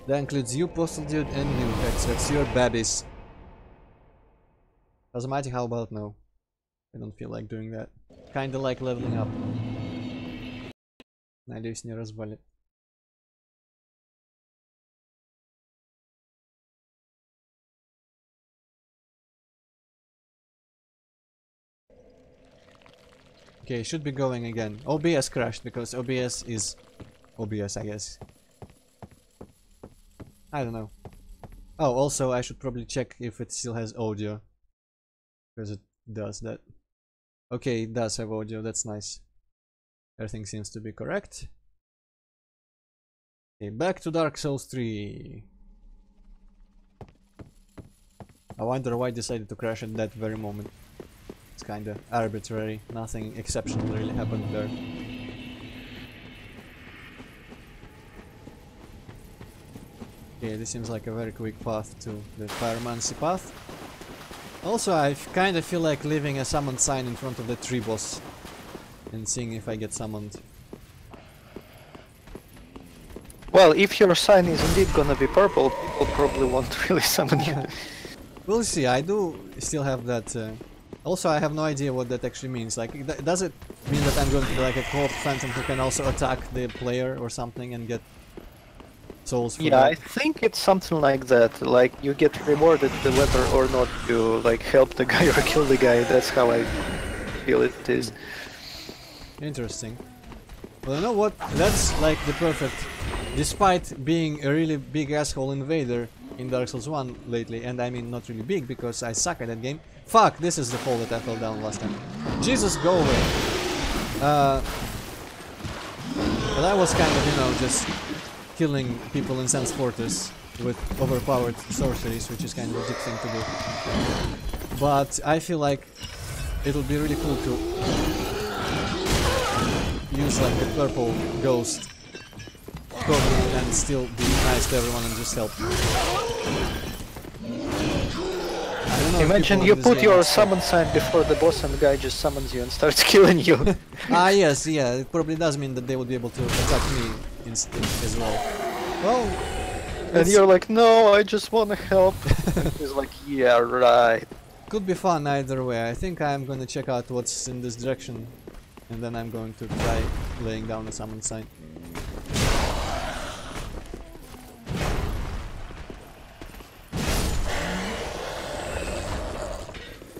That includes you, Postal Dude, and Nukex. That's your babies. Cosmatic, how about no? I don't feel like doing that. Kinda like leveling up. Надеюсь, не развалит. Okay, should be going again. OBS crashed because OBS is OBS, I guess. I don't know. Oh, also I should probably check if it still has audio. Because it does that. Okay, it does have audio, that's nice. Everything seems to be correct. Okay, back to Dark Souls 3. I wonder why I decided to crash at that very moment. It's kinda arbitrary, nothing exceptional really happened there. Okay, this seems like a very quick path to the Pyromancy path. Also, I kinda feel like leaving a summon sign in front of the tree boss and seeing if I get summoned. Well, if your sign is indeed gonna be purple, people probably won't really summon you. We'll see, I do still have that... Also, I have no idea what that actually means. Like, does it mean that I'm going to be like a co-op phantom who can also attack the player or something and get souls for yeah, that? I think it's something like that. Like, you get rewarded whether or not you like help the guy or kill the guy. That's how I feel it is. Interesting. Well, you know what? That's like the perfect... Despite being a really big asshole invader in Dark Souls 1 lately, and I mean not really big because I suck at that game. Fuck, this is the hole that I fell down last time. Jesus, go away. But I was kind of, you know, just killing people in Sans Fortress with overpowered sorceries, which is kind of a dick thing to do. But I feel like it'll be really cool to use like the purple ghost cover and still be nice to everyone and just help. Imagine you put your summon sign before the boss and the guy just summons you and starts killing you. Ah yes, yeah, it probably does mean that they would be able to attack me as well. Well... And you're like, no, I just want to help. And he's like, yeah, right. Could be fun either way. I think I'm gonna check out what's in this direction. And then I'm going to try laying down a summon sign.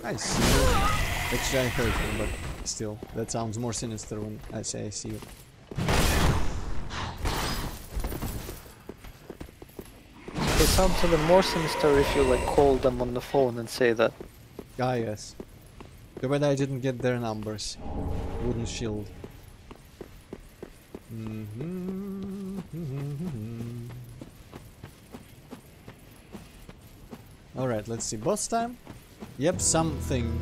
I see you. Actually, I heard him, but still, that sounds more sinister when I say I see you. It sounds even more sinister if you like call them on the phone and say that. Ah yes. Too bad I didn't get their numbers. Wooden shield. Alright, let's see. Boss time? Yep, something.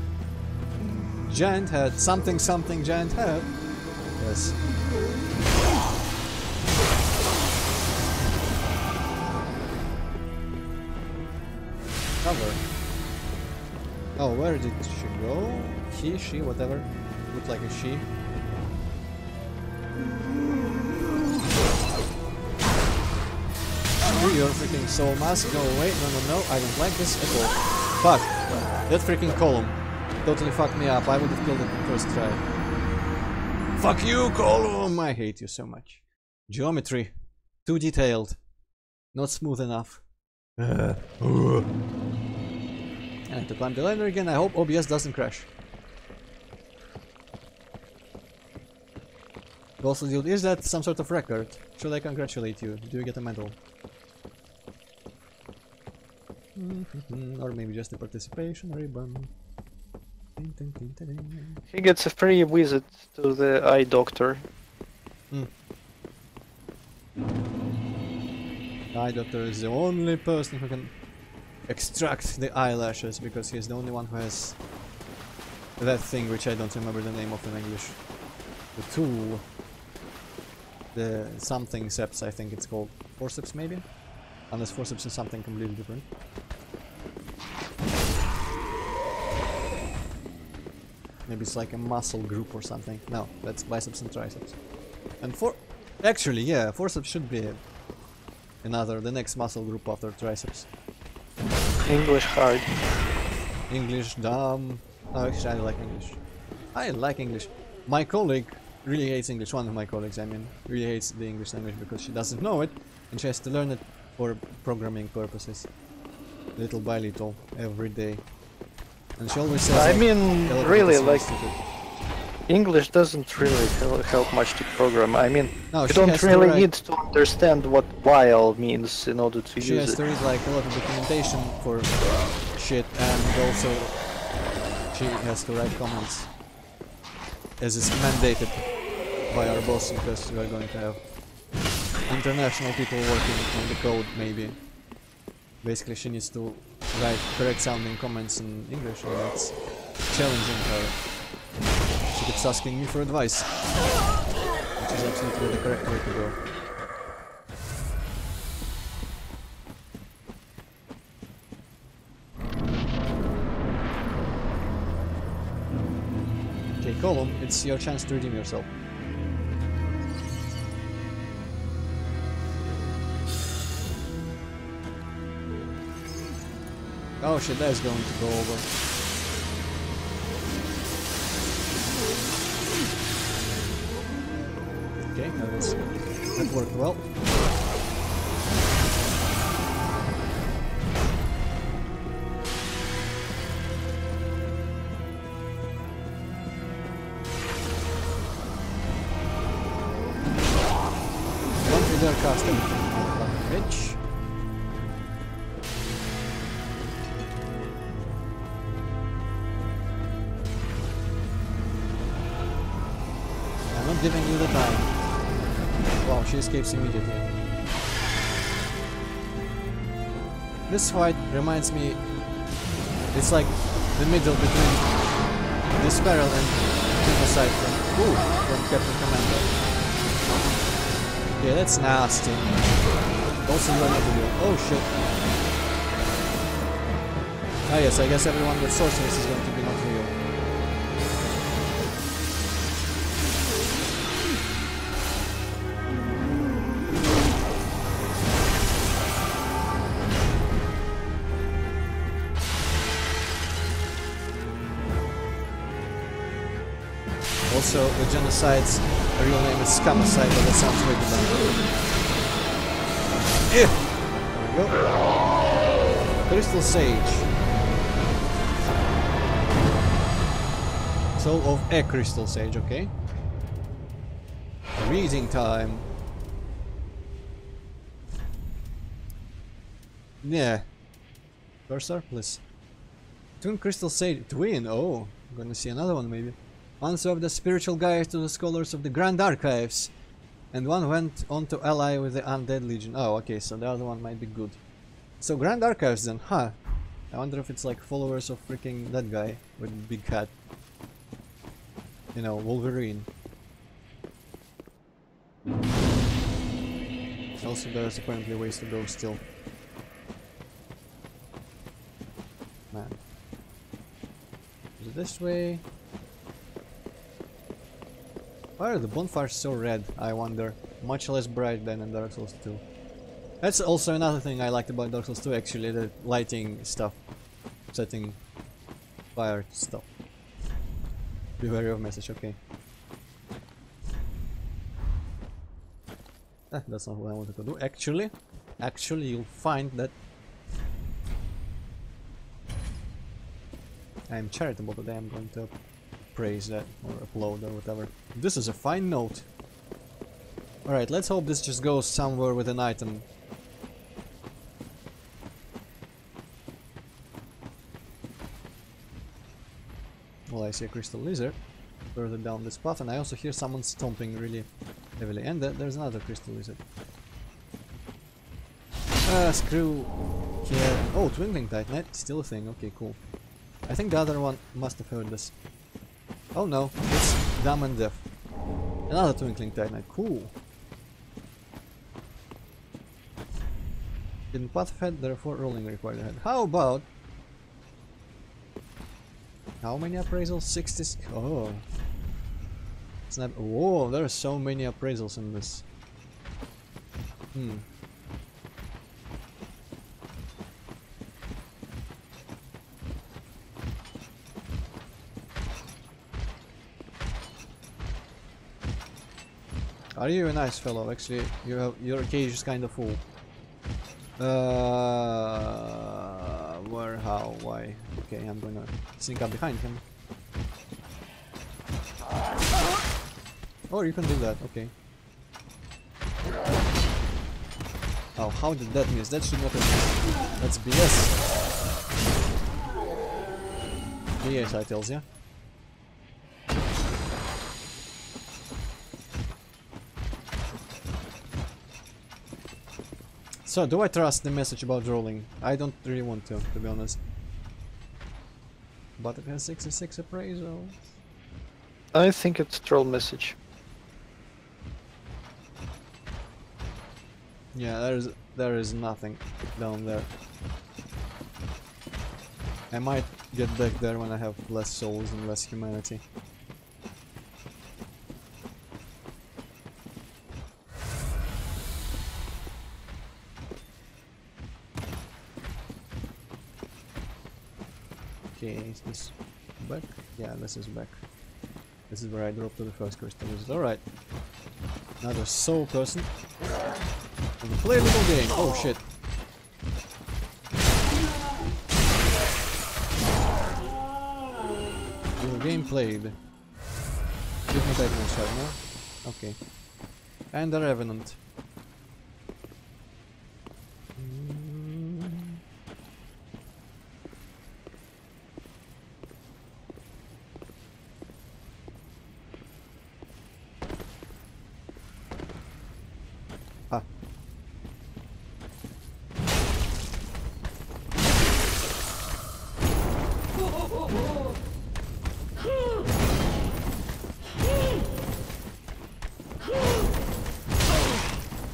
Giant head. Something giant head. Yes. Cover. Oh, where did she go? He, she, whatever. Looked like a she. Your freaking soul mask, go away. No, I don't like this at all. Fuck. That freaking column totally fucked me up. I would have killed it first try. Fuck you, column! I hate you so much. Geometry. Too detailed. Not smooth enough. And to climb the ladder again, I hope OBS doesn't crash. Also, dude, is that some sort of record? Should I congratulate you? Do you get a medal? Or maybe just a participation ribbon. He gets a free visit to the eye doctor. The eye doctor is the only person who can extract the eyelashes, because he's the only one who has that thing which I don't remember the name of in English. The tool. The something seps, I think it's called. Forceps maybe? Unless forceps is something completely different. Maybe it's like a muscle group or something. No, that's biceps and triceps. And actually, yeah, forceps should be the next muscle group after triceps. English hard. English dumb. No, actually I like English. I like English. My colleague really hates English. One of my colleagues, I mean, really hates the English language because she doesn't know it and she has to learn it for programming purposes. Little by little, every day. And she always says, I mean, really, like, stupid. English doesn't really help much to program. I mean, no, you don't really need to understand what while means in order to use it. She has to read like a lot of documentation for shit, and also she has to write comments as is mandated by our boss, because we are going to have international people working on the code, maybe. Basically she needs to write correct sounding comments in English, and that's challenging her. She keeps asking me for advice, which is absolutely the correct way to go. Okay, Column, it's your chance to redeem yourself. Oh shit, that is going to go over. Okay, that worked well. Don't be there, cast everything on the bitch. Giving you the time. Wow, she escapes immediately. This fight reminds me, it's like the middle between this barrel and Genocide from Captain Commander. Yeah, that's nasty. Also relatable. Oh shit. Ah yes, I guess everyone with sorceress is going to be not real. Also, the Genocide's real name is Scamicide, but that sounds way too bad. There we go. Crystal Sage. Soul of a Crystal Sage, okay. Reading time. Yeah. Cursor, please. Twin Crystal Sage. Twin, oh. I'm gonna see another one maybe. One served the spiritual guide to the scholars of the Grand Archives, and one went on to ally with the Undead Legion. Oh, okay, so the other one might be good. So Grand Archives then, huh? I wonder if it's like followers of freaking that guy with the big hat. You know, Wolverine. Also, there's apparently ways to go still. Man. Is it this way? Why are the bonfires so red, I wonder? Much less bright than in Dark Souls 2. That's also another thing I liked about Dark Souls 2 actually, the lighting stuff. Setting Fire to stop. Be wary of message, okay. That's not what I wanted to do. Actually, you'll find that I'm charitable today. I'm going to praise that or upload or whatever. This is a fine note. Alright, let's hope this just goes somewhere with an item. Well, I see a crystal lizard further down this path, and I also hear someone stomping really heavily. And there's another crystal lizard. Screw here. Oh, Twinkling Titanite, still a thing. Okay, cool. I think the other one must have heard this. Oh no, it's Dumb and Deaf. Another Twinkling Titanite, cool. In path ahead, therefore rolling required ahead. How about... How many appraisals? 60... Oh. It's not... Whoa, there are so many appraisals in this. Are you a nice fellow? Actually, your cage is kind of full. Where, how, why? Okay, I'm gonna sneak up behind him. Or you can do that, okay. Oh, how did that miss? That should not have missed. That's BS. BS, I tells ya. So, do I trust the message about rolling? I don't really want to be honest. But it has 66 appraisals. I think it's troll message. Yeah, there is nothing down there. I might get back there when I have less souls and less humanity. Okay, is this back? Yeah, this is back. This is where I dropped to the first crystal. Alright. Another soul person. And we play a little game. Oh shit. Little game played. Give me that shot, no? Okay. And the Revenant.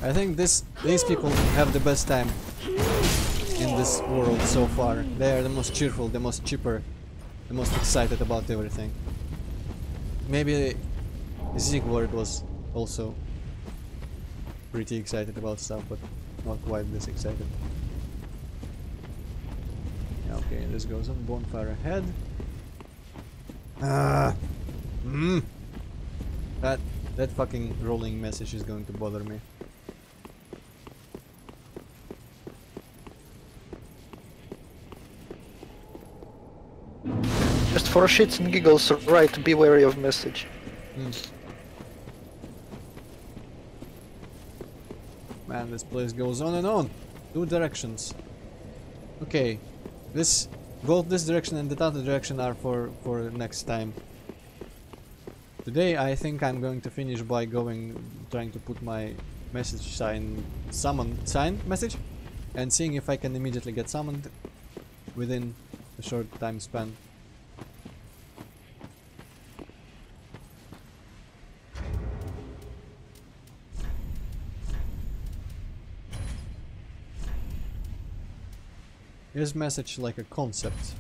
I think these people have the best time in this world so far. They are the most cheerful, the most chipper, the most excited about everything. Maybe Zigward was also pretty excited about stuff, but not quite this excited. Yeah, okay, this goes on. Bonfire ahead. That fucking rolling message is going to bother me. Just for shits and giggles, right, be wary of message. Man, this place goes on and on. 2 directions. Okay, both this direction and the other direction are for next time. Today I think I'm going to finish by trying to put my message sign message, and seeing if I can immediately get summoned within a short time span. Is message like a concept?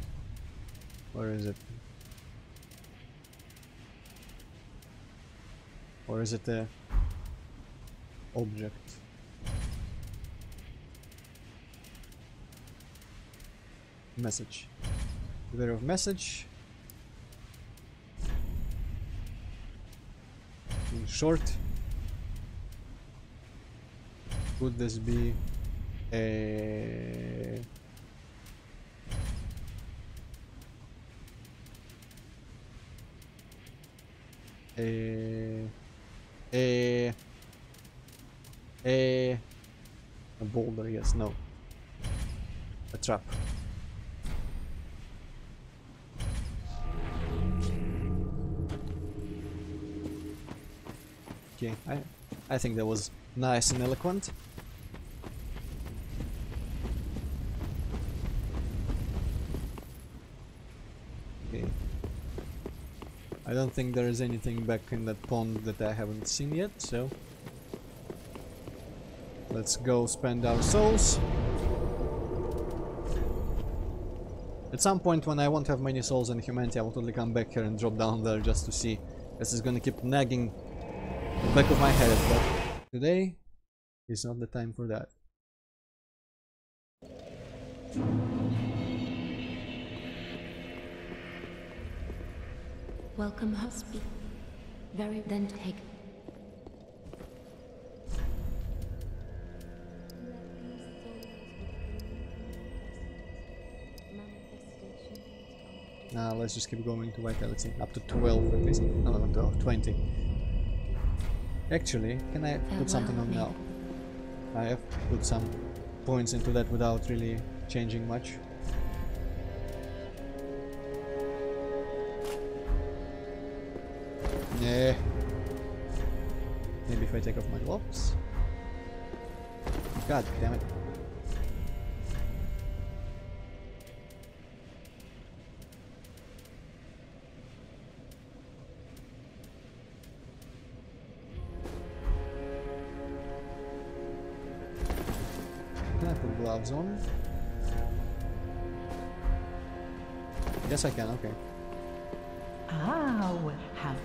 Or is it? Or is it a object? Message. bit of message. In short, could this be a boulder? Yes, no. A trap. Okay, I think that was nice and eloquent. Okay. I don't think there is anything back in that pond that I haven't seen yet, so let's go spend our souls. At some point when I won't have many souls and humanity, I will totally come back here and drop down there just to see. This is gonna keep nagging the back of my head, but today is not the time for that. Welcome, husband. Very then take. Let's just keep going to vitality up to 12 at least. No, not 12, 20. Actually, can I put something on now? I have put some points into that without really changing much. Yeah. Maybe if I take off my gloves. God damn it. Can I put gloves on? Yes, I can, okay. Ah, well, how?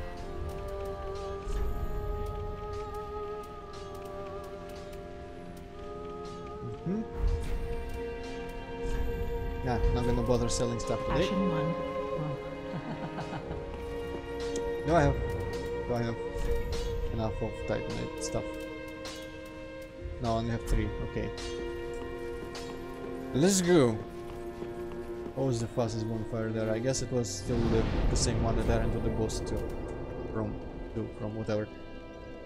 Yeah, not gonna bother selling stuff today. Passion one. Do I have enough of Titanite stuff? No, I only have 3, okay. Let's go! What was the fastest bonfire there? I guess it was still the same one that I ran to the boss to from whatever.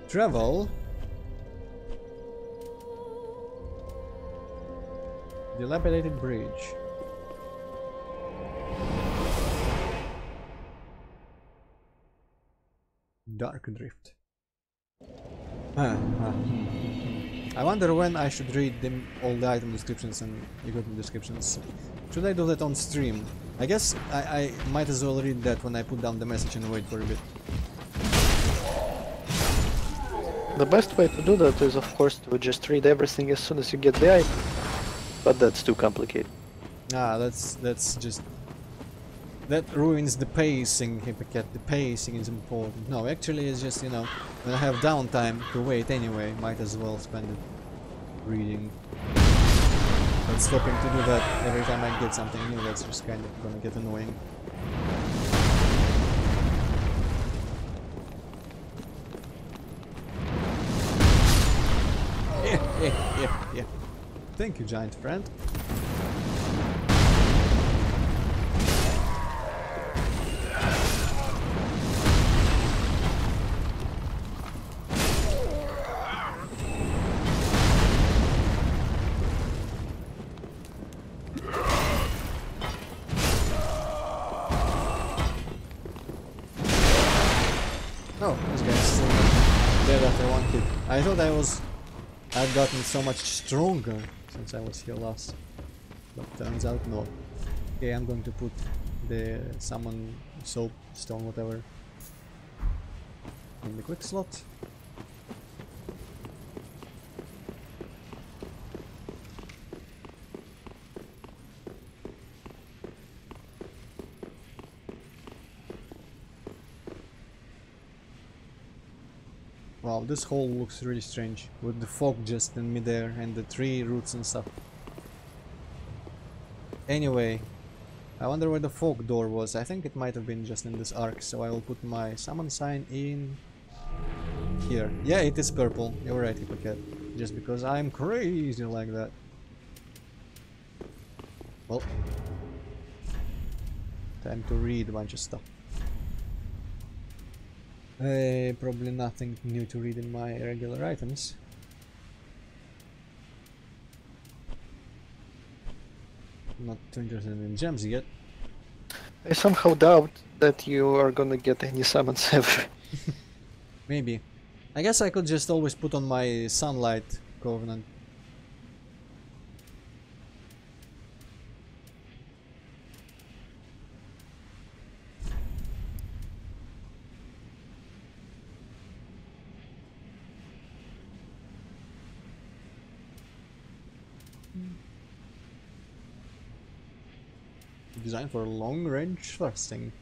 Travel. Dilapidated bridge. Dark drift. I wonder when I should read all the item descriptions and equipment descriptions. Should I do that on stream? I guess I might as well read that when I put down the message and wait for a bit. The best way to do that is, of course, to just read everything as soon as you get the item. But that's too complicated. That's just... That ruins the pacing, Hippocat. The pacing is important. No, actually it's just, you know, when I have downtime to wait anyway, might as well spend it reading. But stopping to do that every time I get something new, that's just kind of gonna get annoying. Yeah. Thank you, giant friend. Oh, this guy's still dead after one hit. I thought I've gotten so much stronger since I was here last, but turns out no. Okay, I'm going to put the summon soap, stone, whatever in the quick slot. Wow, this hole looks really strange, with the fog just in midair and the tree roots and stuff. Anyway, I wonder where the folk door was. I think it might have been just in this arc, so I will put my summon sign in here. Yeah, it is purple. You're right, Hippocat. Just because I'm crazy like that. Well, time to read a bunch of stuff. Probably nothing new to read in my regular items. Not too interested in gems yet. I somehow doubt that you are gonna get any summons ever. Maybe. I guess I could just always put on my Sunlight Covenant. Designed for long-range thrusting.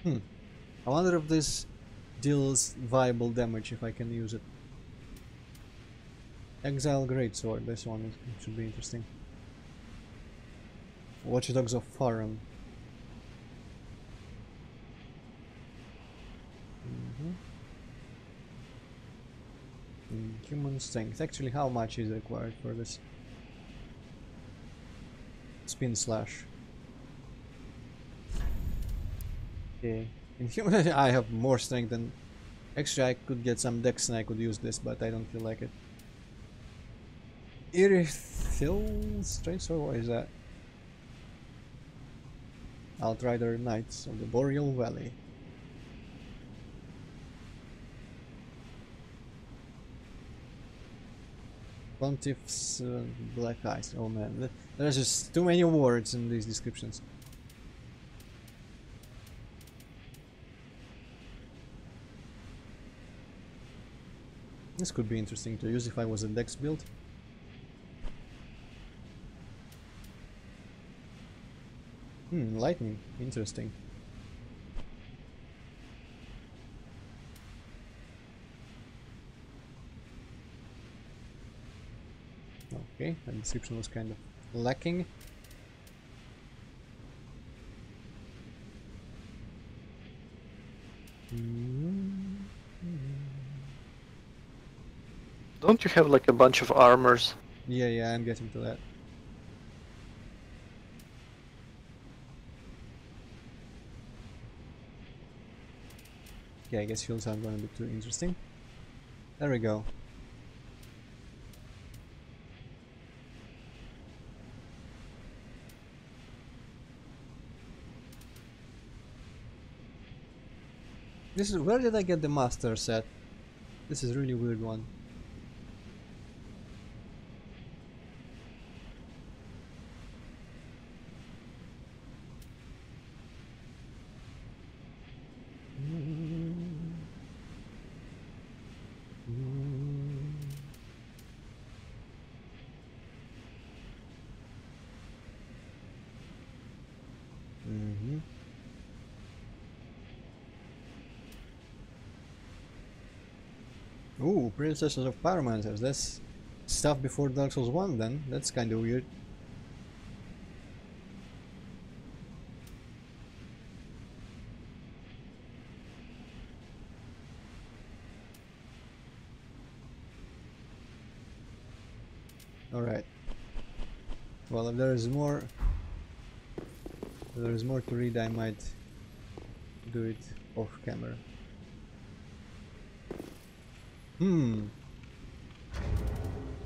I wonder if this deals viable damage if I can use it. Exile Greatsword, this one should be interesting. Watchdogs of Farum. Human strength. Actually, how much is required for this? Spin slash. Okay. In human, I have more strength than. Actually, I could get some dex and I could use this, but I don't feel like it. Irithil Straits, or what is that? Outrider Knights of the Boreal Valley. Pontiff's Black Eyes. Oh man, there's just too many words in these descriptions. This could be interesting to use if I was a dex build. Lightning. Interesting. Okay, the description was kind of lacking. Don't you have like a bunch of armors? Yeah, I'm getting to that. Okay, I guess shields aren't going to be too interesting. There we go. This is where did I get the master set? This is a really weird one. Ooh, Princesses of Pyromancers. That's stuff before Dark Souls 1 then. That's kinda weird. Alright. Well, if there is more to read, I might do it off camera.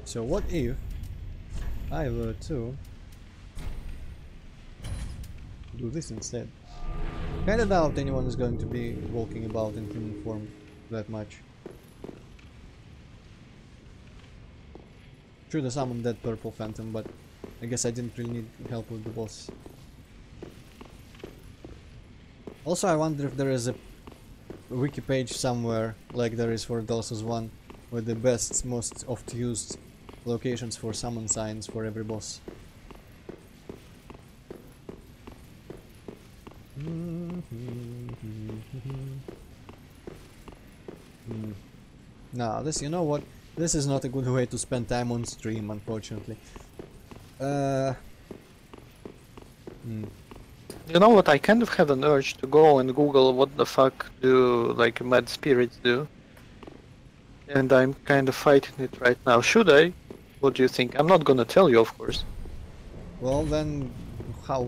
So what if I were to do this instead? Kinda doubt anyone is going to be walking about in human form that much. Should have summoned that purple phantom, but I guess I didn't really need help with the boss. Also, I wonder if there is a wiki page somewhere, like there is for Dark Souls 1, with the best, most oft used locations for summon signs for every boss. this. You know what? This is not a good way to spend time on stream, unfortunately. You know what? I kind of have an urge to go and Google what the fuck do like mad spirits do. And I'm kind of fighting it right now. Should I? What do you think? I'm not gonna tell you, of course. Well then,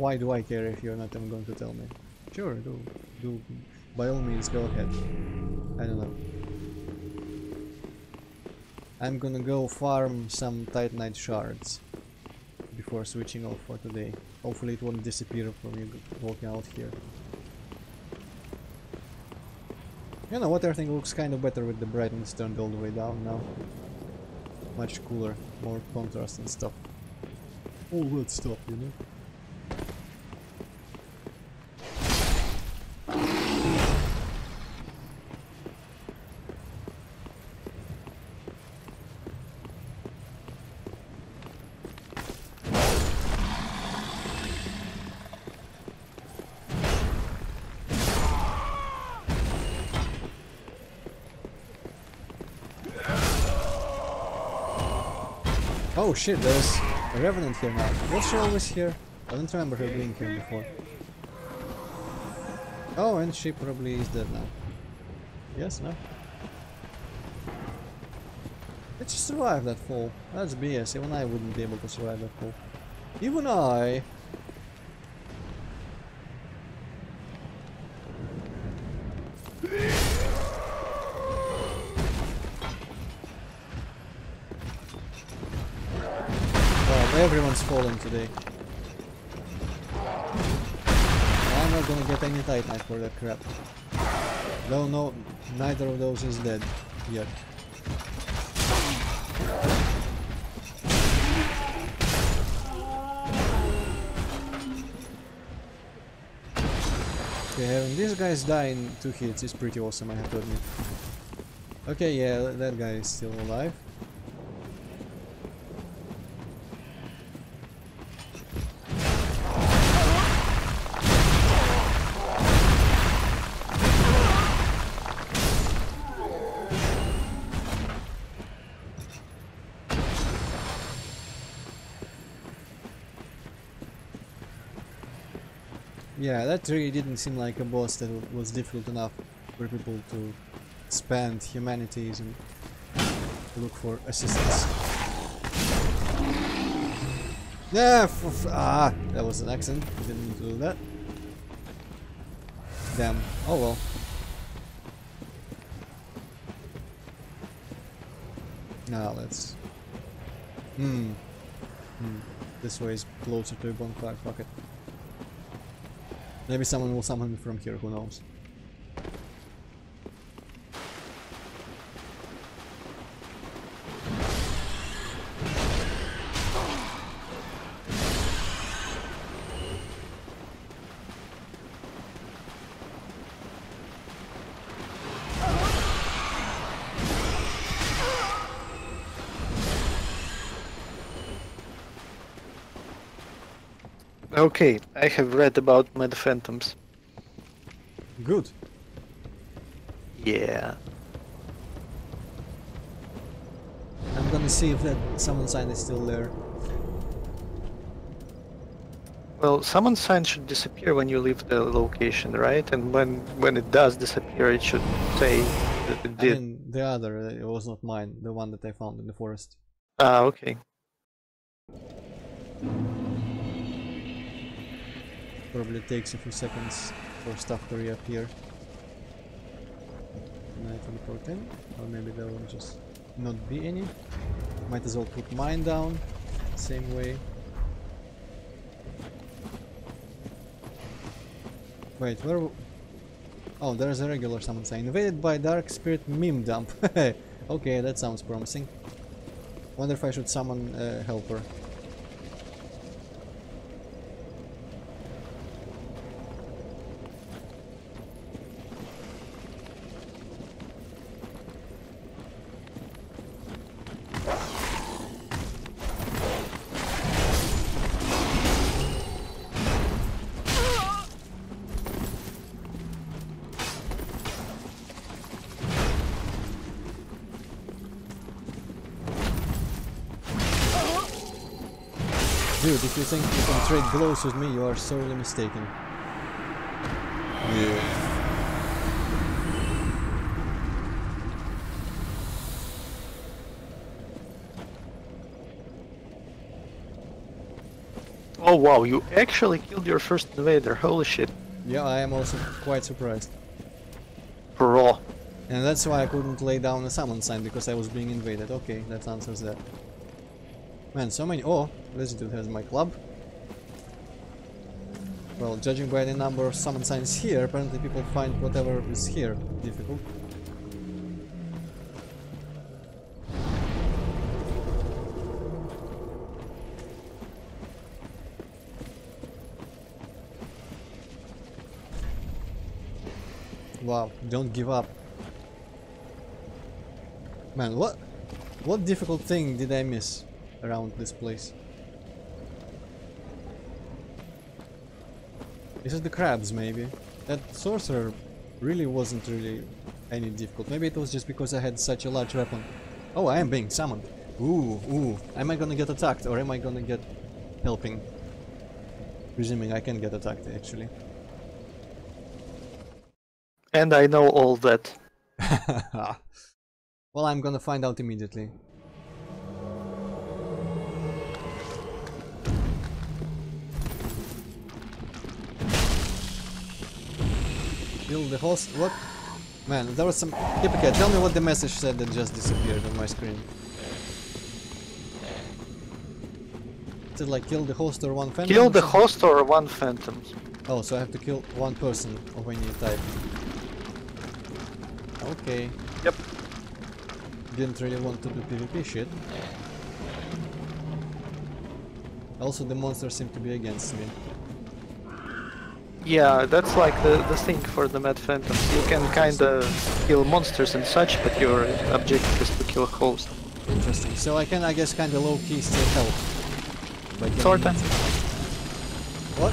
why do I care if you're not even going to tell me? Sure, do. By all means, go ahead. I don't know. I'm gonna go farm some Titanite shards before switching off for today. Hopefully it won't disappear from you walking out here. You know what, everything looks kind of better with the brightness turned all the way down now. Much cooler, more contrast and stuff. All that stuff, you know? Oh shit, there's a revenant here now. Was she always here? I don't remember her being here before. Oh, and she probably is dead now. Yes, no? Did she survive that fall? That's BS, even I wouldn't be able to survive that fall. Even I! Everyone's falling today. I'm not gonna get any Titanite for that crap. Though no, neither of those is dead yet. Okay, having these guys die in 2 hits is pretty awesome, I have to admit. Okay, yeah, that guy is still alive. Yeah, that really didn't seem like a boss that was difficult enough for people to spend humanities and look for assistance. Yeah, that was an accident. Didn't mean to do that. Damn. Oh well. Now let's. This way is closer to a bonfire. Fuck it. Maybe someone will summon me from here, who knows. Okay, I have read about Mad Phantoms. Good. Yeah. I'm gonna see if that summon sign is still there. Well, summon sign should disappear when you leave the location, right? And when it does disappear, it should say that it did. I mean, the other, it was not mine, the one that I found in the forest. Ah, okay. Probably takes a few seconds for stuff to reappear. Can I teleport in? Or maybe there will just not be any. Might as well put mine down, same way. Wait, where? Oh, there's a regular summon sign. Invaded by Dark Spirit Meme Dump. Okay, that sounds promising. Wonder if I should summon a helper. Dude, if you think you can trade blows with me, you are sorely mistaken. Yeah. Oh wow, you actually killed your first invader, holy shit. Yeah, I am also quite surprised. Bro. And that's why I couldn't lay down a summon sign, because I was being invaded. Okay, that answers that. Man, so many... Oh, this dude has my club. Well, judging by the number of summon signs here, apparently people find whatever is here difficult. Wow, don't give up. Man, what difficult thing did I miss around this place? Is it the crabs, maybe? That sorcerer really wasn't really any difficult. Maybe it was just because I had such a large weapon. Oh, I am being summoned. Ooh. Am I gonna get attacked or am I gonna get helping? Presuming I can get attacked, actually. And I know all that. Well, I'm gonna find out immediately. Kill the host. What? Man, there was some... Hippocate, tell me what the message said that just disappeared on my screen. Is it like kill the host or one phantom? Kill the host or one phantom. Oh, so I have to kill one person of any type. Okay. Yep. Didn't really want to do PvP shit. Also, the monsters seem to be against me. Yeah, that's like the thing for the Mad Phantoms. You can kinda kill monsters and such, but your objective is to kill a host. Interesting. So I can, I guess, kinda low-key still help. Sorta. What?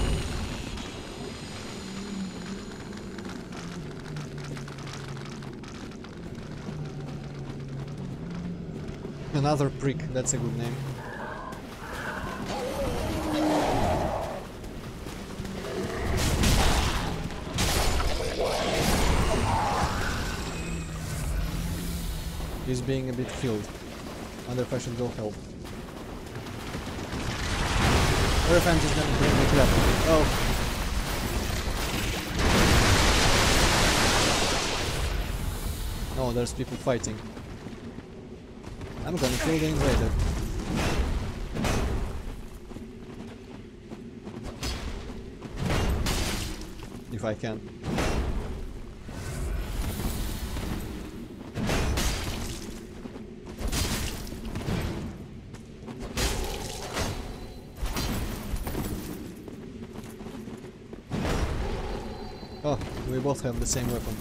Another prick, that's a good name. He's being a bit killed. Wonder if I should go help. Or if I'm just gonna bring the crap. Oh. No, there's people fighting. I'm gonna kill the invader. If I can. Oh, we both have the same weapon.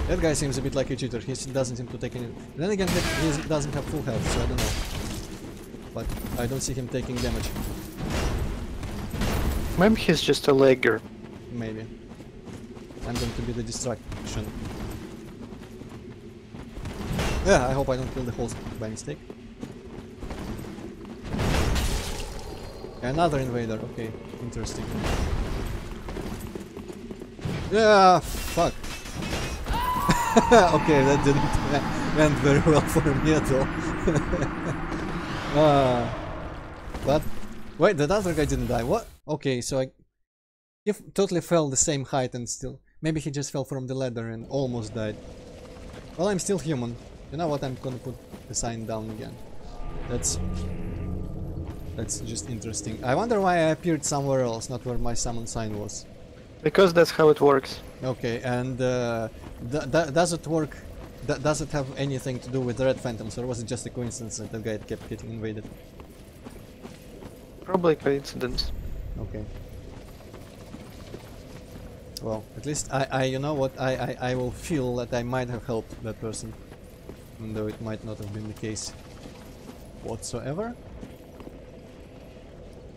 That guy seems a bit like a cheater. He doesn't seem to take any... Then again, he doesn't have full health, so I don't know. But I don't see him taking damage. Maybe he's just a legger. Maybe. I'm going to be the distraction. Yeah, I hope I don't kill the host by mistake. Another invader, okay, interesting. Yeah, fuck. Okay, that didn't went very well for me at all. But wait, that other guy didn't die. What? Okay, so he totally fell the same height and still... Maybe he just fell from the ladder and almost died. Well, I'm still human. You know what? I'm gonna put the sign down again. That's just interesting. I wonder why I appeared somewhere else, not where my summon sign was. Because that's how it works. Okay, and does it work? Does it have anything to do with the Red Phantoms, or was it just a coincidence that the guy kept getting invaded? Probably coincidence. Okay. Well, at least you know what, I will feel that I might have helped that person, even though it might not have been the case whatsoever.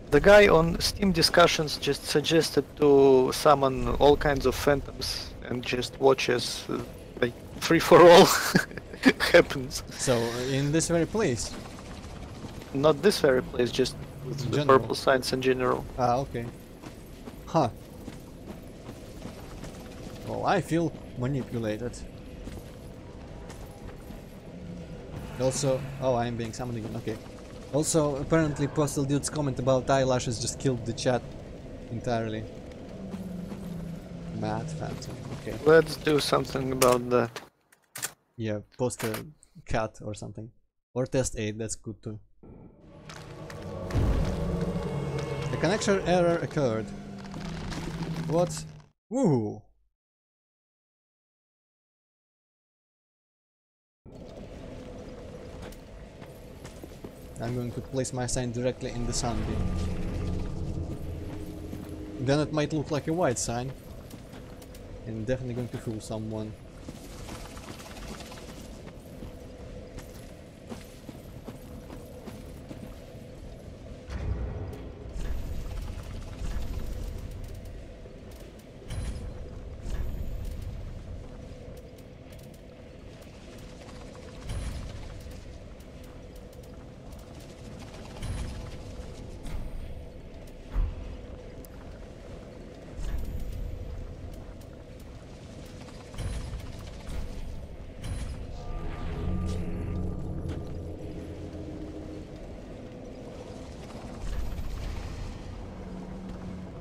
The guy on Steam discussions just suggested to summon all kinds of phantoms and just watch as like free for all. happens. So, in this very place? Not this very place, just with the purple signs in general. Ah, okay. Huh. Well, I feel manipulated. Also, oh, I am being summoned again, okay. Also, apparently Postal Dude's comment about eyelashes just killed the chat entirely. Mad Phantom, okay. Let's do something about that. Yeah, post a cat or something. Or test 8, that's good too. A connection error occurred. What? Woohoo! I'm going to place my sign directly in the sunbeam. Then it might look like a white sign. And definitely going to fool someone.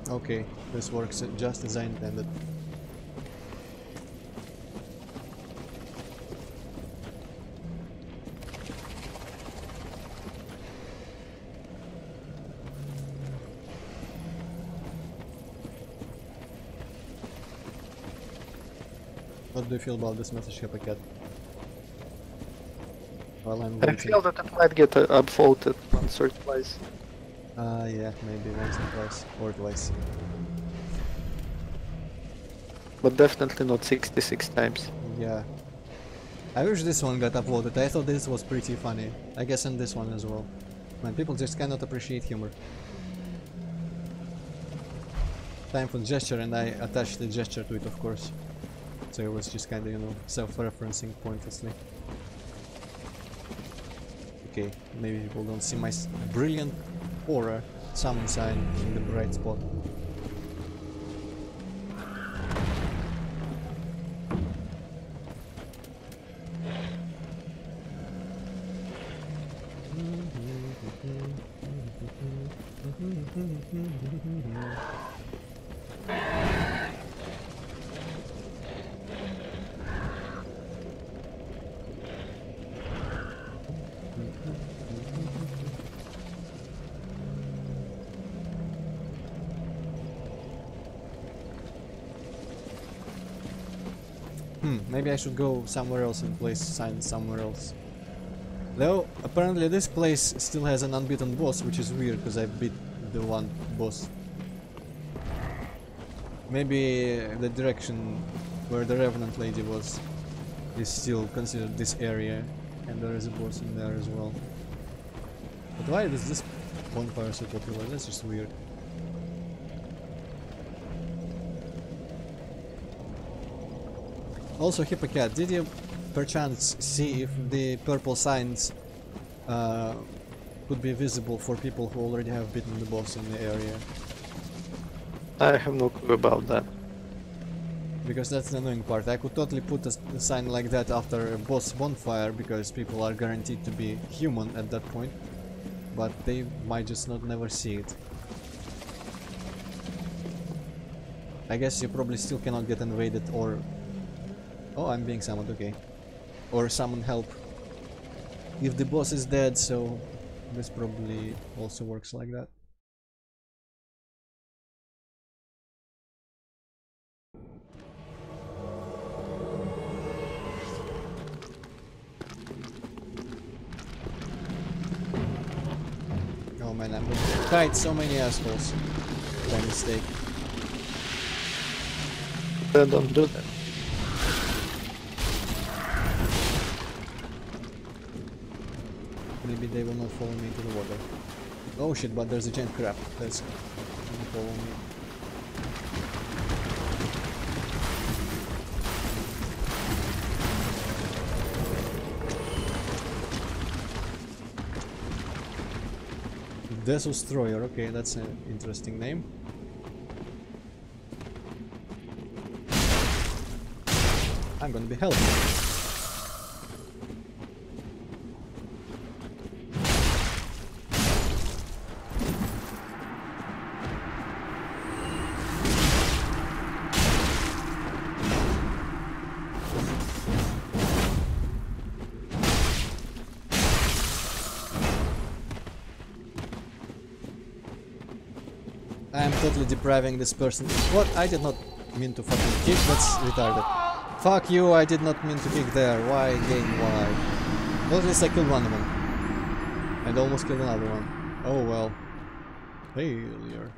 Okay, this works just as I intended. What do you feel about this message, Hippocat? Well, I feel that it might get upvoted once or twice. Yeah, maybe once or twice, or twice. But definitely not 66 times. Yeah. I wish this one got upvoted. I thought this was pretty funny. I guess in this one as well. Man, people just cannot appreciate humor. Time for gesture, and I attached the gesture to it, of course. So it was just kind of, you know, self-referencing pointlessly. Okay, maybe people don't see my brilliant aura summon sign in the bright spot. Maybe I should go somewhere else and place signs somewhere else. Though, apparently this place still has an unbeaten boss, which is weird, because I beat the one boss. Maybe the direction where the Revenant Lady was is still considered this area, and there is a boss in there as well. But why is this bonfire so popular? That's just weird. Also, Hippocat, did you perchance see if the purple signs could be visible for people who already have beaten the boss in the area? I have no clue about that. Because that's the annoying part. I could totally put a sign like that after a boss bonfire, because people are guaranteed to be human at that point. But they might just not never see it. I guess you probably still cannot get invaded or... Oh, I'm being summoned, okay. Or summon help. If the boss is dead, so this probably also works like that. Oh man, I'm going to kite so many assholes by mistake. Then don't do that. Maybe they will not follow me into the water. Oh shit, but there's a giant crab. That's gonna follow me. Destroyer, okay, that's an interesting name. I'm gonna be helping. I am totally depriving this person. What? I did not mean to fucking kick, that's retarded. Fuck you, I did not mean to kick there. Why game, why? Well, at least I killed one of them. And almost killed another one. Oh well. Failure.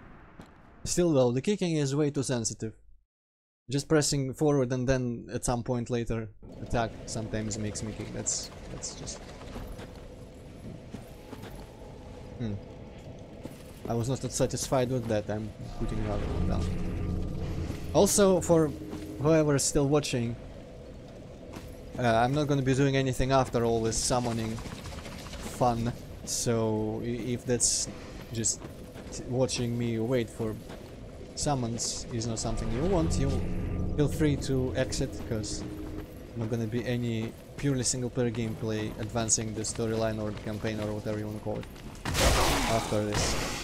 Still though, the kicking is way too sensitive. Just pressing forward and then at some point later attack sometimes makes me kick. That's just... I was not satisfied with that, I'm putting another one down. Also, for whoever is still watching, I'm not gonna be doing anything after all this summoning fun, so if that's just watching me wait for summons is not something you want, you feel free to exit, because not gonna be any purely single player gameplay advancing the storyline or the campaign or whatever you want to call it after this.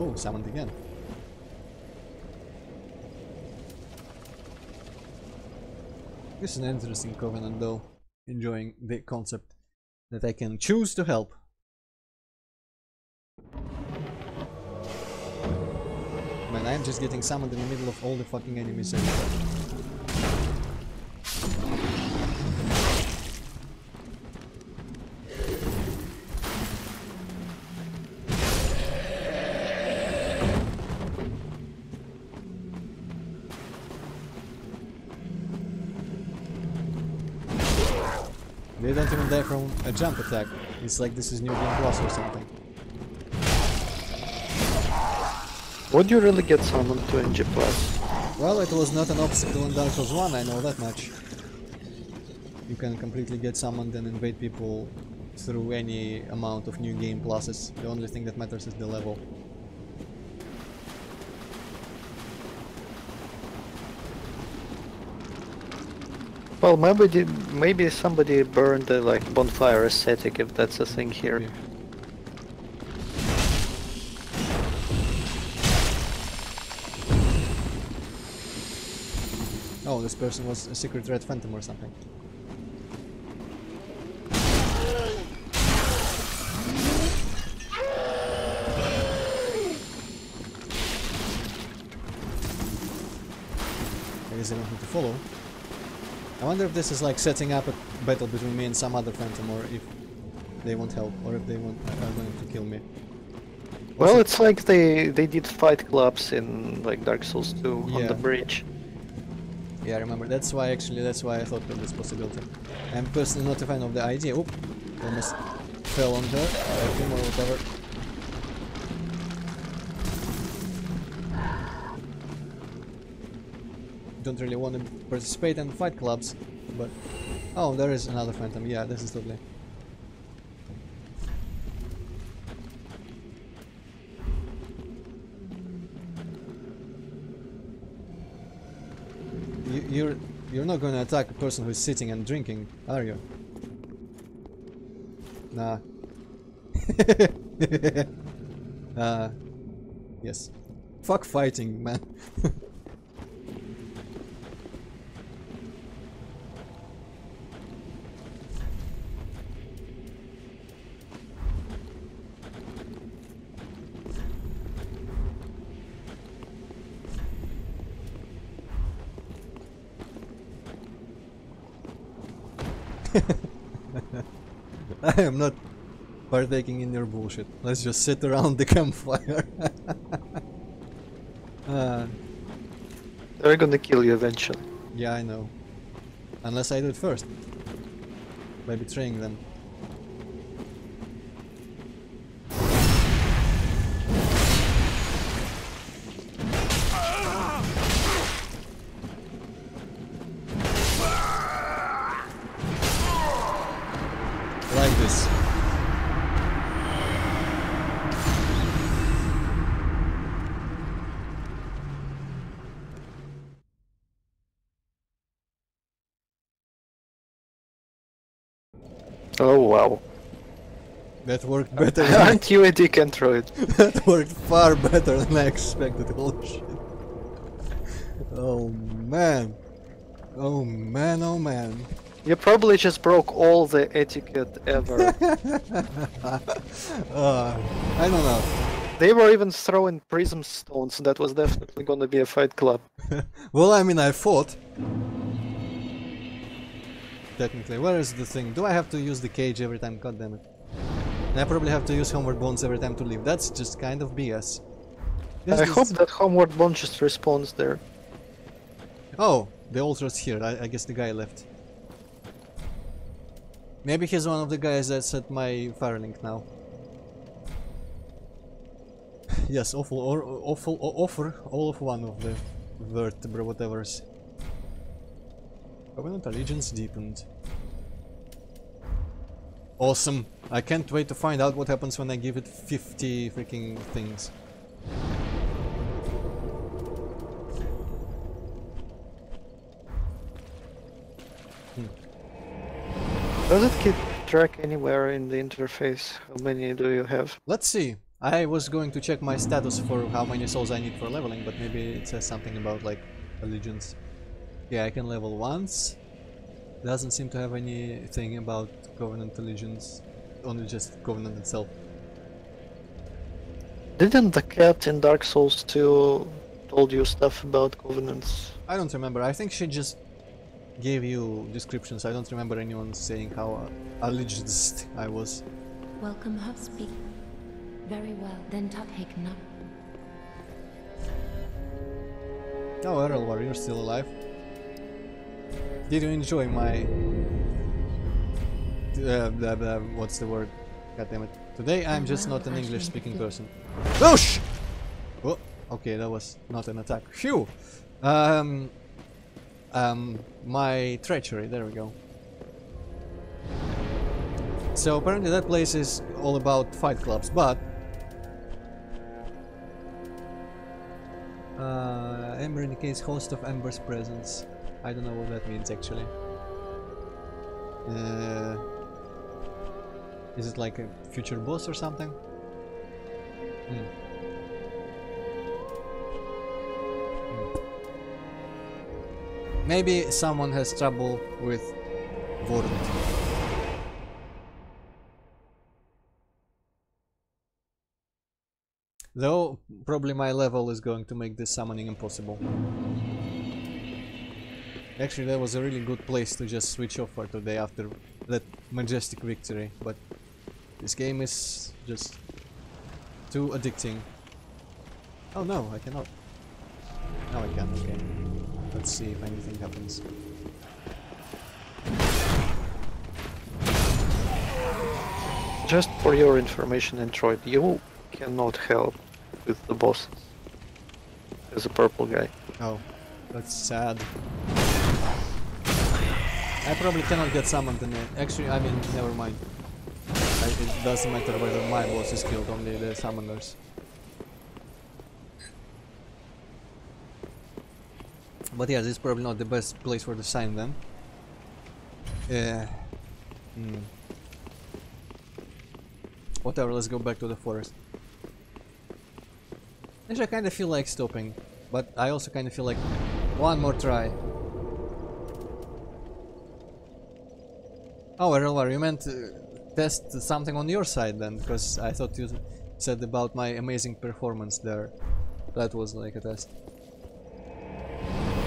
Oh, summoned again. This is an interesting covenant though, enjoying the concept that I can choose to help. Man, I'm just getting summoned in the middle of all the fucking enemies everywhere. They don't even die from a jump attack. It's like this is New Game Plus or something. Would you really get summoned to NG Plus? Well, it was not an obstacle in Dark Souls 1, I know that much. You can completely get summoned and invade people through any amount of New Game Pluses. The only thing that matters is the level. Well, maybe somebody burned the like bonfire aesthetic, if that's a thing here. Yeah. Oh, this person was a secret red phantom or something. I guess they want me to follow. I wonder if this is like setting up a battle between me and some other phantom, or if they want help, or if they are going to kill me. Well, it's like they did fight clubs in like Dark Souls 2 on the bridge. Yeah, I remember. That's why I thought of this possibility. I'm personally not a fan of the idea. Oop! Almost fell on her, him or whatever. Don't really want to participate in fight clubs, but... Oh, there is another phantom. Yeah, this is totally... You're not going to attack a person who's sitting and drinking, are you? Nah. Yes. Fuck fighting, man. I am not partaking in your bullshit. Let's just sit around the campfire. They're gonna kill you eventually. Yeah, I know. Unless I do it first. By betraying them. Oh wow. That worked better. Aren't you a dick, Antroid? That worked far better than I expected. Holy shit. Oh man. Oh man, oh man. You probably just broke all the etiquette ever. I don't know. They were even throwing prism stones. That was definitely gonna be a fight club. Well, I mean, I fought. Technically, where is the thing? Do I have to use the cage every time? God damn it. And I probably have to use Homeward Bones every time to leave. That's just kind of BS. I hope that Homeward Bone just respawns there. Oh, the altar's here. I guess the guy left. Maybe he's one of the guys that's at my Firelink now. Yes, offer all of one of the vertebra whatevers. Covenant allegiance deepened. Awesome. I can't wait to find out what happens when I give it 50 freaking things. Does it keep track anywhere in the interface? How many do you have? Let's see. I was going to check my status for how many souls I need for leveling, but maybe it says something about like allegiance. Yeah, I can level once. Doesn't seem to have anything about Covenant allegiance, only just Covenant itself. Didn't the cat in Dark Souls 2 told you stuff about Covenants? I don't remember. I think she just gave you descriptions. I don't remember anyone saying how allegiance I was. Welcome home. Speak. Very well. Then take no. Oh, Errol, you're still alive. Did you enjoy my... what's the word? God damn it. Today I'm just not an English-speaking person. Oh sh! Oh, okay, that was not an attack. Phew! My treachery, there we go. So apparently that place is all about fight clubs, but... Ember indicates host of Ember's presence. I don't know what that means actually. Is it like a future boss or something? Maybe someone has trouble with Vorund. Though, probably my level is going to make this summoning impossible. Actually, that was a really good place to just switch off for today after that majestic victory, but this game is just too addicting. Oh no, I cannot. Now I can, okay. Let's see if anything happens. Just for your information, Antroid, you cannot help with the bosses. There's a purple guy. Oh, that's sad. I probably cannot get summoned in it. Actually, I mean, never mind. It doesn't matter whether my boss is killed, only the summoners. But yeah, this is probably not the best place for the sign then. Yeah. Whatever, let's go back to the forest. Actually, I kind of feel like stopping, but I also kind of feel like one more try. Oh, Errol, you meant to test something on your side then, because I thought you said about my amazing performance there. That was like a test.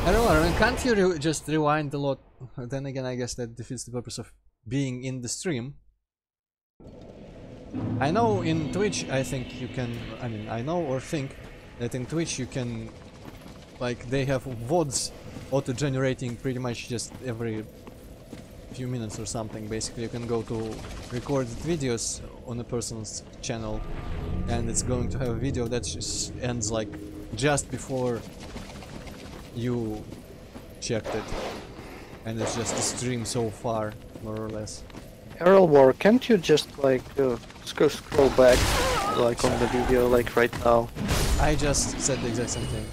Errol, can't you just rewind a lot? Then again, I guess that defeats the purpose of being in the stream. I know in Twitch, I think you can, I mean, I know or think that in Twitch you can, like, they have VODs auto-generating pretty much just every few minutes or something. Basically, you can go to recorded videos on a person's channel and it's going to have a video that just ends like just before you checked it, and it's just a stream so far, more or less. Errol War, can't you just like scroll back like on the video like right now? I just said the exact same thing.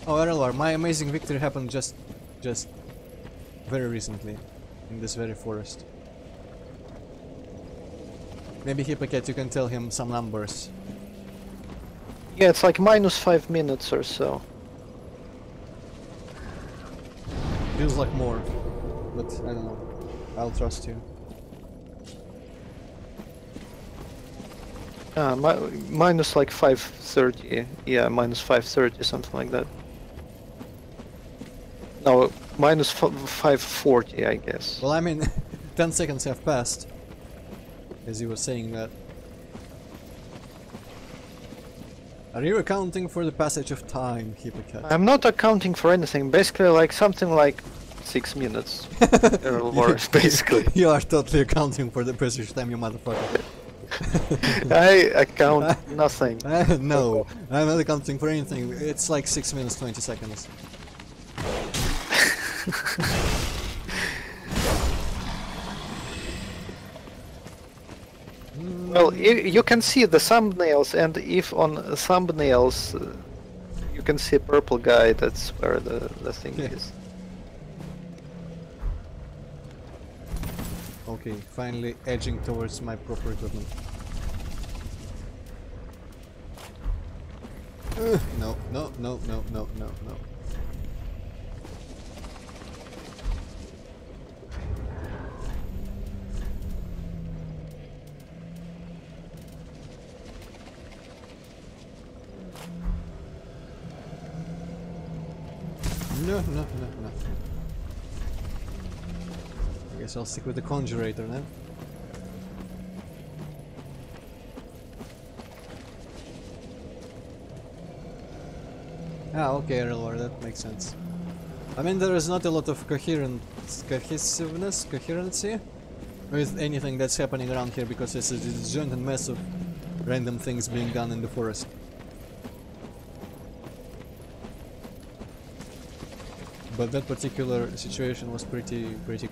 Oh, Errol War, my amazing victory happened just very recently in this very forest. Maybe Hippocat, you can tell him some numbers. Yeah, it's like minus 5 minutes or so. Feels like more, but I don't know. I'll trust you. Minus like 5:30. Yeah, minus 5:30, something like that. No, minus 5:40, I guess. Well, I mean, 10 seconds have passed, as you were saying that. Are you accounting for the passage of time, Hippocat? I'm not accounting for anything. Basically, like something like 6 minutes. Or basically. You are totally accounting for the passage of time, you motherfucker. I account nothing. No, I'm not accounting for anything. It's like 6 minutes 20 seconds. Well, you can see the thumbnails, and if on thumbnails you can see a purple guy, that's where the thing is. Okay, finally edging towards my proper equipment. No, no, no, no, no, no, no. No, no, no, no. I guess I'll stick with the conjurator then. Ah, okay, Relor, that makes sense. I mean, there is not a lot of coherency with anything that's happening around here because it's a disjointed mess of random things being done in the forest. But that particular situation was pretty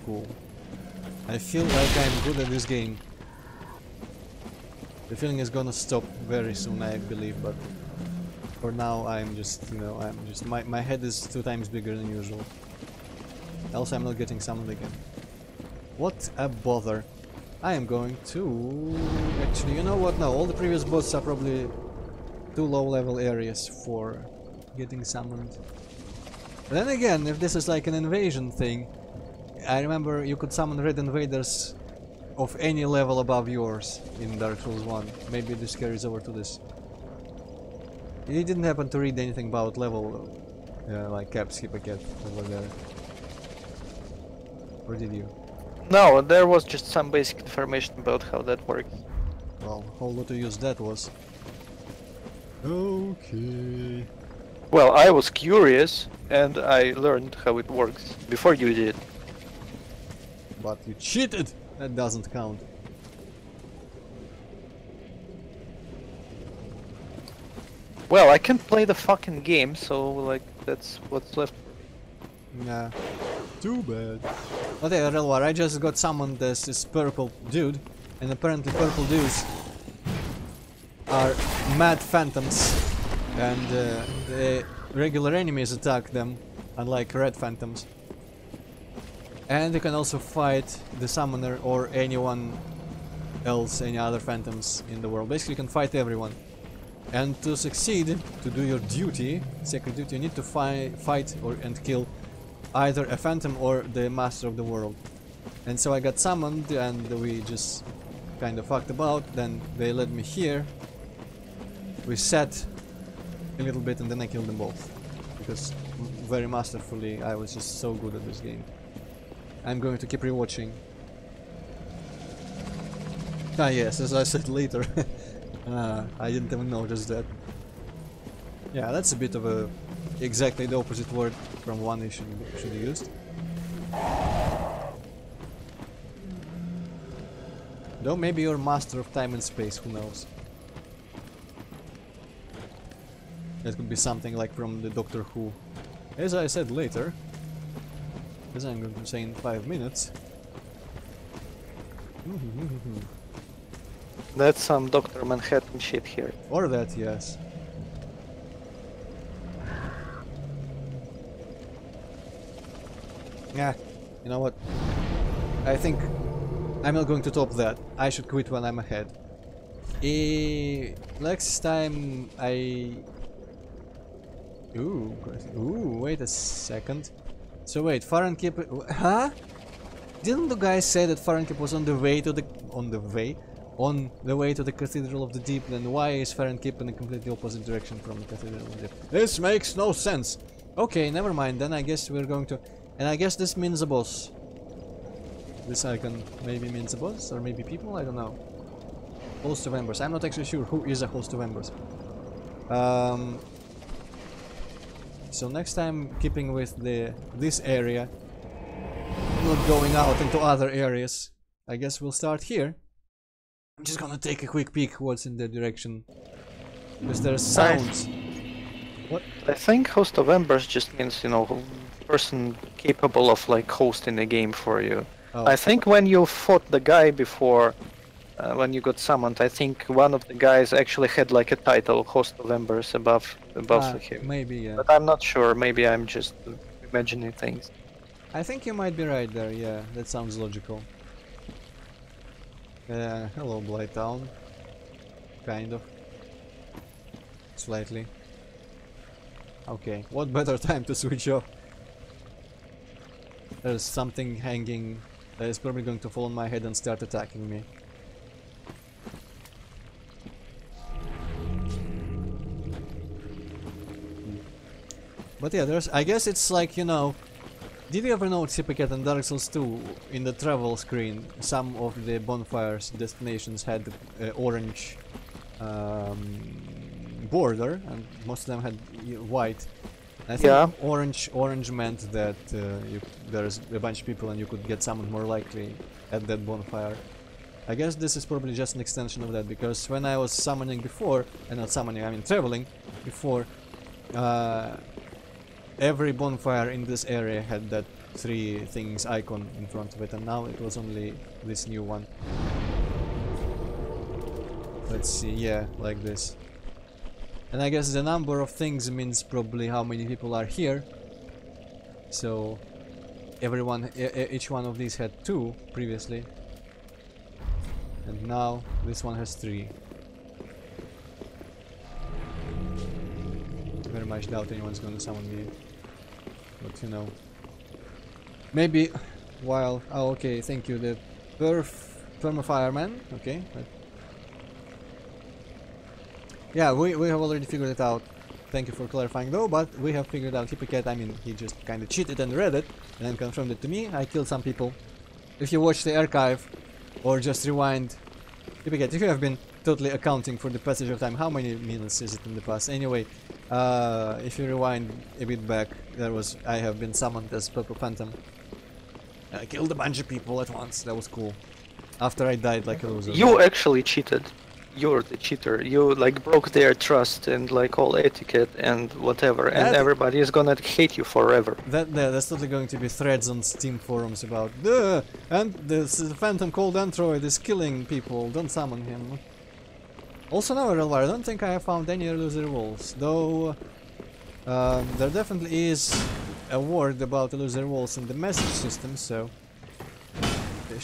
cool. I feel like I'm good at this game. The feeling is gonna stop very soon, I believe, but for now I'm just, you know, my head is 2 times bigger than usual. Else I'm not getting summoned again. What a bother. I am going to... Actually, you know what? No, all the previous boss are probably too low level areas for getting summoned. But then again, if this is like an invasion thing, I remember you could summon red invaders of any level above yours in Dark Souls 1. Maybe this carries over to this. You didn't happen to read anything about level, like caps, Hippocat over there? Or did you? No, there was just some basic information about how that works. Well, how lot to use that was. Okay. Well, I was curious, and I learned how it works before you did. But you cheated! That doesn't count. Well, I can't play the fucking game, so, like, that's what's left. Nah. Too bad. Okay, Relwar, I just got summoned as this purple dude, and apparently purple dudes are mad phantoms, and the regular enemies attack them, unlike red phantoms. And you can also fight the summoner or anyone else, any other phantoms in the world. Basically, you can fight everyone. And to succeed, to do your duty, sacred duty, you need to fight and kill either a phantom or the master of the world. And so I got summoned, and we just kind of fucked about. Then they led me here. We sat a little bit, and then I killed them both. Because very masterfully, I was just so good at this game. I'm going to keep rewatching. Ah yes, as I said later. I didn't even notice that. Yeah, that's a bit of a... exactly the opposite word from one you should have used. Though maybe you're master of time and space, who knows. That could be something like from the Doctor Who. As I said later, as I'm going to say in 5 minutes. That's some Dr. Manhattan shit here. Or that, yes. Yeah, you know what? I think I'm not going to top that. I should quit when I'm ahead. Next time Ooh, wait a second. So wait, Fahrenkeep... Huh? Didn't the guy say that Fahrenkeep was on the way to the... On the way to the Cathedral of the Deep? Then why is Fahrenkeep in a completely opposite direction from the Cathedral of the Deep? This makes no sense! Okay, never mind, then I guess we're going to... And I guess this means a boss. This icon maybe means a boss, or maybe people, I don't know. Host of Embers. I'm not actually sure who is a Host of Embers. So next time, keeping with this area, not going out into other areas, I guess we'll start here. I'm just gonna take a quick peek what's in the direction, because there's sounds. What? I think Host of Embers just means, you know, person capable of like hosting the game for you. Oh. I think when you fought the guy before, when you got summoned, I think one of the guys actually had like a title, Host of Embers, above him. Maybe, yeah. But I'm not sure. Maybe I'm just imagining things. I think you might be right there. Yeah, that sounds logical. Hello, Blighttown. Kind of. Slightly. Okay, what better time to switch off? There's something hanging that is probably going to fall on my head and start attacking me. But yeah, I guess it's like, you know, did you ever notice, Hippocate, in Dark Souls 2, in the travel screen, some of the bonfires destinations had orange border, and most of them had white. I think orange meant that there's a bunch of people and you could get summoned more likely at that bonfire. I guess this is probably just an extension of that, because when I was summoning before, and not summoning, I mean traveling before, every bonfire in this area had that 3 things icon in front of it, and now it was only this new one. Let's see, yeah, like this. And I guess the number of things means probably how many people are here. So each one of these had 2 previously, and now this one has 3. Very much doubt anyone's gonna summon me, but you know, maybe while... Oh, okay, thank you, the Perma-Fireman, okay. Yeah, we have already figured it out. Thank you for clarifying though, but we have figured out Hippocate. I mean, he just kind of cheated and read it, and then confirmed it to me. I killed some people. If you watch the archive, or just rewind... Hippocate, if you have been totally accounting for the passage of time, how many minutes is it in the past? Anyway, if you rewind a bit back, I have been summoned as Purple Phantom. I killed a bunch of people at once, that was cool. After I died like a loser. You actually cheated. You're the cheater. You like broke their trust and like all etiquette and whatever, and everybody is gonna hate you forever. That's totally going to be threads on Steam forums about the Phantom called Antroid is killing people, don't summon him. Also now, Relvar, I don't think I have found any illusory walls, though there definitely is a word about illusory walls in the message system, so...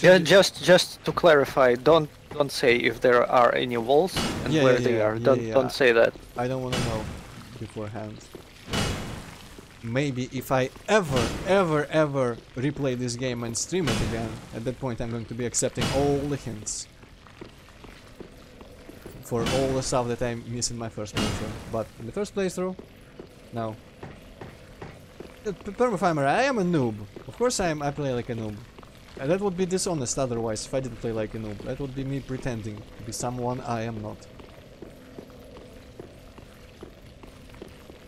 Yeah, just to clarify, don't say if there are any walls and where they are. Don't say that. I don't want to know beforehand. Maybe if I ever replay this game and stream it again, at that point I'm going to be accepting all the hints for all the stuff that I missed in my first playthrough. But in the first playthrough, no. Perma-Fireman, I am a noob. Of course I play like a noob. And that would be dishonest otherwise if I didn't play like a noob. That would be me pretending to be someone I am not.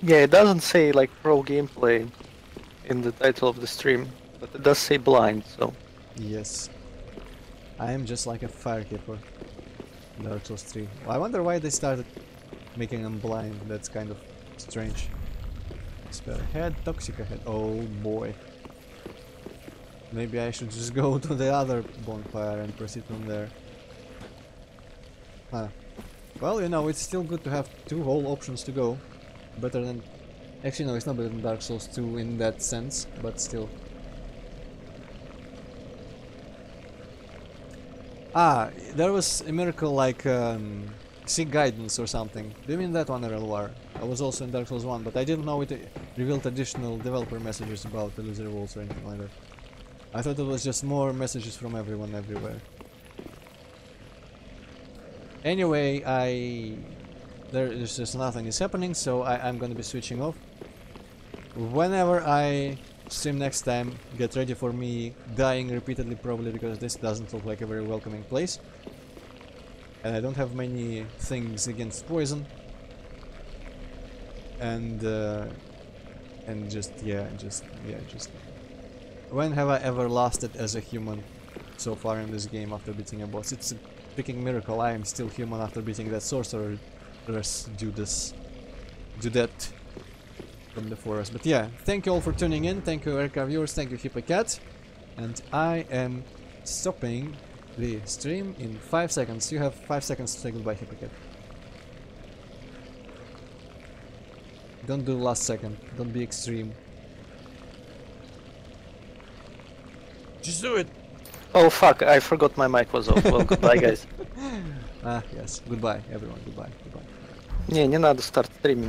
Yeah, it doesn't say like pro gameplay in the title of the stream, but it does say blind, so... Yes. I am just like a firekeeper in Dark Souls 3. I wonder why they started making them blind. That's kind of strange. Spell head, toxic head. Oh boy. Maybe I should just go to the other bonfire and proceed from there. Huh. Well, you know, it's still good to have 2 whole options to go. Better than... Actually, no, it's not better than Dark Souls 2 in that sense, but still. Ah, there was a miracle like Seek Guidance or something. Do you mean that one, RLWar? I was also in Dark Souls 1, but I didn't know it revealed additional developer messages about Illusory Walls or anything like that. I thought it was just more messages from everyone everywhere. Anyway, there's just nothing is happening, so I'm gonna be switching off. Whenever I stream next time, get ready for me dying repeatedly, probably because this doesn't look like a very welcoming place. And I don't have many things against poison. And just when have I ever lasted as a human so far in this game after beating a boss? It's a freaking miracle I am still human after beating that sorcerer. Do that from the forest. But yeah, thank you all for tuning in. Thank you Erika viewers, thank you Hippocat. And I am stopping the stream in 5 seconds. You have 5 seconds to say goodbye, Hippocat. Don't do last second. Don't be extreme. Just do it! Oh fuck, I forgot my mic was off. Well, goodbye guys. Ah, yes. Goodbye, everyone. Goodbye. Goodbye. Не надо старт стримить.